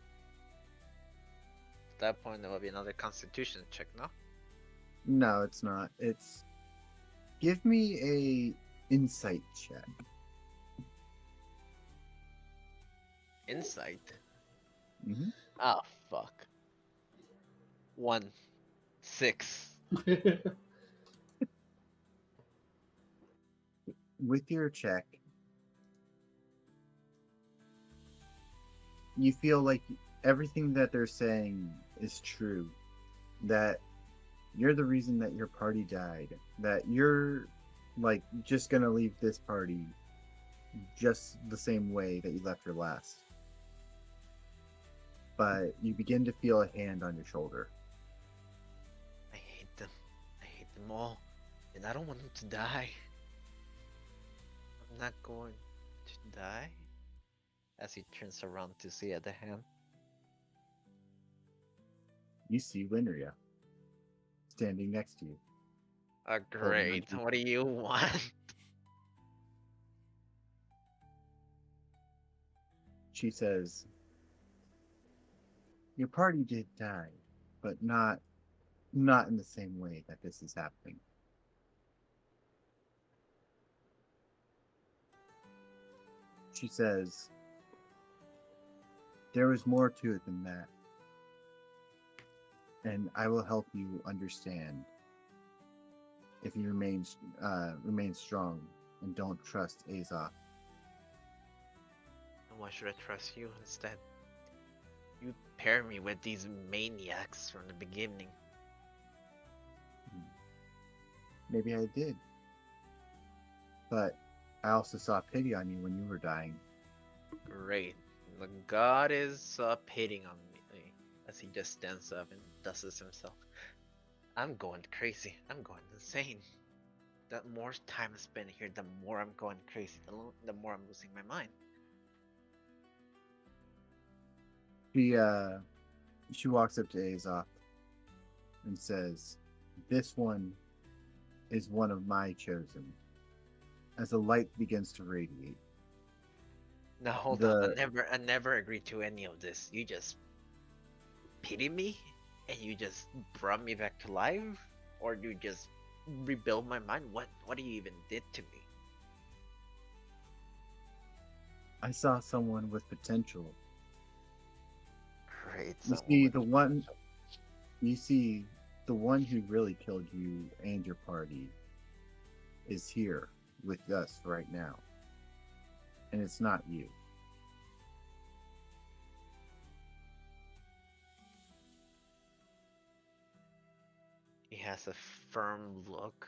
At that point, there will be another constitution check, no? No, it's not. It's... Give me a insight check. Insight? Mm-hmm. Oh, fuck. 1, 6. With your check, you feel like everything that they're saying is true. That you're the reason that your party died. That you're, like, just gonna leave this party just the same way that you left your last. But you begin to feel a hand on your shoulder. I hate them. I hate them all. And I don't want them to die. I'm not going to die. As he turns around to see at the hand. You see Winria standing next to you. Oh, great. What do you want? She says, your party did die, but not in the same way that this is happening. She says, there was more to it than that. And I will help you understand if you remain strong and don't trust Azoth. And why should I trust you instead? You pair me with these maniacs from the beginning. Maybe I did. But I also saw pity on you when you were dying. Great. The god is pitting on me as he just stands up and dusts himself. I'm going crazy. I'm going insane. The more time I spend here, the more I'm going crazy. The more I'm losing my mind. She walks up to Azoth and says, "This one is one of my chosen." As the light begins to radiate, Now hold on. I never agreed to any of this. You just pity me, and you just brought me back to life, or you just rebuild my mind. What you even did to me? I saw someone with potential. Great. You see the one. You see the one who really killed you and your party is here with us right now, and it's not you. He has a firm look,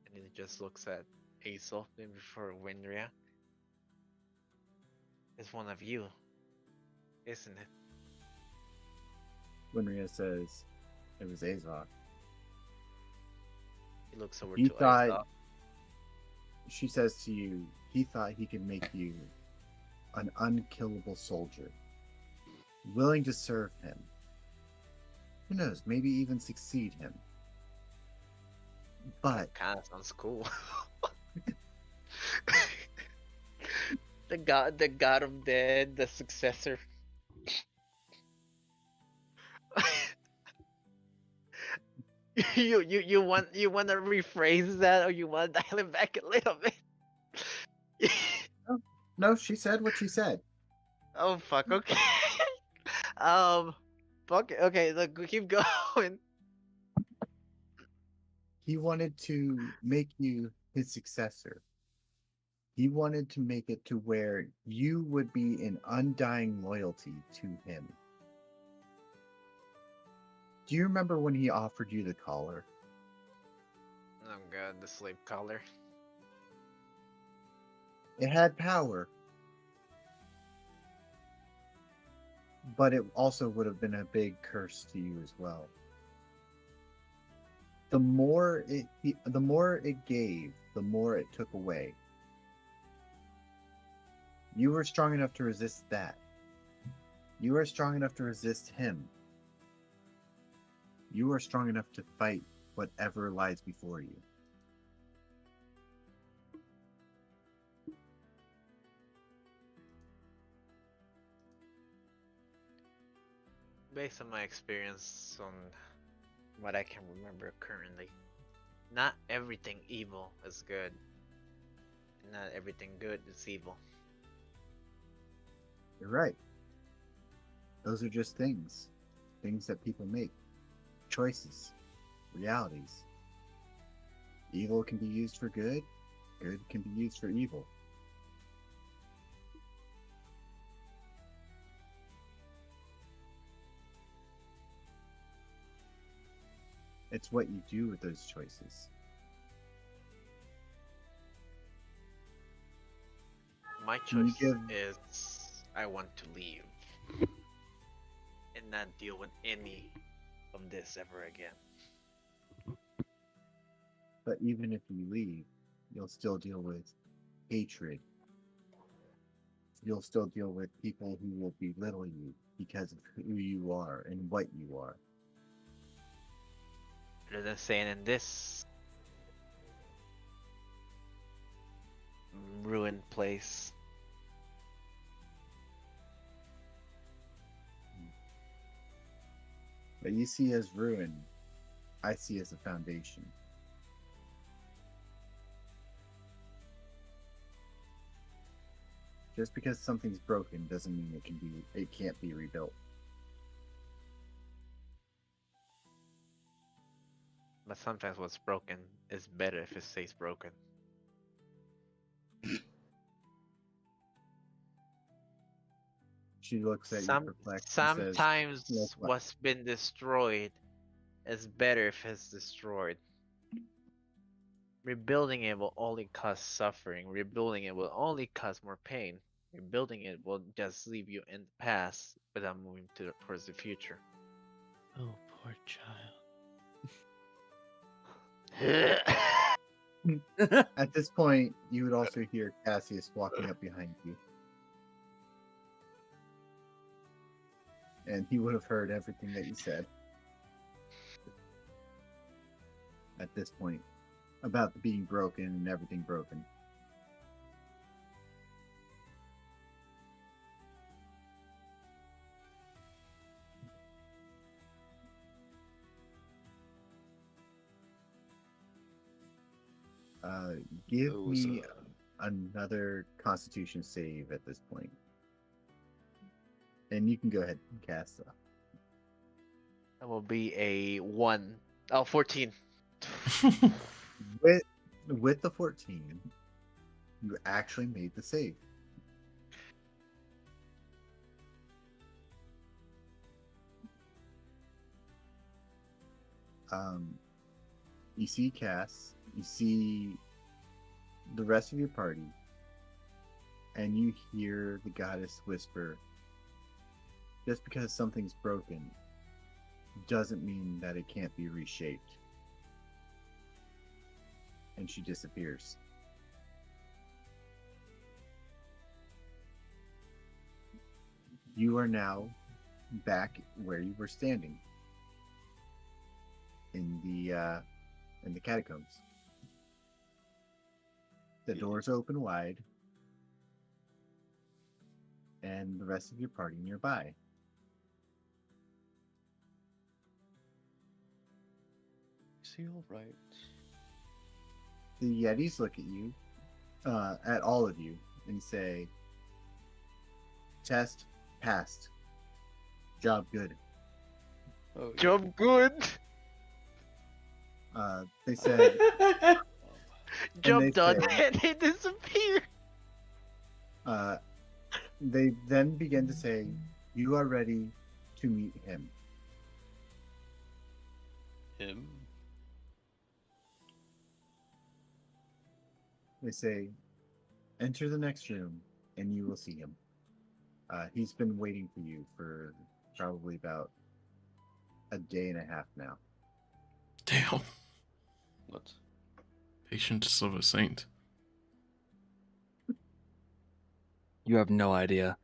and he just looks at Azoth before Winria. It's one of you, isn't it? Winria says, "It was Azoth." He looks over He to thought. Azoth. She says to you, he thought he could make you an unkillable soldier, willing to serve him. Who knows, maybe even succeed him. But Kind of sounds cool. the god of dead, the successor. you want to rephrase that, or you want to dial it back a little bit? no, she said what she said. Oh fuck. Okay. Fuck. Okay. Look, we keep going. He wanted to make you his successor. He wanted to make it to where you would be in undying loyalty to him. Do you remember when he offered you the collar? Oh god, the slave collar. It had power, but it also would have been a big curse to you as well. The more it gave, the more it took away. You were strong enough to resist that. You are strong enough to resist him. You are strong enough to fight whatever lies before you. Based on my experience on what I can remember currently, not everything evil is good. Not everything good is evil. You're right. Those are just things that people make. Choices, realities. Evil can be used for good, good can be used for evil. It's what you do with those choices. My Can you choice give- is I want to leave and not deal with any of this ever again. But even if you leave, you'll still deal with hatred. You'll still deal with people who will belittle you because of who you are and what you are. Rather than staying in this ruined place. But you see as ruin, I see as a foundation. Just because something's broken doesn't mean it can't be rebuilt. But sometimes what's broken is better if it stays broken. She looks at you perplexed and says, Sometimes "Like what?" what's been destroyed is better if it's destroyed. Rebuilding it will only cause suffering. Rebuilding it will only cause more pain. Rebuilding it will just leave you in the past without moving towards the future. Oh, poor child. At this point, you would also hear Cassius walking up behind you. And he would have heard everything that you said. At this point, about the being broken and everything broken. Give me another Constitution save at this point. And you can go ahead and cast that. That will be a 1. Oh, 14. With the 14, you actually made the save. You see Cass, you see the rest of your party, and you hear the goddess whisper, just because something's broken doesn't mean that it can't be reshaped. And she disappears. You are now back where you were standing in the catacombs. The doors open wide, and the rest of your party nearby. Is he all right? The Yetis look at you, at all of you, and say, "Test passed. Job good." Oh, yeah. Job good. They said, Job they done. say- And they disappear. they then begin to say, "You are ready to meet him." Him? They say, "Enter the next room, and you will see him." He's been waiting for you for probably about a day and a half now. Damn. What? Patience of a saint. You have no idea.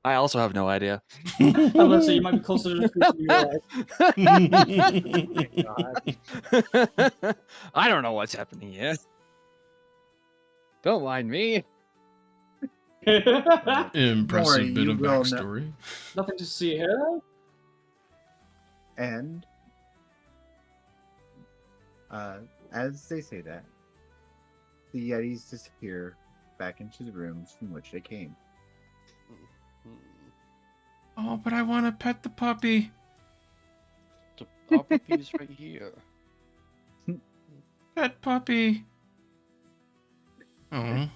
I also have no idea. Unless you might be closer to the truth than you realize. I don't know what's happening here. Don't mind me. Impressive worry, bit you of will know. backstory. Nothing to see here. And as they say that, the Yetis disappear back into the rooms from which they came. Oh, but I want to pet the puppy. Our puppy's right here. Pet puppy. Oh.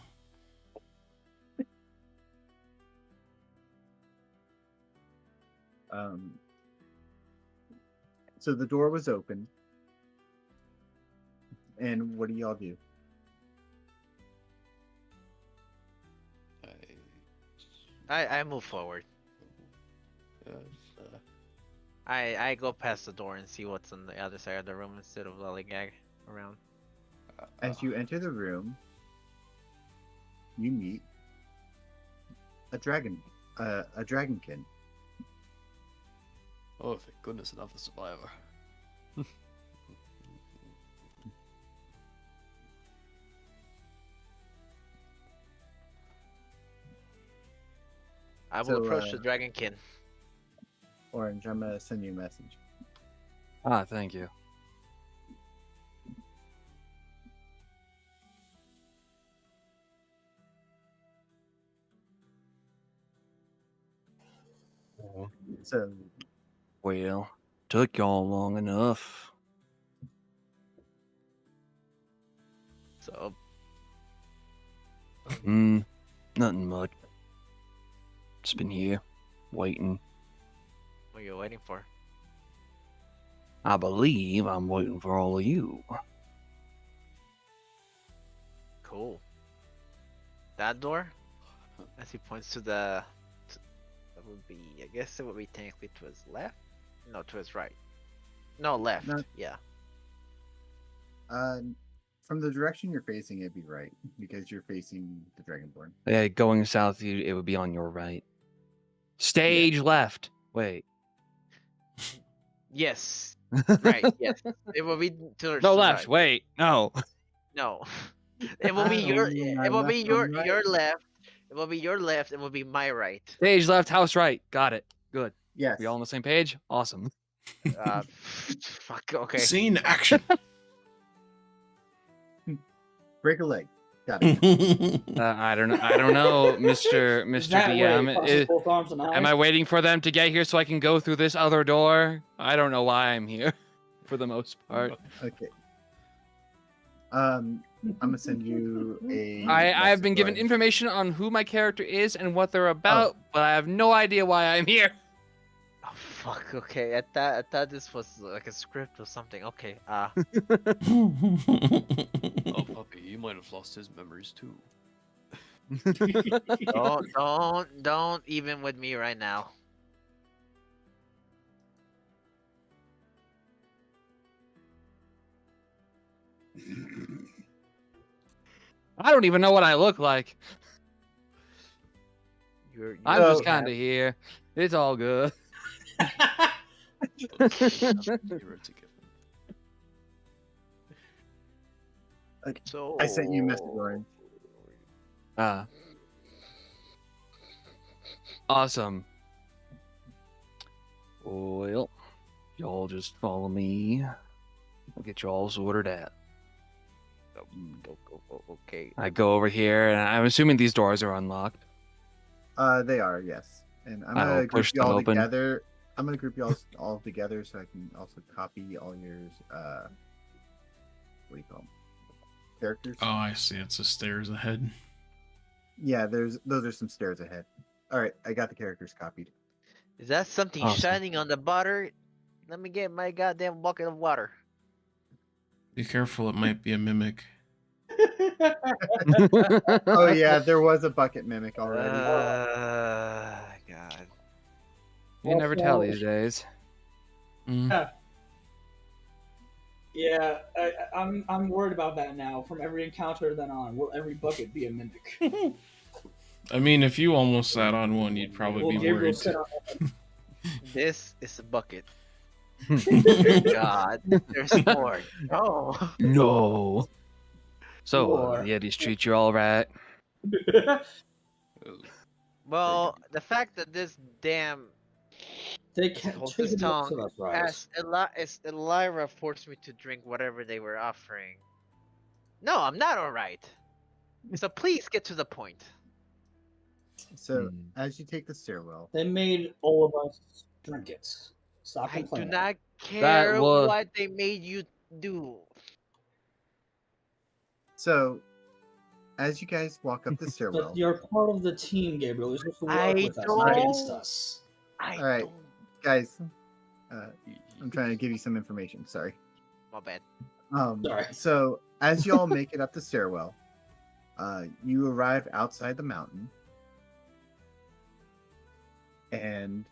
So the door was open. And what do y'all do? I move forward. Yes, I go past the door and see what's on the other side of the room instead of lollygag around. As you enter the room, you meet a dragonkin. Oh, thank goodness, another survivor. I will So, approach the dragonkin. Orange, I'm gonna send you a message. Ah, thank you. So Well, took y'all long enough. So Nothing much. Just been here, waiting. what are you waiting for? I believe I'm waiting for all of you. Cool. That door? As he points to the... that would be... I guess it would be technically to his left? No, to his right. No, left. No. Yeah. From the direction you're facing, it'd be right because you're facing the Dragonborn. Yeah, going south, it would be on your right. Stage left. Wait. Yes. Right. Yes. It will be to No the left. right. Wait. No. No. It will be your. It will be your left. It will be your left. It will be my right. Stage left, house right. Got it. Good. Yes. We all on the same page? Awesome. Fuck. Okay. Scene action. Break a leg. Got it. I don't know. I don't know, Mr. That way, DM. crosses both arms and Am eyes. I waiting for them to get here so I can go through this other door? I don't know why I'm here, for the most part. Okay. I'm gonna send you a. I've been given message. information on who my character is and what they're about, but I have no idea why I'm here. Oh fuck. Okay. I thought this was like a script or something. Okay. Oh, puppy, he might have lost his memories too. Don't even with me right now. I don't even know what I look like. I'm So- just kind of here. It's all good. Hero to give him. So I sent you a message, Rein. Awesome. Well, y'all just follow me. I'll get you all sorted out. Okay. I go over here, and I'm assuming these doors are unlocked. They are, yes. And I'm I'll gonna group push you them all open. together. I'm gonna group you all together so I can also copy all your what do you call them? Characters. Oh, I see. It's the stairs ahead. Yeah, those are some stairs ahead. All right, I got the characters copied. Is that something Awesome. shining on the butter? Let me get my goddamn bucket of water. Be careful, it might be a mimic. Oh yeah, there was a bucket mimic already. God. You never tell Also- these days. Mm. Yeah, I'm worried about that now. From every encounter then on, will every bucket be a mimic? I mean, if you almost sat on one, you'd probably Well, be Gabriel worried. said This is a bucket. God, there's more. Oh. No. So, Or- the Yetis treat you all right? Well, the fact that this damn They can't Hold take this it up to tongue. us, right? as Ellyra forced me to drink whatever they were offering. No, I'm not alright. So please get to the point. So as you take the stairwell, They made all of us drink it. Stop I do complaining. not care wa- what they made you do. so as you guys walk up the stairwell, But you're part of the team, Gabriel. You're supposed to work I with us, not against don't- us. I All right. don't. guys, I'm trying to give you some information. Sorry. My bad. Sorry. So as you all make it up the stairwell, you arrive outside the mountain, and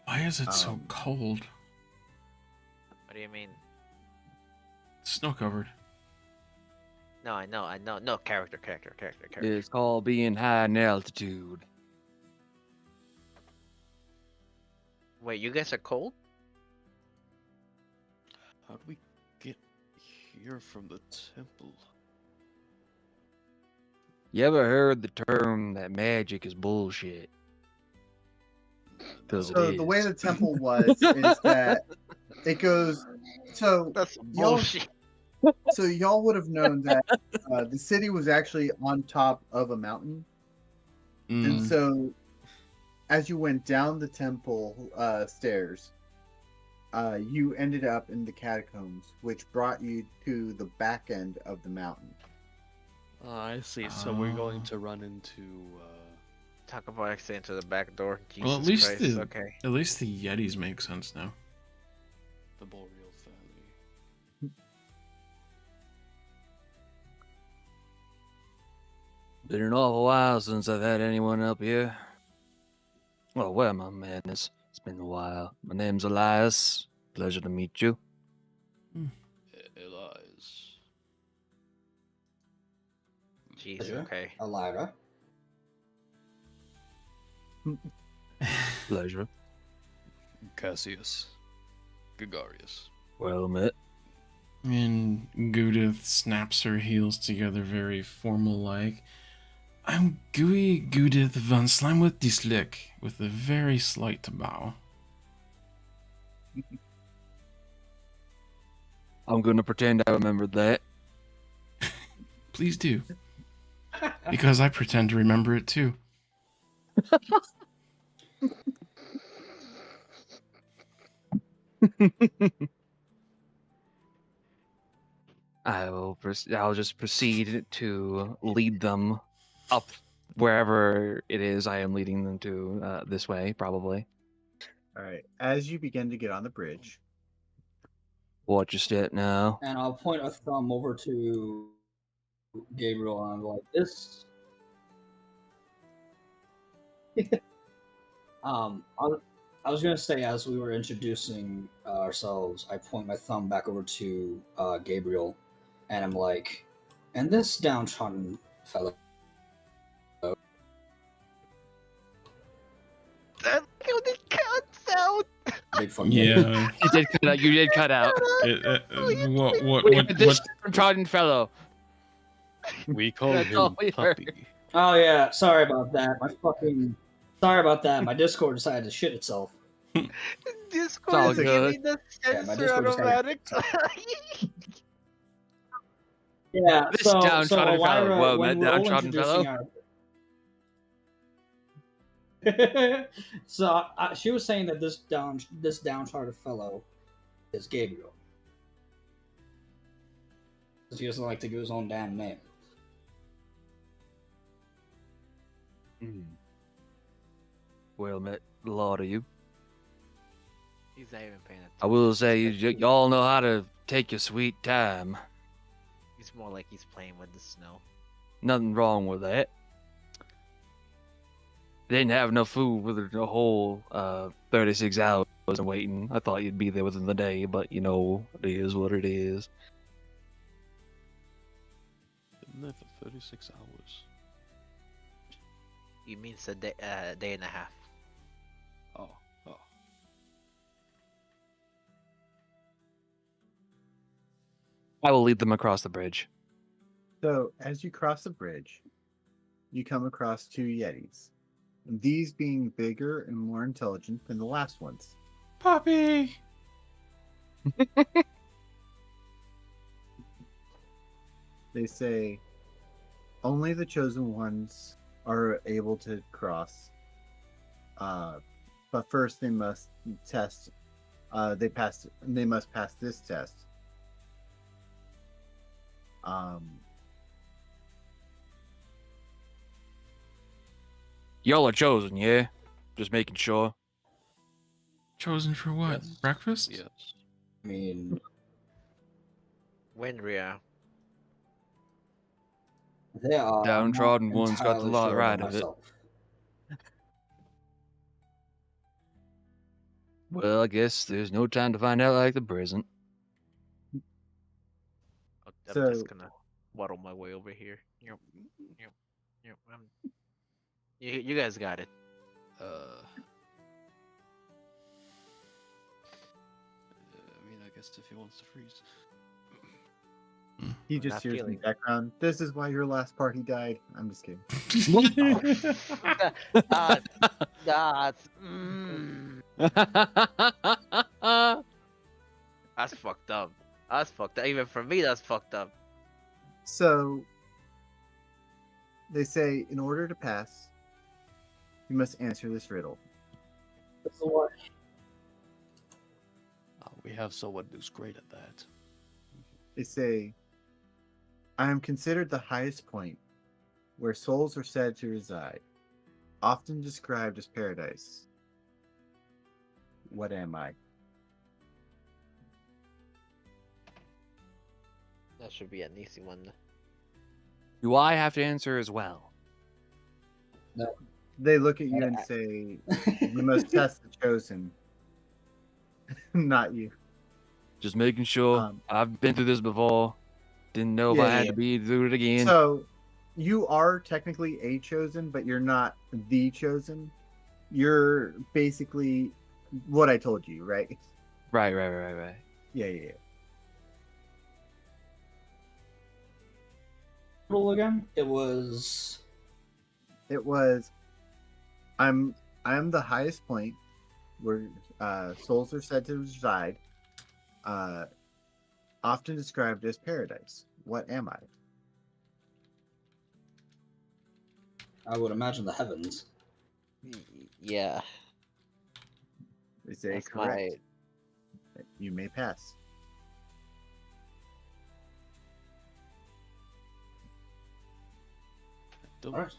Why is it so Um, cold? What do you mean? Snow covered. No, I know. No, character. It's called being high in altitude. Wait, you guys are cold? How do we get here from the temple? You ever heard the term that magic is bullshit? 'Cause it so the way is. the temple was is that it goes. So That's Y'all- bullshit. so y'all would have known that the city was actually on top of a mountain. And Mm. so, as you went down the temple stairs, you ended up in the catacombs, which brought you to the back end of the mountain. I see. So we're going Oh. to run into. Talk about accident to the back door. Jesus Well, at least Christ. the Okay. at least the Yetis make sense now. The Boreal Valley. Been an awful while since I've had anyone up here. Oh, where my madness? It's been a while. My name's Elias. Pleasure to meet you. Elias. Jeez, Pleasure. okay. Ellyra. Pleasure. Cassius. Gregarious. Well met. And Goo-dith snaps her heels together very formal-like. I'm Gooey Goo-dith van Slimewith Dislik, with a very slight bow. I'm gonna pretend I remembered that. Please do. Because I pretend to remember it too. I'll just proceed to lead them up wherever it is I am leading them to. This way, probably. All right. As you begin to get on the bridge, Watch your step now. And I'll point a thumb over to Gabriel and I'm like, this. I was gonna say as we were introducing ourselves, I point my thumb back over to Gabriel, and I'm like, and this downtrodden fellow. That the cuts out. Big fucking Yeah. You did cut out. You did cut out. What? Trodden fellow. We call That's all him we heard. Puppy. Oh yeah, sorry about that. Sorry about that. My Discord decided to shit itself. all Discord is good. giving the Yeah, my censor Discord decided. automatic. Yeah, This so downtrodden fellow. Ellyra, Well, when that we're all downtrodden introducing our... So she was saying that this downtrodden fellow is Gabriel. Because he doesn't like to give his own damn name. Well met, a lot of you. He's not even paying attention. I will say, y'all know how to take your sweet time. He's more like he's playing with the snow. Nothing wrong with that. Didn't have enough food for the whole 36 hours of waiting. I thought you'd be there within the day, but you know, it is what it is. Been there for 36 hours. He means a day and a half. Oh. I will lead them across the bridge. so as you cross the bridge, you come across two Yetis. These being bigger and more intelligent than the last ones. Puppy! They say only the chosen ones are able to cross. But first they must test. They must pass this test. Y'all are chosen, yeah? Just making sure. Chosen for what? Yes. Breakfast? Yes. I mean, When Rhea? they are Downtrodden not one's got the entirely lot sure right about of it. myself. Well, I guess there's no time to find out like the present. I'm So- just gonna waddle my way over here. Yep. You guys got it. I mean, I guess if he wants to freeze. He I'm just not hears in the feeling it. background. This is why your last party died. I'm just kidding. That's that's fucked up. That's fucked up. Even for me, that's fucked up. So they say in order to pass, you must answer this riddle. This is what We have someone who's great at that. They say, I am considered the highest point where souls are said to reside, often described as paradise. What am I? That should be an easy one. Do I have to answer as well? They look at you and say, you must test the chosen, not you. Just making sure. I've been through this before. Didn't know if I had to be through it again. So, you are technically a chosen, but you're not the chosen. You're basically what I told you, right? Right. Yeah. Roll again. It was. I am the highest point where souls are said to reside. Often described as paradise. What am I? I would imagine the heavens. Yeah. Is it That's correct? You may pass. Don't Alright.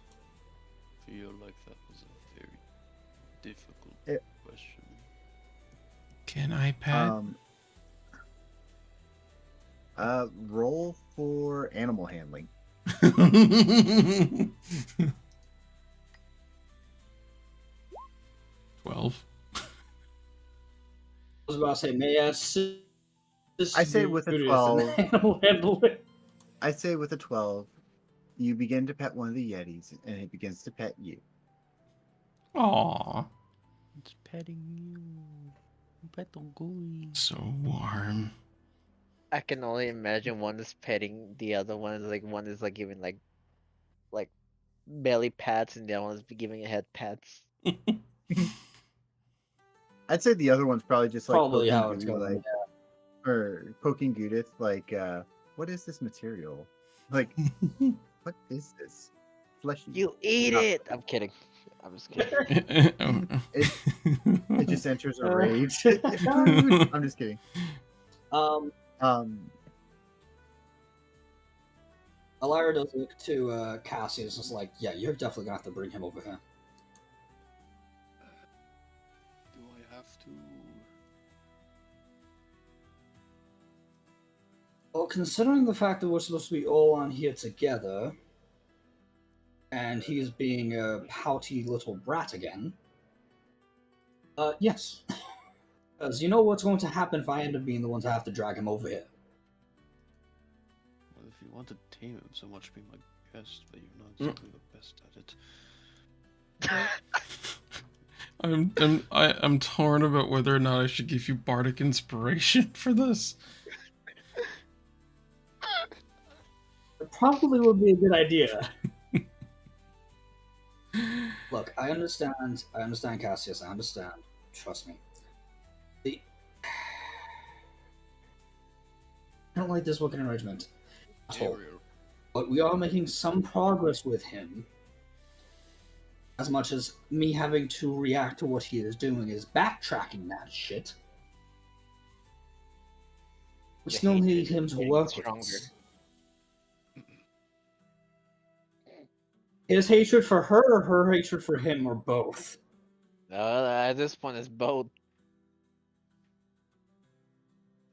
feel like that was a very difficult question. Can I pet? Roll for animal handling. 12. I was about to say, may I assist I say with a Goo-dith 12. in animal handling? I say with a 12, you begin to pet one of the Yetis, and it begins to pet you. Aww. It's petting you. Pet on gooey. So warm. I can only imagine one is petting, the other one is like giving like belly pats, and the other one is giving head pats. I'd say the other one's probably just like Probably poking how it's Goo, going. like, or poking Goo-dith, like, what is this material? Like, what is this? Fleshy. You eat No. it. I'm kidding. I'm just kidding. It just enters a rage. I'm just kidding. Ellyra does look to Cassius. It's like, yeah, you're definitely gonna have to bring him over here. Do I have to? Well, considering the fact that we're supposed to be all on here together, and he's being a pouty little brat again, yes. Because you know what's going to happen if I end up being the one to have to drag him over here. Well, if you want to tame him so much, be my guest, but you're not exactly the best at it. I'm torn about whether or not I should give you bardic inspiration for this. It probably would be a good idea. Look, I understand, Cassius, I understand. Trust me. I don't like this working arrangement at all. But we are making some progress with him. As much as me having to react to what he is doing is backtracking that shit. We The still hatred need is him to getting work stronger. with us. His hatred for her or her hatred for him, or both? At this point, it's both.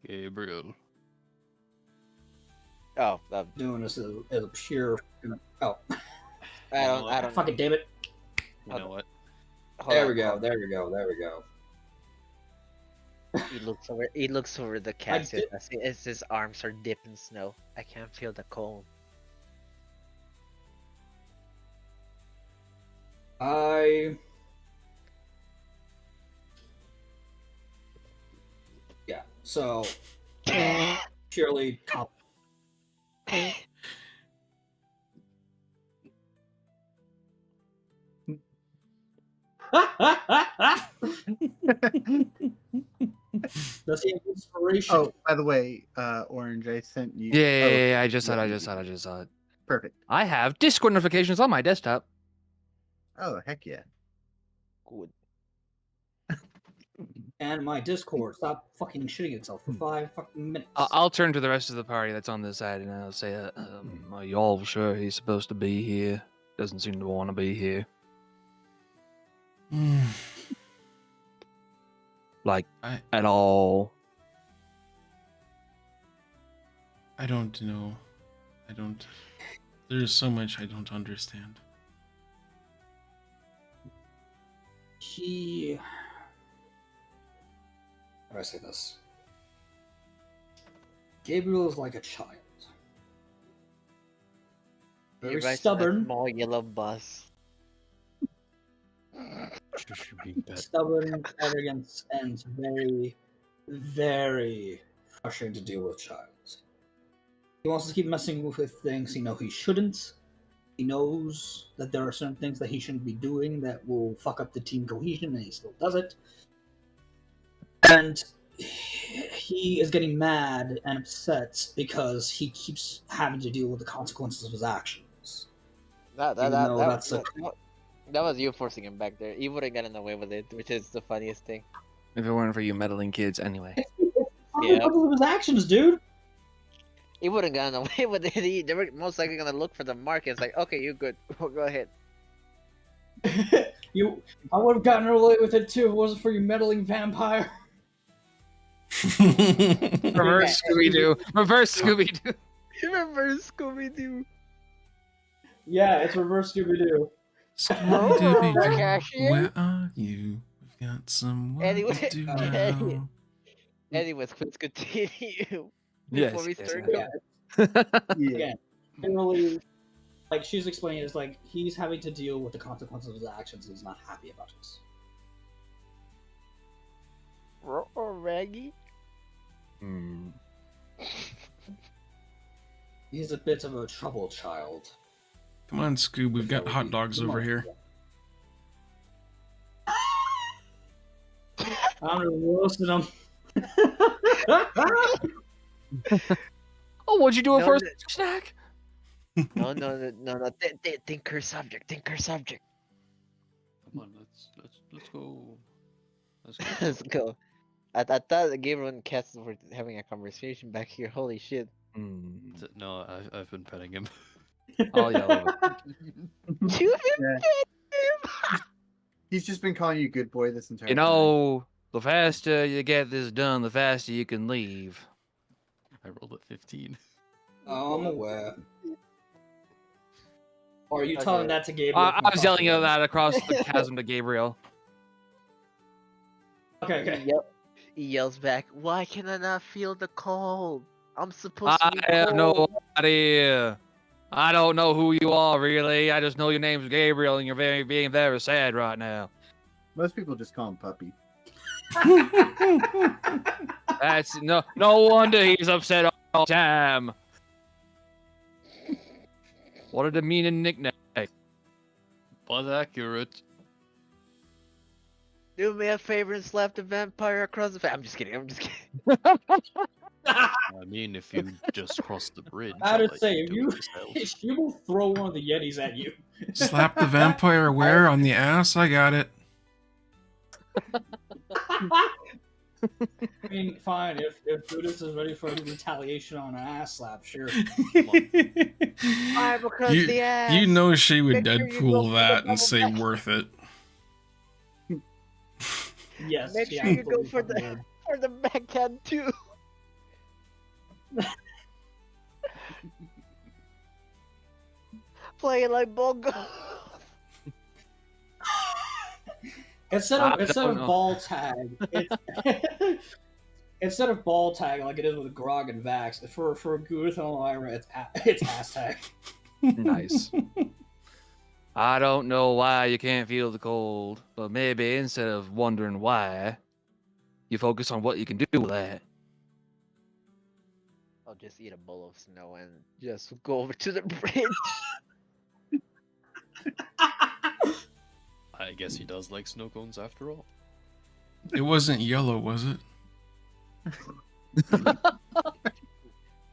Gabriel. Oh, Doing this as a pure. Oh, I don't. fucking damn it! You know what? There we go. He looks over the Cassius as his arms are dipped in snow. I can't feel the cold. Yeah, so purely comp. Does he have inspiration? Oh, by the way, Orange, I sent you. Yeah, I just saw it. Perfect. I have Discord notifications on my desktop. Oh, heck yeah. Good. And my Discord, stop fucking shitting itself for 5 fucking minutes. I'll turn to the rest of the party that's on this side and I'll say, are you all sure he's supposed to be here? Doesn't seem to want to be here. Like, at all. I don't know. There's so much I don't understand. How do I say this? Gabriel is like a child. He Very rides on a stubborn. small yellow bus. Shush, you're being bad. Stubborn, arrogant, and very, very frustrating to deal with child. He wants to keep messing with things he shouldn't. He knows that there are certain things that he shouldn't be doing that will fuck up the team cohesion, and he still does it. And he is getting mad and upset because he keeps having to deal with the consequences of his actions. That Even though that's was you forcing him back there. He would have gotten away with it, which is the funniest thing. If it weren't for you meddling kids, anyway. Yeah. Consequences of his actions, dude. He wouldn't gotten away with it. They were most likely gonna look for the mark. It's like, okay, you good. Well, go ahead. I would have gotten away with it too if it wasn't for you meddling vampire. Reverse Scooby-Doo. Reverse Scooby-Doo. Remember Scooby-Doo? Yeah, it's reverse Scooby-Doo. Scooby-Dooby-Doo, Cassius? where are you? We've got some work Anyway, to do anyway. now. Anyways, let's continue. Yes, Before we yes, start Yeah. Yeah. Again, generally, like she's explaining, it's like he's having to deal with the consequences of his actions and he's not happy about this. Or Raggy? Hmm. He's a bit of a troubled child. Come on, Scoob, we've got hot dogs over here. I'm roasting him. Oh, what'd you do No, for a no. snack? No. Thinker subject. Come on, let's go. Let's go. Let's go. I thought Gabriel and Cass were having a conversation back here. Holy shit. Hmm. No, I've been petting him. I'll yell over. You Yeah. He's just been calling you good boy this entire You time. know, the faster you get this done, the faster you can leave. I rolled at 15. Oh, I'm aware. Or are you Okay. telling that to Gabriel? I was yelling that across the chasm to Gabriel. Okay. He yells back, why can I not feel the cold? I'm supposed to I be have no cold. idea. I don't know who you are, really. I just know your name's Gabriel, and you're being very sad right now. Most people just call him Puppy. That's no wonder he's upset all the time. What a demeaning nickname. But accurate. Do me a favor and slap the vampire across the face. I'm just kidding. I mean, if you just cross the bridge. I I'll would let say, do if it yourself. you will throw one of the Yetis at you. Slap the vampire where? On the ass? I got it. I mean, fine, if Goo-dith is ready for a retaliation on an ass slap, sure. Why? Because you, the ass. you know she would Make sure you go Deadpool for the that double and say back. worth it. Yes, Make yeah, sure you go absolutely for fucking the would. for the backhand too. Play it like Bongo. Instead I of don't know. ball tag, instead of ball tag like it is with Grog and Vax, for Goo-dith and Ellyra, it's ass tag. Nice. I don't know why you can't feel the cold, but maybe instead of wondering why, you focus on what you can do with that. I'll just eat a bowl of snow and just go over to the bridge. I guess he does like snow cones after all. It wasn't yellow, was it?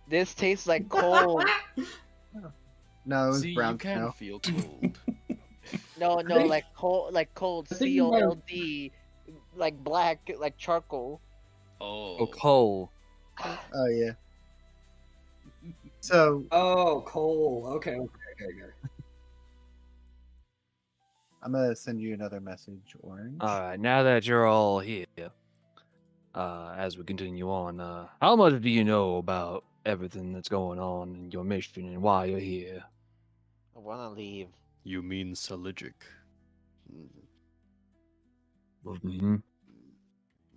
This tastes like cold. No, it was See, brown you can snow. feel cold. No, think- like cold. I think you might have- COLD, like black, like charcoal. Oh, Oh, coal. Oh yeah. So Oh, Cole. Okay. I'm gonna send you another message, Orange. All right, now that you're all here, as we continue on, how much do you know about everything that's going on in your mission and why you're here? I wanna leave. you mean Saligic? Mm-hmm.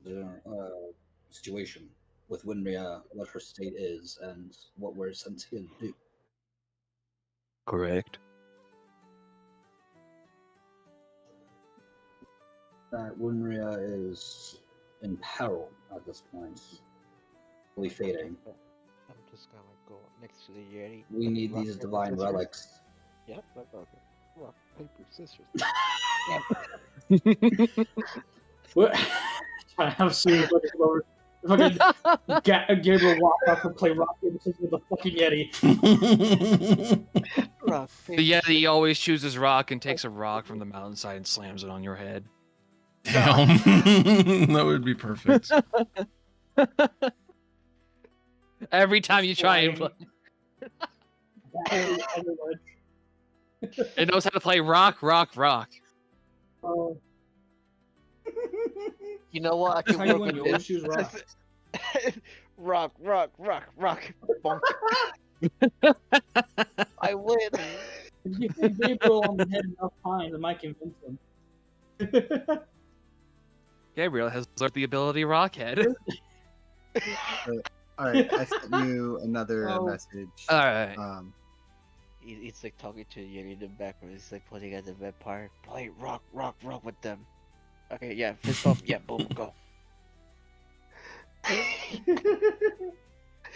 The situation. with Winria what her state is and what we're sent here to do. Correct. That Winria is in peril at this point, fully fading. I'm just gonna go next to the Yeti. We need Rock, these paper, divine scissors. relics. Yep, okay. Rock, paper, scissors. What? Trying to have some fucking Gabriel walk up and play rock paper scissors with a fucking Yeti. Rock, The paper, Yeti always chooses rock and takes a rock from the mountainside and slams it on your head. Damn. That would be perfect. Every time you try and play. It knows how to play rock, rock, rock. Oh, You know what? I That's can how you work win, with you always this. choose rock. Rock, rock, rock, rock. Bonk. I win. if you hit Gabriel on the head enough times, it might convince him. Gabriel has learned the ability Rockhead. All right, I sent you another Oh. message. Alright. It's like talking to Yeti in the background. It's like pointing at the vampire. Play rock, rock, rock with them. Okay, yeah, fist bump. Yeah, boom, go.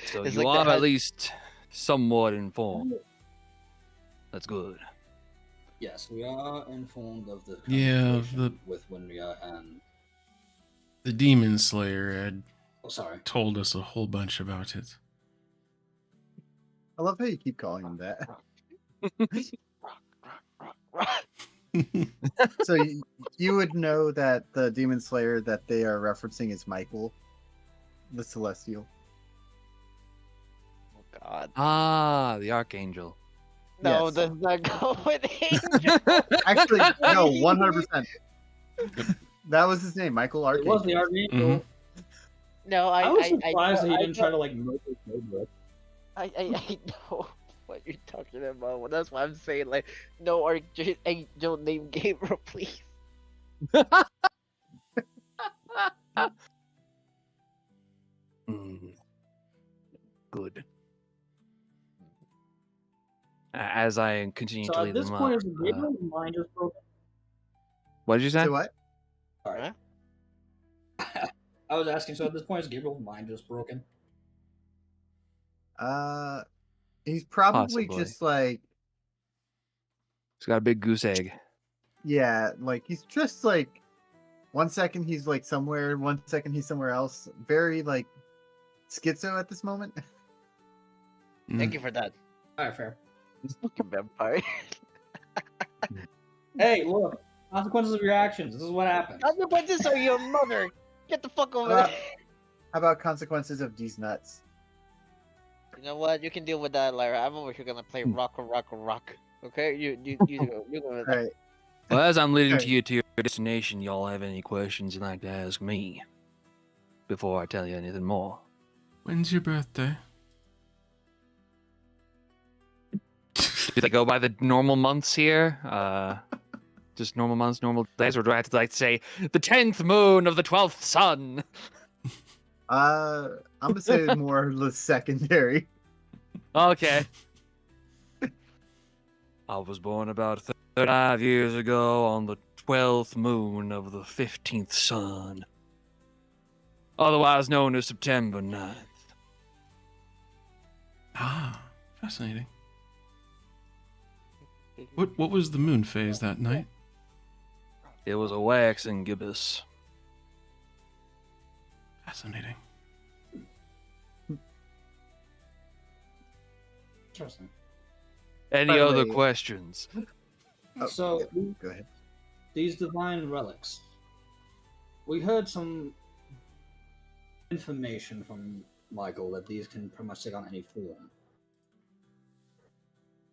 So It's you like are the at head- least somewhat informed. That's good. Yes, we are informed of the Yeah, conversation with Winria and The Demon Slayer had sorry. told us a whole bunch about it. I love how you keep calling him that. Rock. So you would know that the Demon Slayer that they are referencing is Michael, the Celestial. Oh God. Ah, the Archangel. No, Yes. does not go with Angel. Actually, no, 100%. That was his name, Michael It was the Archangel. Archangel. No, I was surprised that he I didn't try to like murder Gabriel. I know what you're talking about. Well, that's why I'm saying like, no Angel named Gabriel, please. Good. As I continue So to at lead this them point, up. is Gabriel's mind just broken? What did you say? Say what? Sorry. I was asking, so at this point, is Gabriel's mind just broken? He's probably Possibly. just like, He's got a big goose egg. yeah, like he's just like, 1 second he's like somewhere, 1 second he's somewhere else. Very like schizo at this moment. Thank you for that. Alright, fair. Fucking vampire. Hey, look. Consequences of your actions. This is what happens. Consequences are your mother. Get the fuck over Uh, there. How about consequences of these nuts? You know what? You can deal with that, Lyra. I'm over here gonna play rock. Okay, you go with that. All right. Well, as I'm leading Okay. you to your destination, y'all have any questions you'd like to ask me before I tell you anything more? When's your birthday? Do they go by the normal months here? Just normal months, normal days, or do I have to like say the 10th moon of the 12th sun? I'm gonna say more or less secondary. Okay. I was born about 35 years ago on the 12th moon of the 15th sun, otherwise known as September 9th. Ah, fascinating. What was the moon phase that night? It was a waxing gibbous. Fascinating. Interesting. Any By the other way- questions? Oh, So, yeah, go ahead. these divine relics. We heard some information from Michael that these can pretty much take on any form.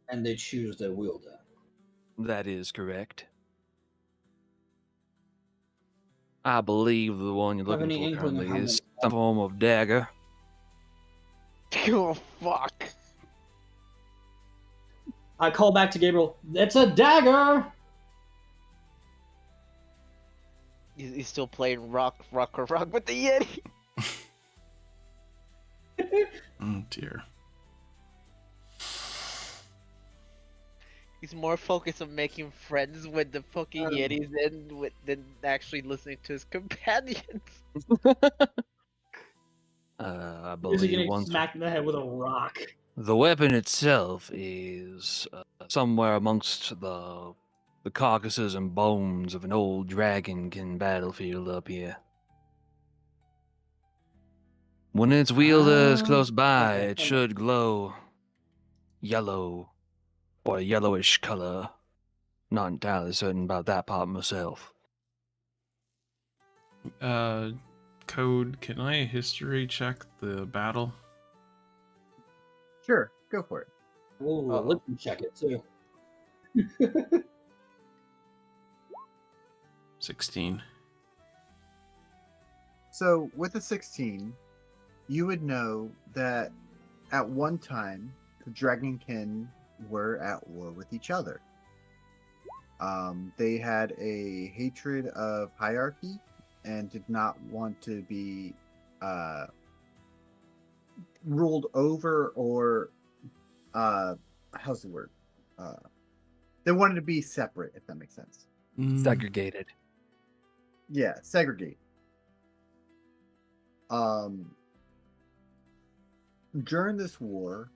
And they choose their wielder. That is correct. I believe the one you're Have looking any for inkling of currently how is many- some form of dagger. Oh fuck. I call back to Gabriel. It's a dagger. He's still playing rock with the Yeti. Oh dear. He's more focused on making friends with the fucking Yetis than actually listening to his companions. I Is he believe getting once smacked in the head with a rock? the weapon itself is somewhere amongst the carcasses and bones of an old dragonkin battlefield up here. When its wielder is close by, okay, it never should glow yellow or a yellowish color. Not entirely certain about that part myself. Code, can I history check the battle? Sure, go for it. Oh, let me check it too. 16. So with a 16, you would know that at one time the Dragonkin were at war with each other. They had a hatred of hierarchy and did not want to be ruled over or how's the word? They wanted to be separate, if that makes sense. Segregated. Yeah, segregate. During this war,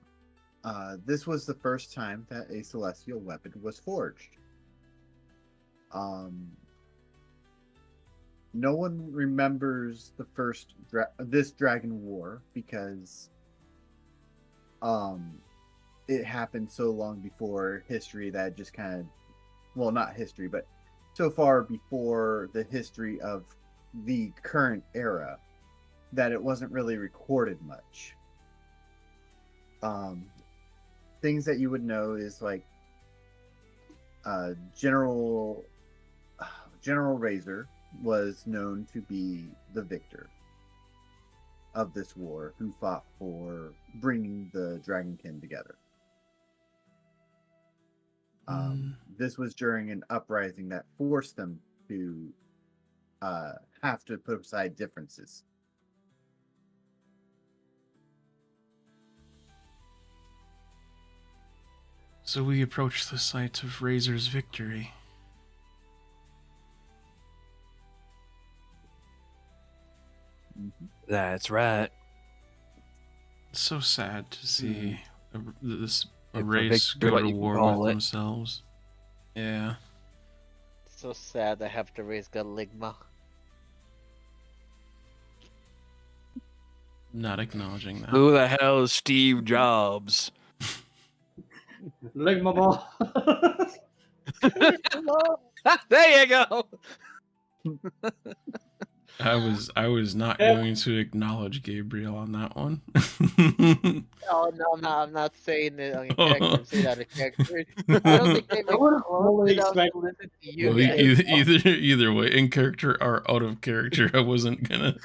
this was the first time that a celestial weapon was forged. No one remembers the first this dragon war because it happened so long before history that it just kind of, well, not history, but so far before the history of the current era that it wasn't really recorded much. Things that you would know is like General Razor was known to be the victor of this war, who fought for bringing the Dragonkin together. This was during an uprising that forced them to have to put aside differences. So we approach the site of Razor's victory. That's right. It's so sad to see a It's a race victory, go what to you can war call with it. themselves. Yeah. So sad I have to raise Ligma. Not acknowledging that. Who the hell is Steve Jobs? Lick my ball. There you go. I was not going to acknowledge Gabriel on that one. Oh no, I'm not saying it on your character. I'm saying it on a character. I don't think they I would have fully enough to expected listen to you Well, guys. either way, in character or out of character, I wasn't gonna.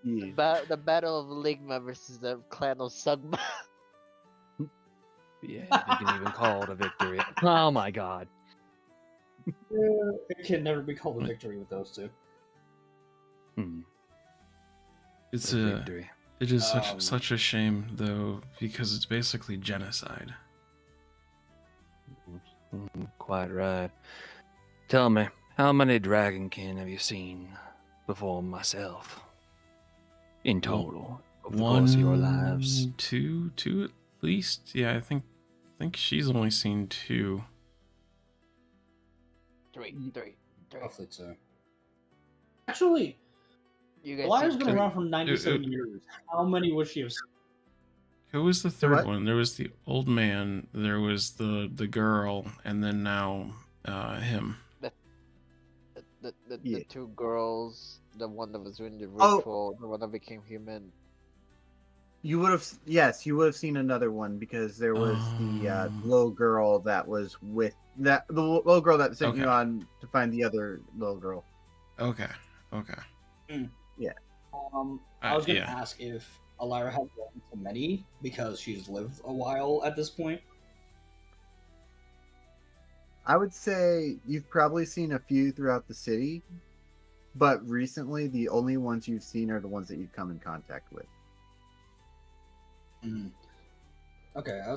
The battle of Ligma versus the clan of Sugma. Yeah, you can even call it a victory. Oh my god. It can never be called a victory with those two. It's A a victory. it is such a shame though, because it's basically genocide. Quite right. Tell me, how many dragonkin have you seen before myself? In total, over the course of your lives. two at least. Yeah, I think she's only seen 2. Three. Roughly two. Actually, You guys Ellyra's see been around for 97 years. How many would she have seen? Who was the third what? one? There was the old man, there was the girl, and then now him. the two girls, the one that was doing the Oh. ritual, the one that became human. You would have, yes, you would have seen another one because there was the little girl that was with the little girl that sent you Okay. on to find the other little girl. Okay. I was going to Yeah. ask if Ellyra had run into many because she's lived a while at this point. I would say you've probably seen a few throughout the city, but recently the only ones you've seen are the ones that you've come in contact with. Mm. Okay, I'll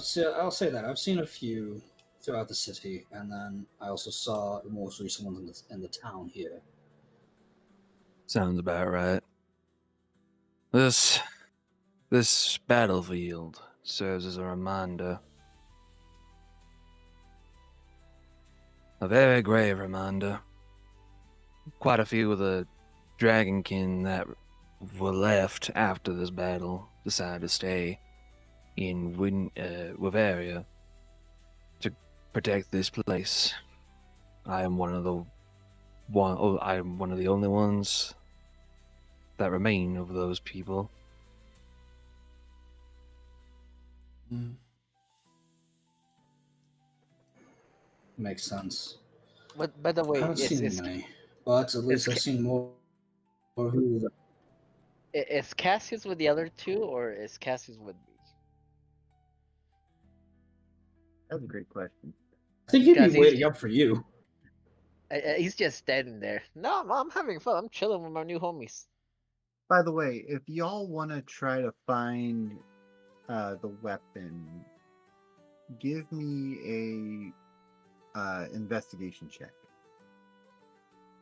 say that I've seen a few throughout the city, and then I also saw the most recent ones in the town here. Sounds about right. This battlefield serves as a reminder. A very grave reminder. Quite a few of the dragonkin that were left after this battle decided to stay in Bavaria to protect this place. I am one of the only ones that remain of those people. Mm. Makes sense. But by the I way, haven't is seen many, but at least I've seen more who. is Cassius with the other two, or is Cassius with me? That's a great question. I think he'd be Because waiting up for you. he's just standing there. No, I'm having fun. I'm chilling with my new homies. By the way, if y'all want to try to find the weapon, give me a investigation check.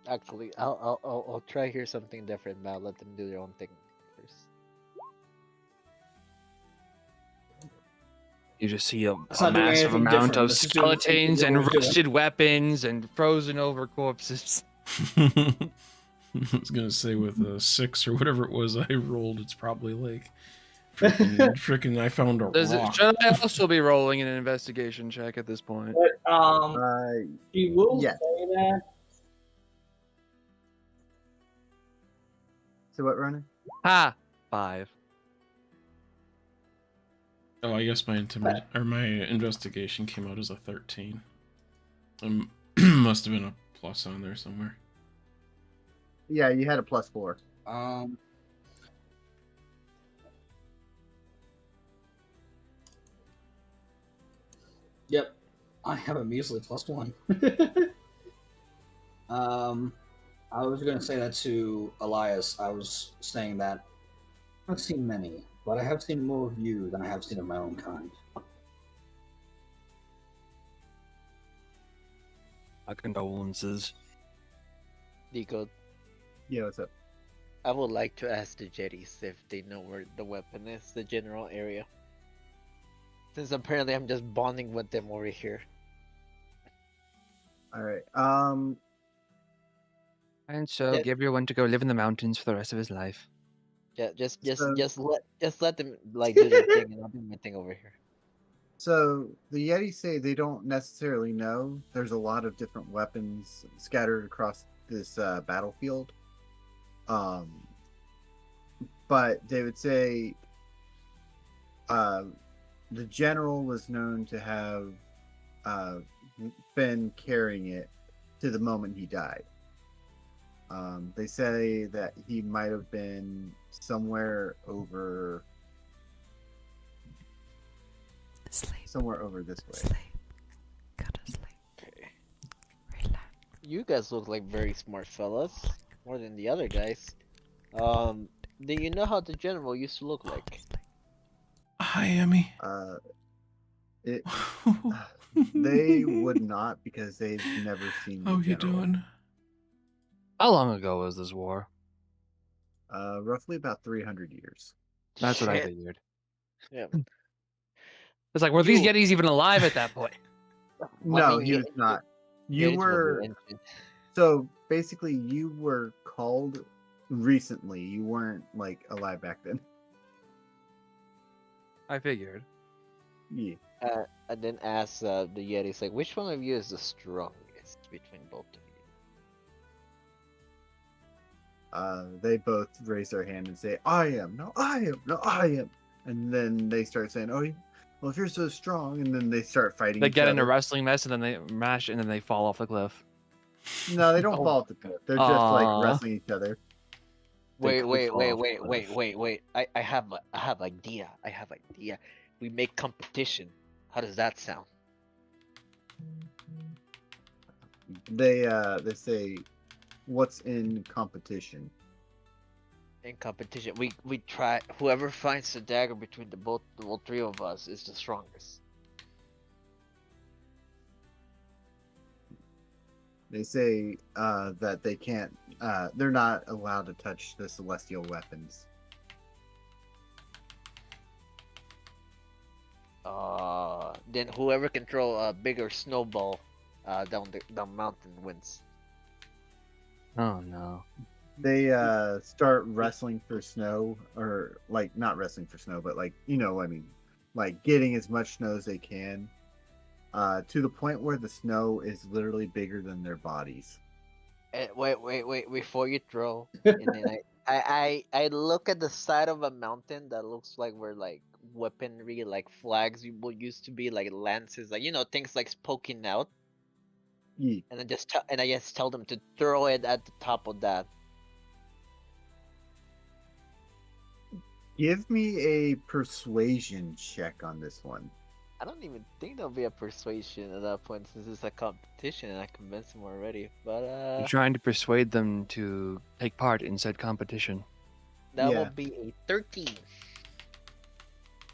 Actually, I'll try hear something different, but I'll let them do their own thing first. You just see a not doing massive anything amount different. of This is doing the same thing skeletons we and were doing. rusted weapons and frozen over corpses. I was gonna say with a 6 or whatever it was I rolled, it's probably like freaking I found a rock. Should I also be rolling an investigation check at this point? But she will yes. say that. So what, Ronan? Ha! 5. Oh, I guess my my investigation came out as a 13. Must have been a plus on there somewhere. Yeah, you had a +4. Yep, I have a measly +1. I was gonna say that to Elias. I was saying that I haven't seen many, but I have seen more of you than I have seen of my own kind. My condolences. Decode. Yeah, what's up? I would like to ask the Jetties if they know where the weapon is, the general area. Since apparently I'm just bonding with them over here. All right. And so Yeah. Gabriel went to go live in the mountains for the rest of his life. Yeah, just So- let them like do their thing, and I'll do my thing over here. So the Yeti say they don't necessarily know. There's a lot of different weapons scattered across this battlefield. But they would say the general was known to have been carrying it to the moment he died. They say that he might have been somewhere over this way. Sleep. Gotta sleep. Okay. Relax. You guys look like very smart fellas, more than the other guys. Do you know how the general used to look like? Hi, Emmy. They would not, because they've never seen the How you general. doing? How long ago was this war? Roughly about 300 years. That's what I Shit. figured. Yeah. It's like, were these You- Yetis even alive at that point? No, mean, he yeah, was not. Jetties You will be were ancient. so basically you were called recently. You weren't like alive back then. I figured. Yeah. I then asked the Yetis, like, which one of you is the strongest between both of you? They both raise their hand and say, "I am." No, I am. No, I am. And then they start saying, "Oh, well, if you're so strong," and then they start fighting. They each get in a other. wrestling mess and then they mash and then they fall off the cliff. No, they don't Oh. fall off the cliff. They're just like Aw. wrestling each other. They Wait, could fall off the cliff. wait. I have idea. We make competition. How does that sound? They say, "What's in competition?" in competition. We try. Whoever finds the dagger between the all three of us is the strongest. They say that they can't. They're not allowed to touch the celestial weapons. Then whoever can throw a bigger snowball down the mountain wins. Oh no. They start wrestling for snow, or like not wrestling for snow, but like I mean, like getting as much snow as they can, to the point where the snow is literally bigger than their bodies. Wait! Before you throw, and then I look at the side of a mountain that looks like where like weaponry, like flags, used to be like lances, like things like poking out. Yeah. And I just tell them to throw it at the top of that. Give me a persuasion check on this one. I don't even think there'll be a persuasion at that point since it's a competition and I convinced them already. But You're trying to persuade them to take part in said competition. that Yeah. will be a 13.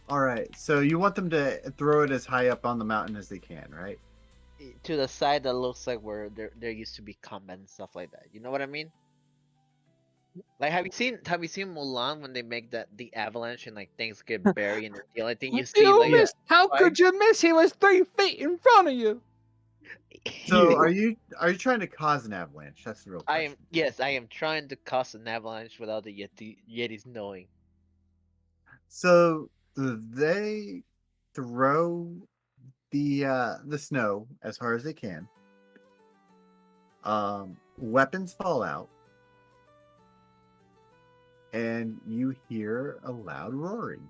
All right, so you want them to throw it as high up on the mountain as they can, right? To the side that looks like where there used to be combat and stuff like that. You know what I mean? Like have you seen Mulan when they make the avalanche and like things get buried and the only thing you see like missed. How Right? could you miss? He was 3 feet in front of you. So are you trying to cause an avalanche? That's the real question. I am trying to cause an avalanche without the Yetis knowing. So they throw the snow as hard as they can. Weapons fall out, and you hear a loud roaring.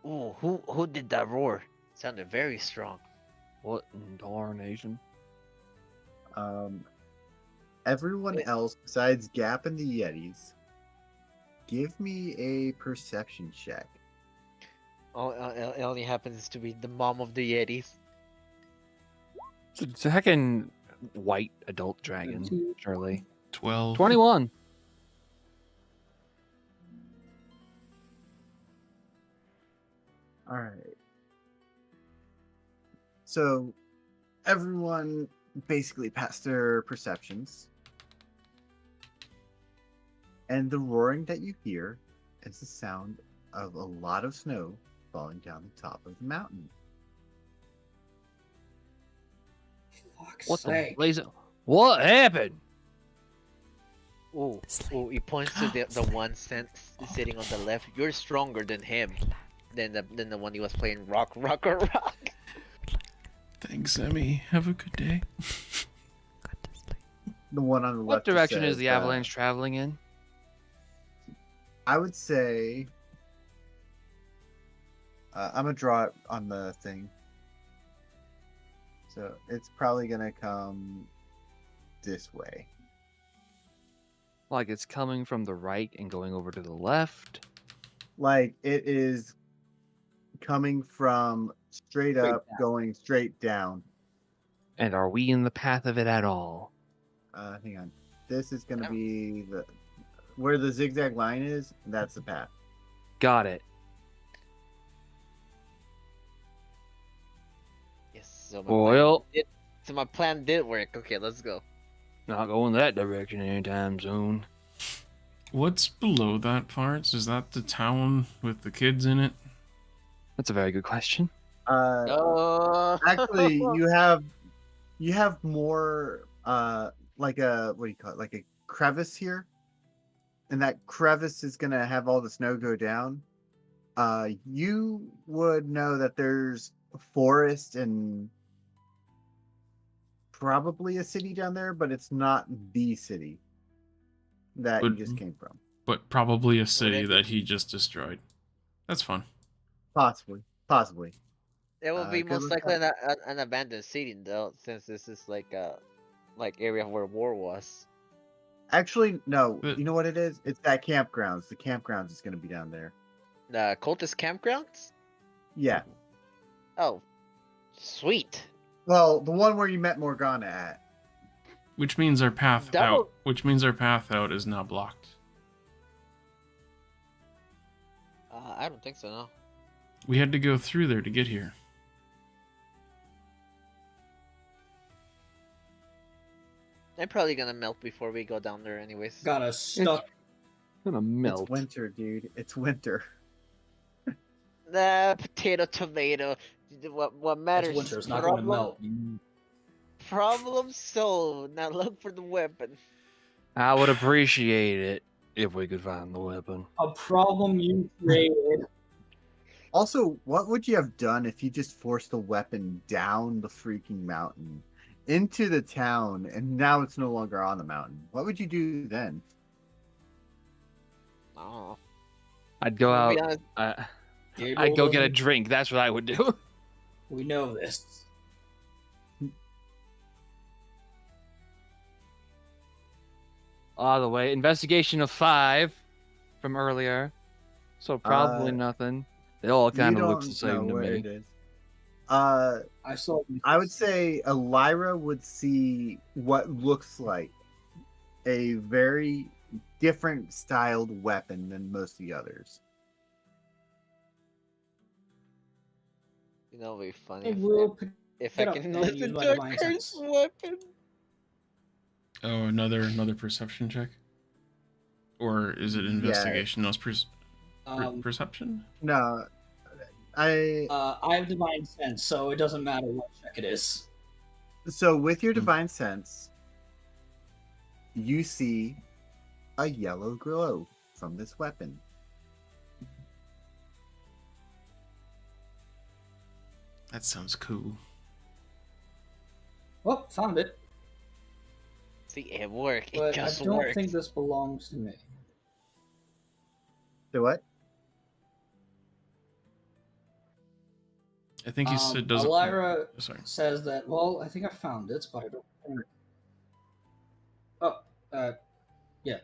Ooh, who did that roar? Sounded very strong. What in darnation? Everyone else besides Gap and the Yetis, give me a perception check. It only happens to be the mom of the Yetis. It's a heckin' white adult dragon, surely. 12. 21. All right. So everyone basically passed their perceptions. And the roaring that you hear is the sound of a lot of snow falling down the top of the mountain. Fuck's What the sake. blaze? What happened? Ooh, he points to the one sitting on the left. You're stronger than him, than the one he was playing rock. Thanks, Emmy. Have a good day. Go to sleep. The one on the What left. direction is says, the avalanche traveling in? I would say I'm gonna draw it on the thing. So it's probably gonna come this way. Like it's coming from the right and going over to the left. Like it is coming from straight up, going straight down. And are we in the path of it at all? Hang on. This is gonna be where the zigzag line is. That's the path. Got it. Yes. So my plan did work. Okay, let's go. Not going that direction anytime soon. What's below that part? Is that the town with the kids in it? That's a very good question. Actually, you have more like a what do you call it? Like a crevice here, and that crevice is gonna have all the snow go down. You would know that there's a forest and probably a city down there, but it's not the city that you just came from. But probably a city that he just destroyed. That's fun. Possibly. It will be good most look likely an abandoned city though, since this is like area where war was. Actually, no. But- You know what it is? It's that campgrounds. The campgrounds is going to be down there. The cultist campgrounds? Yeah. Oh, sweet. Well, the one where you met Morgana at. Which means our path Double- out. Which means our path out is now blocked. I don't think so, no. We had to go through there to get here. They're probably gonna melt before we go down there anyways. Got us stuck. Gonna melt. It's winter, dude. It's winter. Nah, potato, tomato. What matters It's winter. is It's not going to problem- melt. Problem solved. Now look for the weapon. I would appreciate it if we could find the weapon. A problem you created. Also, what would you have done if you just forced the weapon down the freaking mountain into the town and now it's no longer on the mountain? What would you do then? Oh. I'd go To be out. honest, I'd go get a Gabriel, drink. That's what I would do. We know this. All the way. Investigation of 5 from earlier. So probably nothing. They all kind You of look the don't same know to where me. it is. I saw. I would say Ellyra would see what looks like a very different styled weapon than most of the others. you know, it'd be funny I will pick if it I up can and listen use my to a divine cursed sense. weapon. Oh, another perception check? Or is it investigation? No, it's perception? No, I have divine sense, so it doesn't matter what check it is. so with your divine sense, you see a yellow glow from this weapon. That sounds cool. Oh, found it. See, it worked. It But I just don't worked. think this belongs to me. So what? I think you said doesn't. Ellyra Sorry. says that, well, I think I found it, but I don't think. Oh, yeah.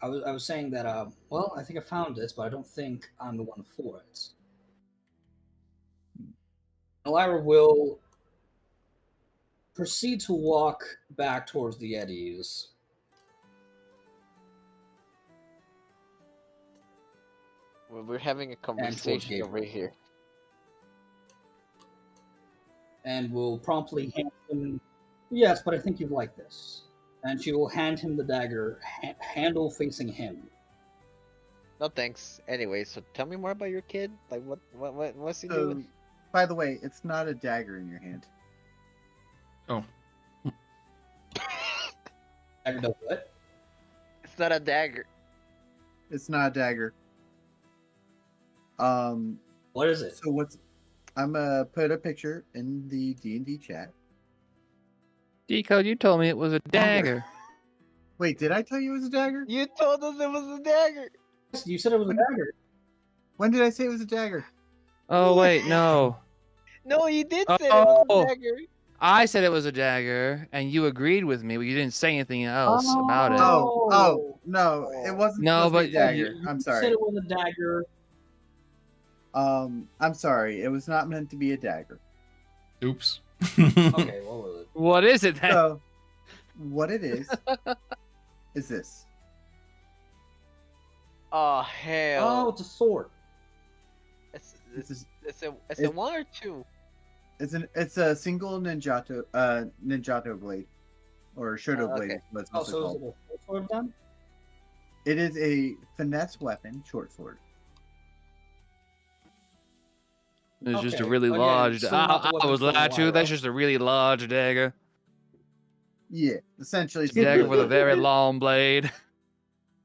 I was saying that, well, I think I found it, but I don't think I'm the one for it. Ellyra will proceed to walk back towards the eddies. We're having a conversation Gabriel. over here. And will promptly hand him. Yes, but I think you'd like this. And she will hand him the dagger, handle facing him. No thanks. Anyway, so tell me more about your kid. Like, what's he So, doing? by the way, it's not a dagger in your hand. Oh, Dagger does what? It's not a dagger. It's not a dagger. What is it? So what's? I'm gonna put a picture in the D&D chat. Decode, you told me it was a dagger. Wait, did I tell you it was a dagger? You told us it was a dagger. You said it was a dagger. When did I say it was a dagger? Oh wait, no. No, you did say it was Oh. a dagger. I said it was a dagger, and you agreed with me, but you didn't say anything else about it. Oh, no, it wasn't. No, supposed to be but- a dagger. I'm You sorry. said it was a dagger. I'm sorry. It was not meant to be a dagger. oops. Okay, what was it? What is it then? So, what it is this. Oh hell! Oh, it's a sword. It's This is a one or two. it's a single ninjato blade or shoto blade. okay. Is what it's Oh, also so is called. it a short sword then? It is a finesse weapon, short sword. It's just a Okay, really again, large. still not the I weapon was for lied to. Ellyra. That's just a really large dagger. Yeah, essentially. It's a dagger with a very long blade.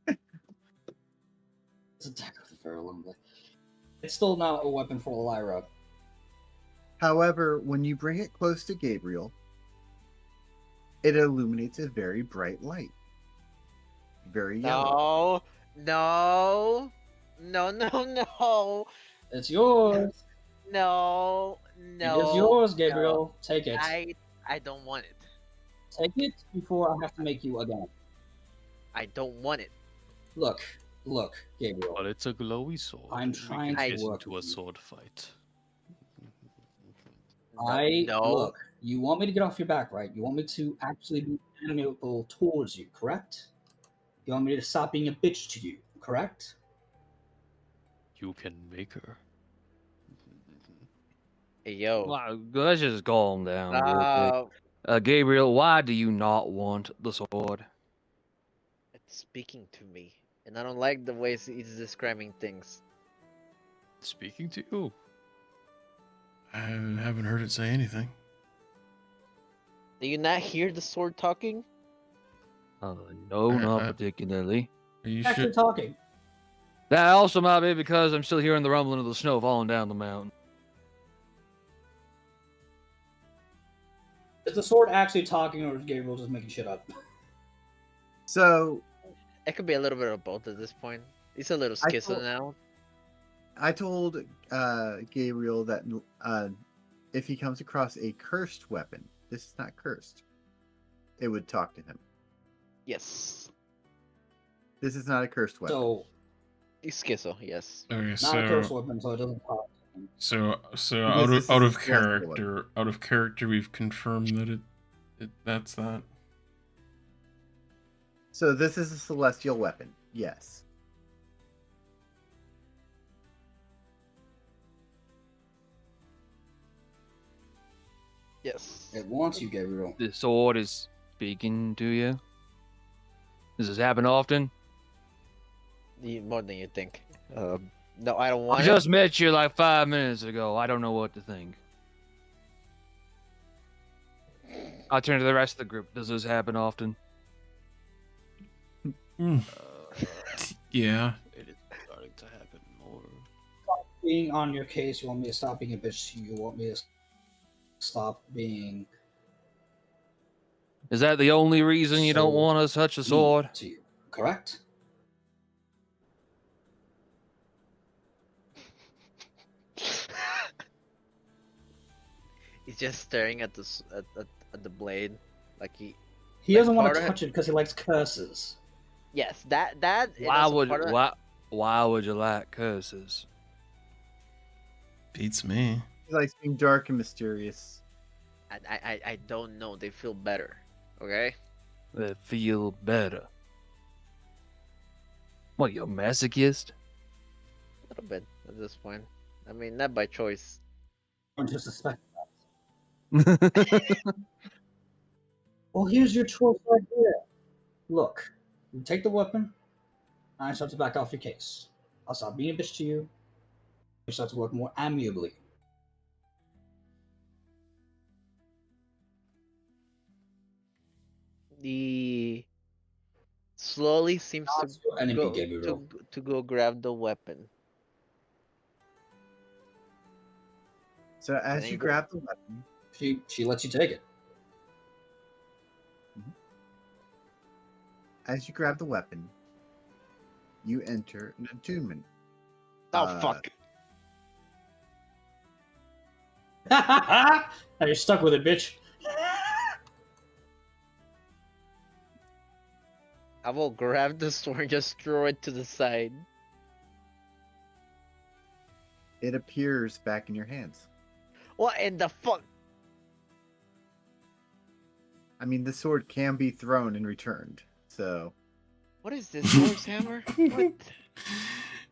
It's a dagger with a very long blade. It's still not a weapon for Ellyra. However, when you bring it close to Gabriel, it illuminates a very bright light. Very yellow. No, no, no, no, no, It's yours. no, no. It's yours, Gabriel. Take it. I don't want it. Take it before I have to make you again. I don't want it. Look, Gabriel. But it's a glowy sword. I'm We trying can to get work into a with you. sword fight. No. Look. You want me to get off your back, right? You want me to actually be amiable towards you, correct? You want me to stop being a bitch to you, correct? You can make her. Hey, yo. Wow, let's just calm down real quick. Gabriel, why do you not want the sword? It's speaking to me, and I don't like the ways he's describing things. Speaking to you. I haven't heard it say anything. Do you not hear the sword talking? No, not particularly. You Actually should. talking. That also might be because I'm still hearing the rumbling of the snow falling down the mountain. Is the sword actually talking, or is Gabriel just making shit up? So It could be a little bit of both at this point. He's a little schizo now. I told Gabriel that if he comes across a cursed weapon, this is not cursed, it would talk to him. Yes. This is not a cursed weapon. So, He's schizo, yes. Okay, not a curse so weapon, so it doesn't talk. so Because this out is of a celestial character, we've confirmed that that's that. So this is a celestial weapon. Yes. Yes. It wants you, Gabriel. The sword is speaking to you? Does this happen often? More than you think. No, I don't want I just met you like 5 minutes ago. I don't know what to think. I'll turn to the rest of the group. Does this happen often? Yeah. It is starting to happen more. Being on your case, you want me to stop being a bitch. You want me to stop being. Is that the only reason you don't So want to touch the sword? To you, correct? He's just staring at the blade, like he. He Like, doesn't want part to of it- touch it because he likes curses. Yes, that. And Why also would part of it- why would you like curses? Beats me. He likes being dark and mysterious. I don't know. They feel better. Okay. They feel better. What, you're a masochist? A little bit at this point. I mean, not by choice. Don't just suspect. Well, here's your choice right here. Look, you take the weapon, and I start to back off your case. I'll stop being a bitch to you. You start to work more amiably. He slowly seems Not your enemy, go, Gabriel. to go grab the weapon. So as There you you go. grab the weapon, She lets you take it. as you grab the weapon, you enter an attunement. Oh Uh, fuck! Now you're stuck with it, bitch. I will grab the sword and just throw it to the side. It appears back in your hands. What in the fuck? I mean, the sword can be thrown and returned. So What is this horse hammer? What?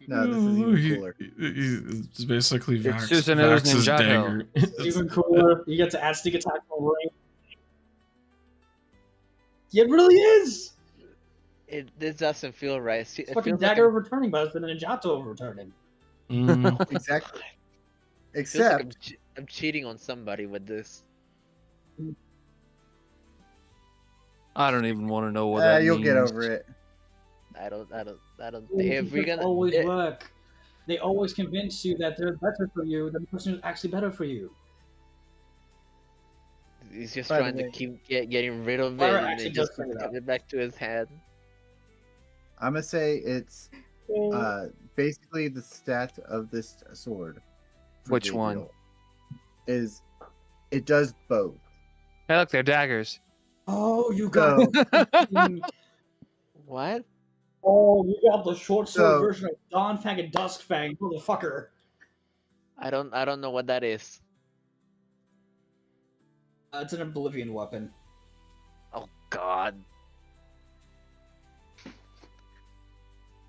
no, this is even cooler. It's basically It's just an O's Vax's ninjago. dagger. Even cooler. You get to add sneak attack from Rein. It really is. This doesn't feel right. It It's fucking feels like dagger overturning, but it's been a Ninjato overturning. Mm, Exactly. feels like Except I'm cheating on somebody with this. I don't even want to know what that you'll means. get over it. I don't. If Relationships we're gonna, always eh, work. They always convince you that they're better for you than the person who's actually better for you. he's just By the trying to way- keep getting rid of it, Lyra and actually then does just bring it give up. it back to his head. I'm gonna say it's basically the stat of this sword. for Which one? Gabriel is it does both. Hey, look, they're daggers. Oh, you got. What? Oh, you got the short sword So- version of Dawn Fang and Dusk Fang, motherfucker. I don't know what that is. It's an oblivion weapon. Oh God.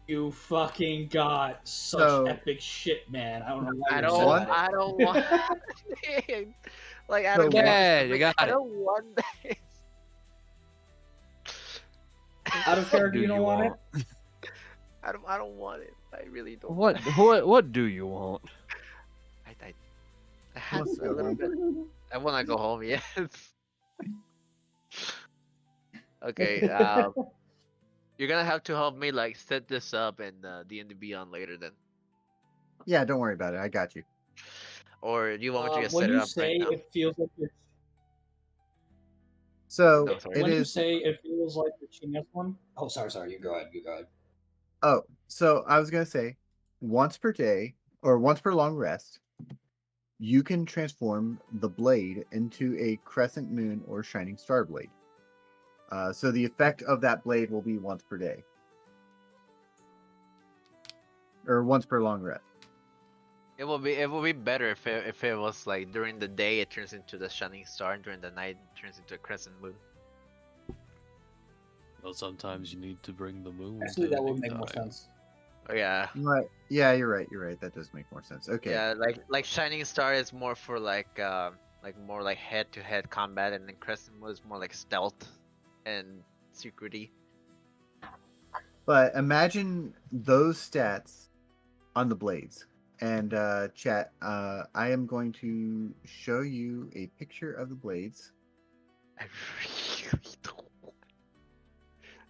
You fucking got such So- epic shit, man. I don't know why I you're upset don't. about it. I don't want. Like I So don't. what- Yeah, you got I it. don't want this. Out of character, you don't want it? I don't want it. I really don't. What do you want? I had Let's a go little home. bit. I want to go home. Yes. Okay. You're gonna have to help me like set this up and D&D Beyond later then, Yeah, don't worry about it. I got you. or do you want me to just When set it you up say right now? it feels like you're So No, sorry. it when you is. say it feels like you're cheating us one. Oh, sorry. You go ahead. Oh, so I was gonna say, once per day or once per long rest, you can transform the blade into a crescent moon or shining star blade. So the effect of that blade will be once per day, or once per long rest. It will be better if it was like during the day it turns into the shining star and during the night it turns into a crescent moon. Well, sometimes you need to bring the moon. Actually, to that would the make more time. sense. Oh yeah. Right? Yeah, you're right. You're right. That does make more sense. Okay. Yeah, like shining star is more for like more like head to head combat, and then crescent moon is more like stealth and security. But imagine those stats on the blades. And chat, I am going to show you a picture of the blades. I really don't.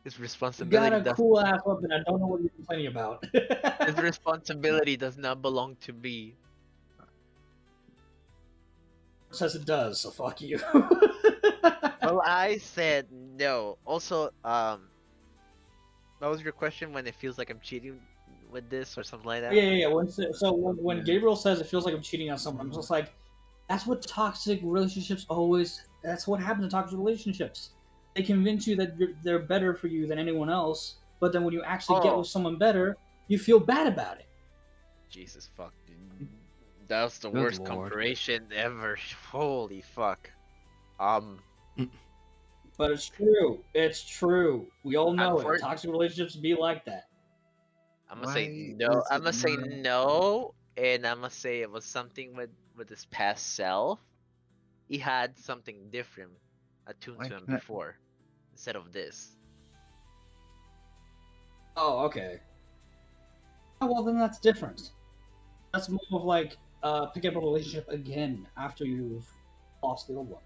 This You responsibility got a does cool ass weapon. I don't know what you're complaining about. this responsibility does not belong to me. Says it does, so fuck you. Well, I said no. Also, what was your question when it feels like I'm cheating with this or something like that? Yeah. When Gabriel says it feels like I'm cheating on someone, I'm just like, that's what toxic relationships always. That's what happens in toxic relationships. They convince you that they're better for you than anyone else, but then when you actually get Oh. with someone better, you feel bad about it. Jesus fuck, dude. That's the Good worst lord. comparison ever. Holy fuck. But it's true. It's true. We all know Unfor- it. Toxic relationships be like that. I'm gonna say Why no. is I'm it gonna say not- no, and I'm gonna say it was something with his past self. He had something different attuned Why to him can't- before, instead of this. Oh, okay. Oh, well, then that's different. That's more of like pick up a relationship again after you've lost the old one.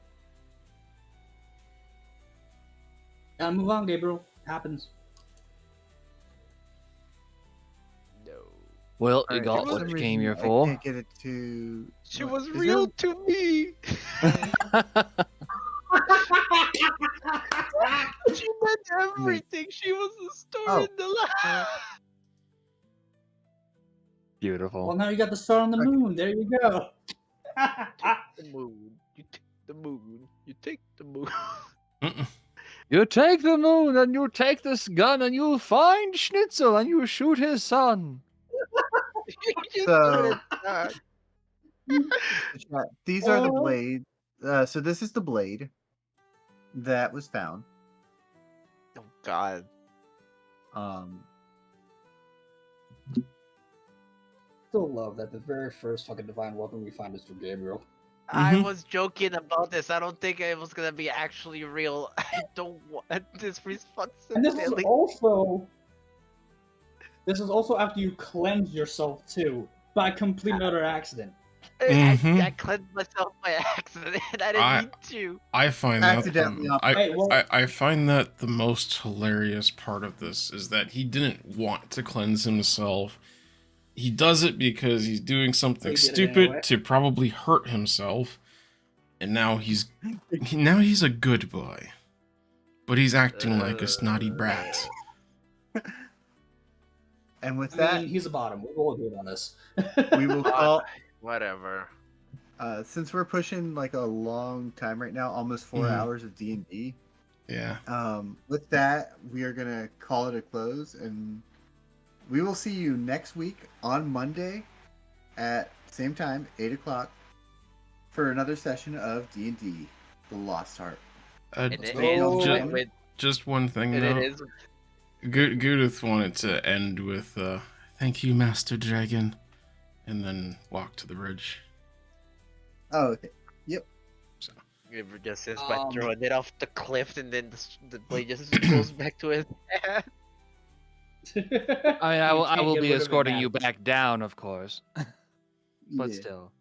Now move on, Gabriel. Happens. No. Well, you Alright, got for what some you reason, came here I for. can't get it to. She what- was is real there- to me. She meant everything. She was the story Oh. in the life. Beautiful. Well, now you got the star on the Okay. moon. There you go. The moon. You take the moon. You take the moon. Mm-mm. You take the moon and you take this gun and you find Schnitzel and you shoot his son. You So- said that. Chat, these are the Oh. blades. So this is the blade that was found. Oh God. Still love that the very first fucking divine weapon we find is from Gabriel. I Mhm. was joking about this. I don't think it was gonna be actually real. I don't want this And responsibility. this is also after you cleanse yourself too by complete and utter accident. Mhm. I cleansed myself by accident. I didn't need to. I find that Accidentally off- Hey, well, I find that the most hilarious part of this is that he didn't want to cleanse himself. He does it because he's doing something He did it stupid anyway. to probably hurt himself, and now he's a good boy, but he's acting like a snotty brat. And with I that, mean, he's a bottom. We'll all agree on this. we will call. Whatever. Since we're pushing like a long time right now, almost 4 Mhm. hours of D&D. Yeah. With that, we are gonna call it a close, and we will see you next week on Monday at same time, 8 o'clock, for another session of D&D. the Lost Heart. It Let's is go. with Just one thing, it though. is Goo-dith wanted to end with, thank you, Master Dragon, and then walk to the bridge. Oh, okay. Gabriel just ends by Um, throwing it off the cliff, and then the blade just goes back to his hand. I mean, I will, I can't will get be rid of it escorting you now. back down, of course. But Yeah. still.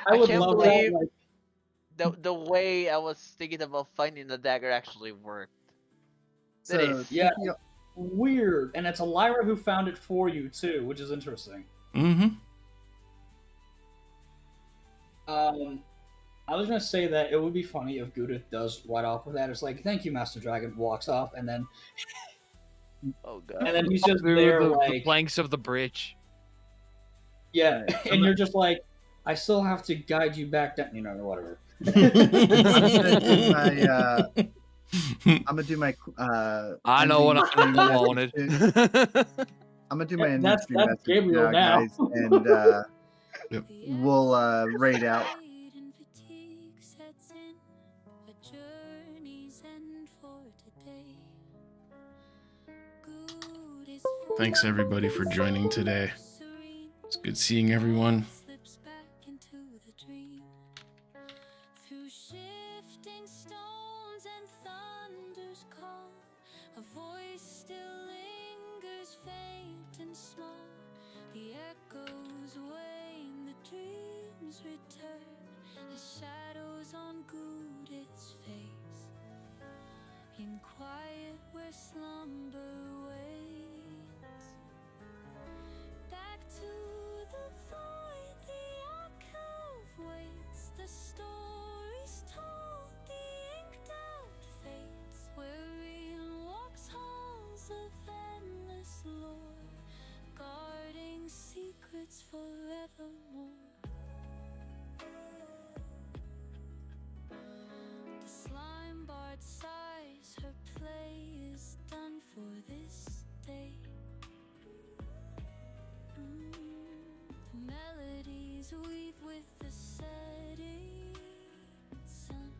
I would can't love believe- that. Like, The way I was thinking about finding the dagger actually worked. So, is. Yeah. speaking of- weird, and it's Ellyra who found it for you too, which is interesting. Mm-hmm. I was gonna say that it would be funny if Goo-dith does right off with that. It's like, "Thank you, Master Dragon," walks off, and then Oh god. he's just Through there, the like, planks of the bridge. yeah, and you're just like, "I still have to guide you back down," you know, or whatever. I'm gonna do my. I know what ending I stream wanted. message. I'm gonna do my ending That's stream message Gabriel now. guys, and Yep. we'll raid out. Thanks, everybody, for joining today. It's good seeing everyone. Shadows on Goo-dith's face, in quiet where slumber waits. Back to the void, the alcove waits. The stories told, the inked out fates, where Rein walks halls of endless lore, guarding secrets forevermore. Slime bard sighs, her play is done for this day. The melodies weave with the setting sun.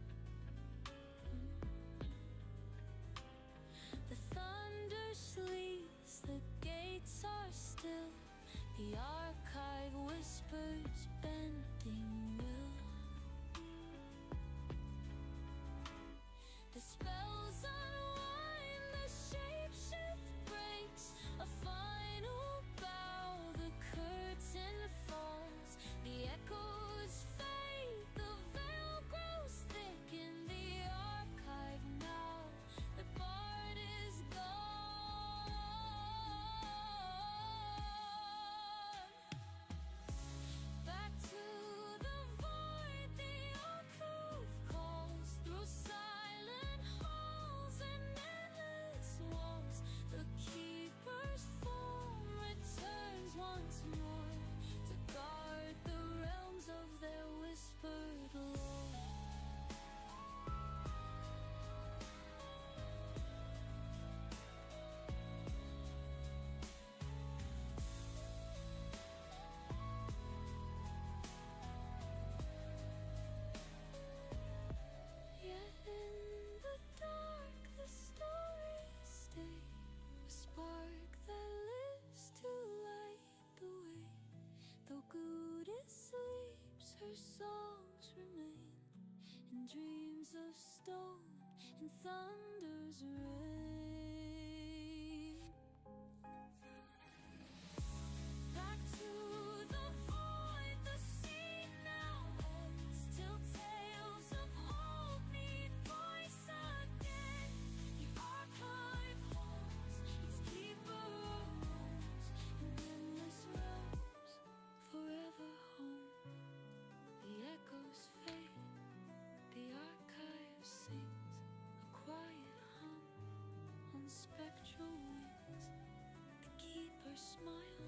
The thunder sleeps, the gates are still. The archive whispers, bending will. The spells unwind, the shapeshift breaks. A final bow, the curtain falls. The echoes fade, the veil grows thick in the archive now. The bard is gone. Back to the void, the alcove calls through silent halls and endless walls. The keeper's form returns once more to guard the realms of their whispered lore. Yet in the dark the stories stay, a spark that lives to light the way. Though Goo-dith sleeps, her songs remain in dreams of stone, in thunder's rain. Back to the void, the scene now ends, till tales of hope need voice again. The archive holds, its keeper roams, in endless realms, forever home. The echoes fade, the archive sings, a quiet hum on spectral wings. The keeper smiles.